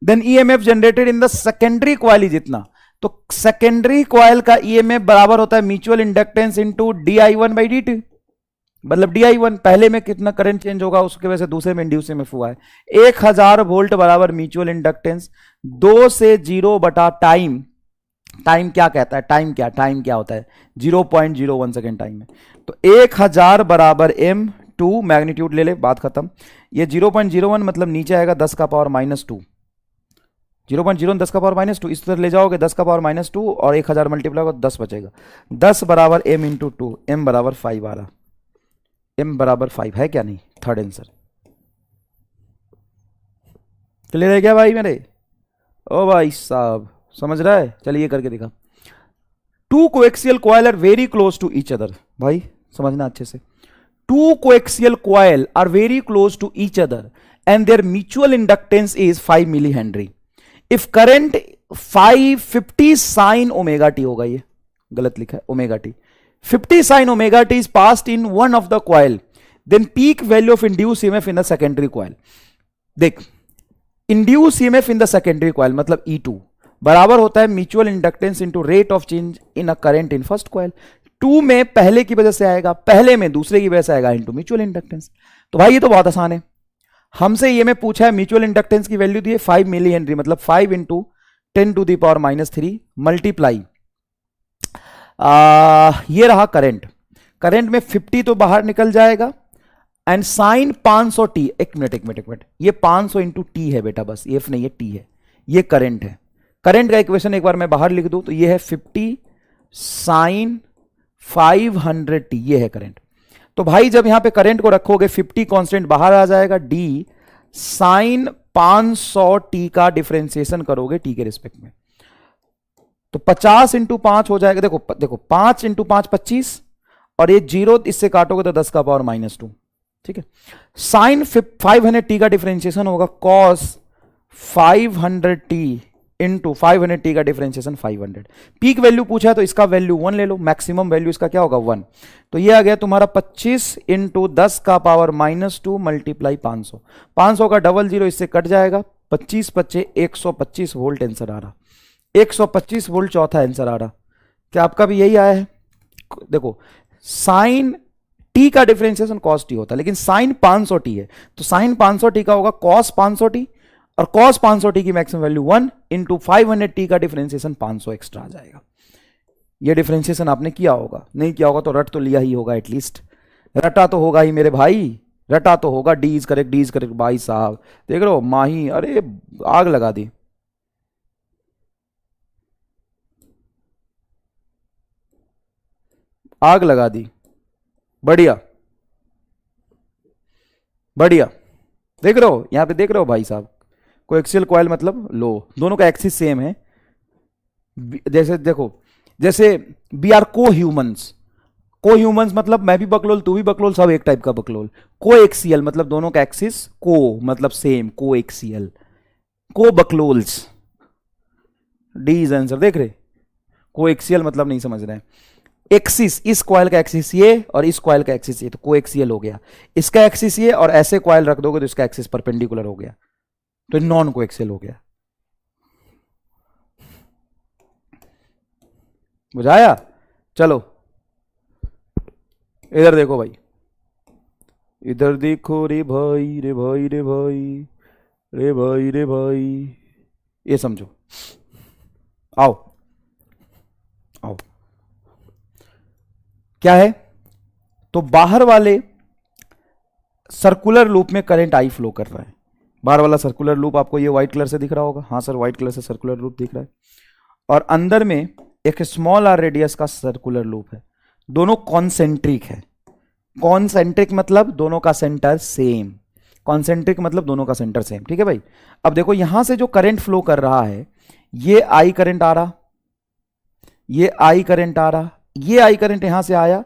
S1: then EMF generated in the secondary coil is इतना। तो सेकेंडरी कॉइल का EMF बराबर होता है म्यूचुअल इंडक्टेंस इंटू di1/dt, मतलब di1 पहले में कितना करंट चेंज होगा उसके वजह से दूसरे में इंड्यूस में हुआ है। 1000 वोल्ट बराबर म्यूचुअल इंडक्टेंस 2 से 0 बटा टाइम। टाइम क्या कहता है, टाइम क्या होता है 0.01 सेकेंड टाइम में। तो 1000 बराबर M2, मैग्नीट्यूड ले ले, बात खत्म। ये 0.01 मतलब नीचे आएगा 10 का पावर -2, 0.01 10 का पावर -2, इस तरह ले जाओगे 10 का पावर -2 और 1000 मल्टीप्लाई होगा 10 बचेगा। 10 बराबर M इंटू 2, M बराबर 5 आ रहा, M बराबर 5 है क्या, नहीं, थर्ड आंसर। क्लियर है क्या भाई मेरे, ओ भाई साहब समझ रहा है। चलिए ये करके दिखा। 2 coaxial coil are very close to each other, भाई समझना अच्छे से। 2 coaxial coil are very close to each other and there mutual inductance is 5 milli henry. If current 50 sine omega t होगा, ये गलत लिखा है omega t. 50 sine omega t is passed in one of the coil, then peak value of induce EMF in the secondary coil. देख, induce EMF in the secondary coil मतलब E2 बराबर होता है mutual inductance into rate of change in a current in first coil. 2 में पहले की वजह से आएगा, पहले में दूसरे की वजह से आएगा इनटू म्यूचुअल इंडक्टेंस। तो भाई ये तो बहुत आसान है। हमसे ये में पूछा है म्यूचुअल इंडक्टेंस की वैल्यू दी है 5 मिली हेनरी, मतलब 5 इंटू 10⁻³ मल्टीप्लाई ये रहा करंट। करंट में 50 तो बाहर निकल जाएगा एंड साइन 500 टी। एक मिनट, ये 500 इंटू टी है बेटा, बस एफ नहीं है टी है, ये करंट है। करंट का इक्वेशन एक बार मैं बाहर लिख दूं तो ये है 50 साइन 500 टी, ये है करंट। तो भाई जब यहां पे करंट को रखोगे 50 कांस्टेंट बाहर आ जाएगा, डी साइन 500 टी का डिफरेंशिएशन करोगे टी के रिस्पेक्ट में तो 50 इंटू 5 हो जाएगा। देखो 5 इंटू 5 25 और ये 0 इससे काटोगे तो 10⁻², ठीक है। साइन 500 टी का डिफरेंशिएशन होगा कॉस 500 टी इंटू 500 टी का डिफरेंशिएशन 500। पीक वैल्यू पूछा है तो इसका वैल्यू 1 ले लो, मैक्सिमम वैल्यू इसका क्या होगा 1। तो ये आ गया तुम्हारा 25 इंटू 10⁻² मल्टीप्लाई 500। 500 का डबल 0 इससे कट जाएगा, 25 25 125 वोल्ट आंसर आ रहा। 125 वोल्ट चौथा आंसर आ रहा। क्या आपका भी यही आया है? देखो साइन टी का डिफरेंशिएशन कॉस टी होता है, लेकिन साइन 500 टी है तो साइन 500 टी का होगा कॉस 500 टी, और cos 500 टी की मैक्सिमम वैल्यू 1 इंटू 500 टी का डिफरेंशिएशन 500 एक्स्ट्रा आ जाएगा। ये डिफरेंशिएशन आपने किया होगा, नहीं किया होगा तो रट तो लिया ही होगा, एटलीस्ट रटा तो होगा ही मेरे भाई, रटा तो होगा। डी इज करेक्ट भाई साहब। देख रहे हो माही, अरे आग लगा दी। आग लगा दी, बढ़िया बढ़िया। देख रहे हो यहां पे, देख रहे हो भाई साहब, कोएक्सियल कॉइल मतलब लो, दोनों का एक्सिस सेम है। जैसे देखो, जैसे वी आर को ह्यूमंस मतलब मैं भी बकलोल तू भी बकलोल, सब एक टाइप का बकलोल। कोएक्सियल मतलब दोनों का एक्सिस, को मतलब सेम, कोएक्सियल, को बकलोल्स। D is answer. देख रहे, कोएक्सियल मतलब नहीं समझ रहे हैं। एक्सिस, इस कॉइल का एक्सिस ये और इस कॉइल का एक्सिस ये, तो कोएक्सियल हो गया। इसका एक्सिस ये और ऐसे कॉइल रख दोगे तो इसका एक्सिस परपेंडिकुलर हो गया, तो नॉन कोएक्सियल हो गया। बुझाया? चलो इधर देखो भाई, इधर देखो रे भाई रे भाई रे भाई रे भाई रे भाई, ये समझो। आओ आओ, क्या है? तो बाहर वाले सर्कुलर लूप में करंट आई फ्लो कर रहा है। बाहर वाला सर्कुलर लूप आपको ये व्हाइट कलर से दिख रहा होगा, हाँ सर व्हाइट कलर से सर्कुलर लूप दिख रहा है। और अंदर में एक स्मॉल आर रेडियस का सर्कुलर लूप है। दोनों कॉन्सेंट्रिक है। कॉन्सेंट्रिक मतलब दोनों का सेंटर सेम, कॉन्सेंट्रिक मतलब दोनों का सेंटर सेम, ठीक है भाई। अब देखो यहां से जो करंट फ्लो कर रहा है, ये आई करंट आ रहा, ये आई करंट आ रहा, ये आई करंट यहां से आया,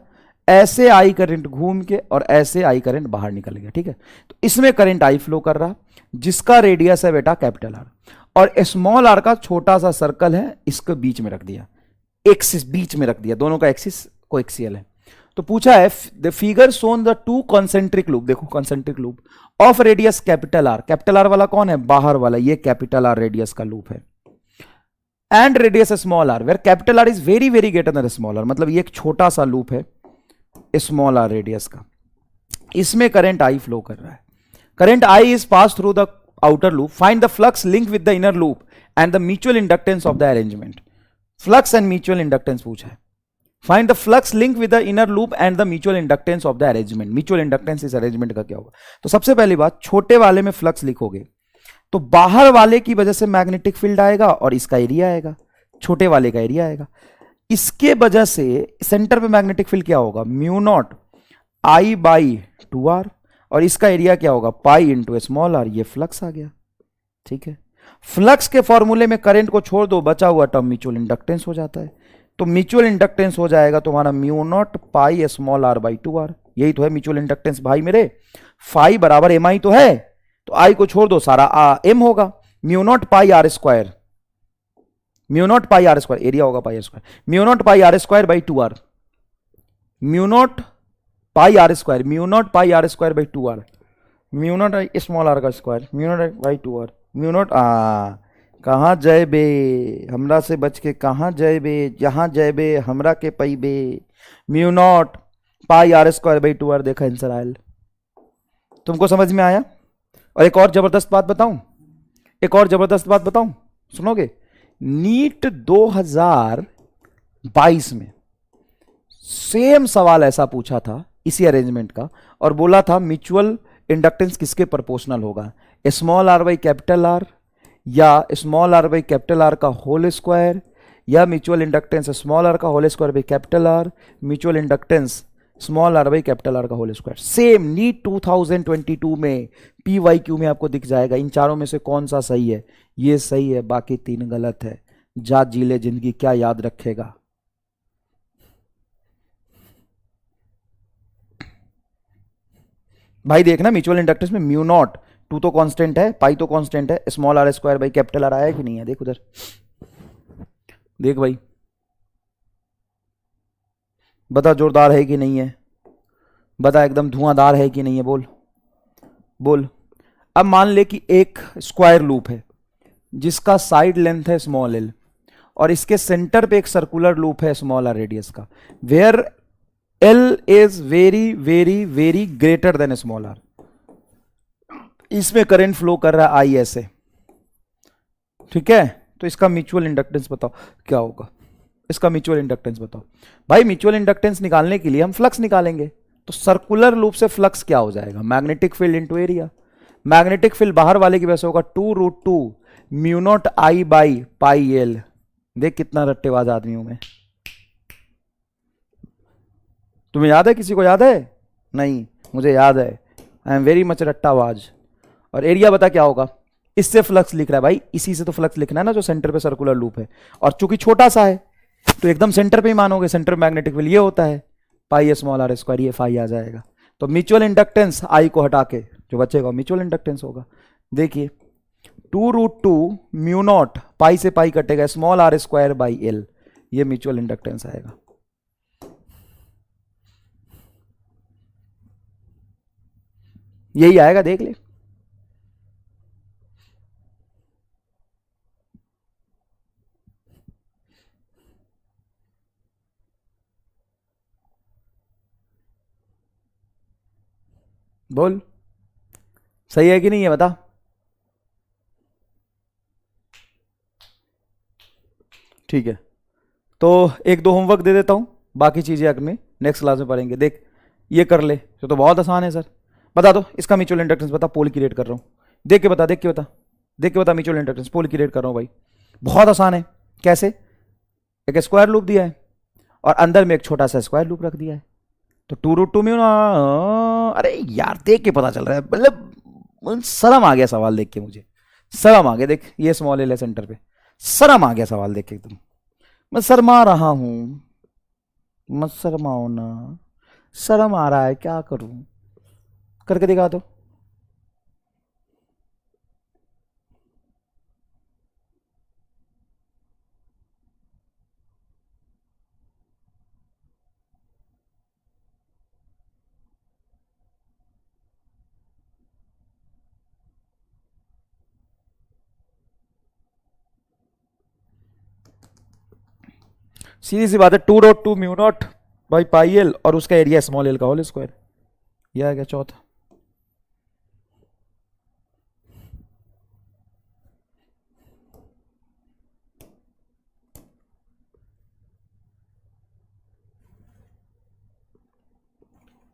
S1: ऐसे आई करंट घूम के और ऐसे आई करंट बाहर निकल गया, ठीक है। तो इसमें करंट आई फ्लो कर रहा, जिसका रेडियस है बेटा कैपिटल आर, और स्मॉल आर का छोटा सा सर्कल है, इसको बीच में रख दिया, एक्सिस बीच में रख दिया, दोनों का एक्सिस कोएक्सियल है। तो पूछा है the figure shown the two concentric loop, देखो concentric loop of radius capital R. Capital R वाला कौन है? बाहर वाला, ये कैपिटल आर रेडियस का लूप है। And radius small R where capital R is very very greater than small R, मतलब ये एक छोटा सा लूप है स्मॉल आर रेडियस का। इसमें करंट आई फ्लो कर रहा है। Current I is pass through the outer loop. Find the flux link with the inner loop and the mutual inductance of the arrangement. Flux and mutual inductance पूछा है। Find the flux link with the inner loop and the mutual inductance of the arrangement. Mutual inductance इस arrangement का क्या होगा? तो सबसे पहली बात, छोटे वाले में फ्लक्स लिखोगे तो बाहर वाले की वजह से मैग्नेटिक फील्ड आएगा और इसका एरिया आएगा, छोटे वाले का एरिया आएगा। इसके वजह से सेंटर पे मैग्नेटिक फील्ड क्या होगा? Mu not I by 2r, और इसका एरिया क्या होगा? Pi into small r. ये फ्लक्स आ गया, ठीक है। फ्लक्स के फॉर्मूले में करंट को छोड़ दो, बचा हुआ टर्म म्यूचुअल इंडक्टेंस हो जाता है। तो म्यूचुअल इंडक्टेंस हो जाएगा तुम्हारा mu not pi small are by 2r। यही तो है म्यूचुअल इंडक्टेंस भाई मेरे। फाई बराबर एम आई तो है, तो आई को छोड़ दो, सारा एम होगा। Mu not pi R square mu not pi R square, area होगा pi R square, mu not pi R square by 2r, mu not pi R square, mu not pi R square by 2r, mu naught small R का square, mu naught by 2r, mu naught कहाँ जय बे, हमरा से बच के कहाँ जय बे, जहाँ जय बे हमरा के पई बे, mu not pi R square by 2r। देखा आंसर आयल, तुमको समझ में आया? और एक और जबरदस्त बात बताऊं, एक और जबरदस्त बात बताऊं, सुनोगे? नीट 2022 में सेम सवाल ऐसा पूछा था इसी अरेंजमेंट का, और बोला था म्यूचुअल इंडक्टेंस किसके प्रोपोर्शनल होगा, small are by capital R, या small are by capital R का होल स्क्वायर, या म्यूचुअल इंडक्टेंस स्मॉल आर का whole square by capital R, mutual inductance small are by capital R का whole square. Same NEET 2022 में PYQ में आपको दिख जाएगा। इन चारों में से कौन सा सही है? ये सही है, बाकी 3 गलत है। जा जी ले जिंदगी, क्या याद रखेगा? भाई देखना म्यूचुअल इंडक्टेंस में म्यू नॉट 2 तो कांस्टेंट है, पाई तो कांस्टेंट है, small r square by capital R आया कि नहीं है? देख उधर, देख भाई, बता जोरदार है कि नहीं है, बता एकदम धुआंधार है कि नहीं है, बोल बोल। अब मान ले कि एक स्क्वायर लूप है जिसका साइड लेंथ है स्मॉल एल, और इसके सेंटर पे एक सर्कुलर लूप है स्मॉल आर रेडियस का, where l is very very very greater than small r. इसमें करंट फ्लो कर रहा है आई ऐसे, ठीक है? तो इसका म्यूचुअल इंडक्टेंस बताओ क्या होगा, इसका म्यूचुअल इंडक्टेंस बताओ। भाई म्यूचुअल इंडक्टेंस निकालने के लिए हम फ्लक्स निकालेंगे, तो सर्कुलर लूप से फ्लक्स क्या हो जाएगा? Magnetic field into area. Magnetic field बाहर वाले की वजह से होगा 2√2 mu not I by pi L. देख कितना रट्टेबाज आदमी हूं मैं। तुम्हें याद है? किसी को याद है? नहीं, मुझे याद है। आई एम वेरी मच रट्टाबाज। और एरिया बता क्या होगा? इससे फ्लक्स लिख रहा है भाई, इसी से तो फ्लक्स लिखना है ना, जो सेंटर पे सर्कुलर लूप है, और चूंकि छोटा सा है तो एकदम सेंटर पे ही मानोगे, सेंटर मैग्नेटिक फील्ड ये होता है पाई स्मॉल आर स्क्वायर, ये फाई आ जाएगा। तो म्यूचुअल इंडक्टेंस आई को हटा के जो बचेगा म्यूचुअल इंडक्टेंस होगा। देखिए 2√2 म्यू नॉट, पाई से पाई कटेगा, small r square by l, ये म्यूचुअल इंडक्टेंस आएगा। यही आएगा, देख ले। बोल सही है कि नहीं है, बता। ठीक है, तो एक दो होमवर्क दे देता हूं, बाकी चीजें अगले नेक्स्ट क्लास में पढ़ेंगे। देख ये कर ले, तो बहुत आसान है सर। बता दो इसका म्यूचुअल इंडक्टेंस, बता। पोल की रेट कर रहा हूं, देख के बता, देख के बता, देख के बता। म्यूचुअल इंडक्टेंस पोल की रेट कर रहा हूं भाई, बहुत आसान है। कैसे? एक स्क्वायर लूप दिया है और अंदर में एक छोटा सा स्क्वायर लूप रख दिया है, तो 2√2 म्यू ना, अरे यार देख के पता चल रहा है, मतलब शर्म आ गया सवाल देख के, मुझे शर्म आ गया। देख ये स्मॉल एल है सेंटर पे, शर्म आ गया सवाल देख के एकदम। मैं शर्मा रहा हूं, मत शर्माओ ना, शर्म आ रहा है, क्या करूं? करके दिखा दो। सीधी सी बात है, 2√2 mu naught by pi L और उसका एरिया स्मॉल एल का होल स्क्वायर, यह आ गया चौथा।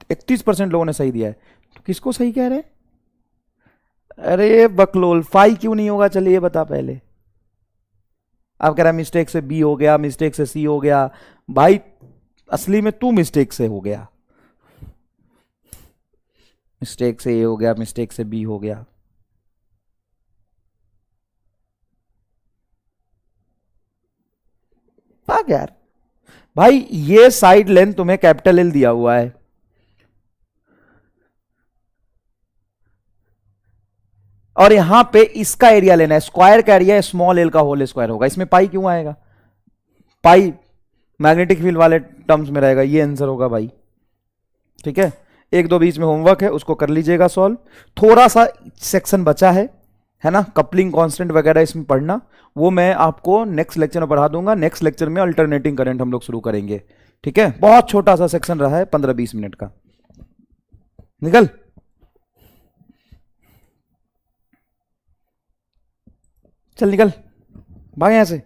S1: %31 लोगों ने सही दिया है, तो किसको सही कह रहे हैं? अरे बकलोल, फाई क्यों नहीं होगा? चलिए बता पहले। अब कह रहा है मिस्टेक से बी हो गया, मिस्टेक से सी हो गया। भाई असली में तू मिस्टेक से हो गया, मिस्टेक से ए हो गया, मिस्टेक से बी हो गया। भाग यार। भाई ये साइड लेंथ तुम्हें कैपिटल एल दिया हुआ है, और यहां पे इसका एरिया लेना है, स्क्वायर का एरिया स्मॉल एल का होल स्क्वायर होगा। इसमें पाई क्यों आएगा, पाई मैग्नेटिक फील्ड वाले टर्म्स में रहेगा, ये आंसर होगा भाई। ठीक है, एक दो बीच में होमवर्क है, उसको कर लीजिएगा सॉल्व। थोड़ा सा सेक्शन बचा है ना, कपलिंग कांस्टेंट वगैरह इसमें पढ़ना, वो मैं आपको नेक्स्ट लेक्चर में पढ़ा दूंगा। नेक्स्ट लेक्चर में अल्टरनेटिंग करंट हम लोग शुरू करेंगे। ठीक है, बहुत छोटा सा सेक्शन रहा है, 15-20 मिनट का। निकल, चल निकल, भाग यहां से।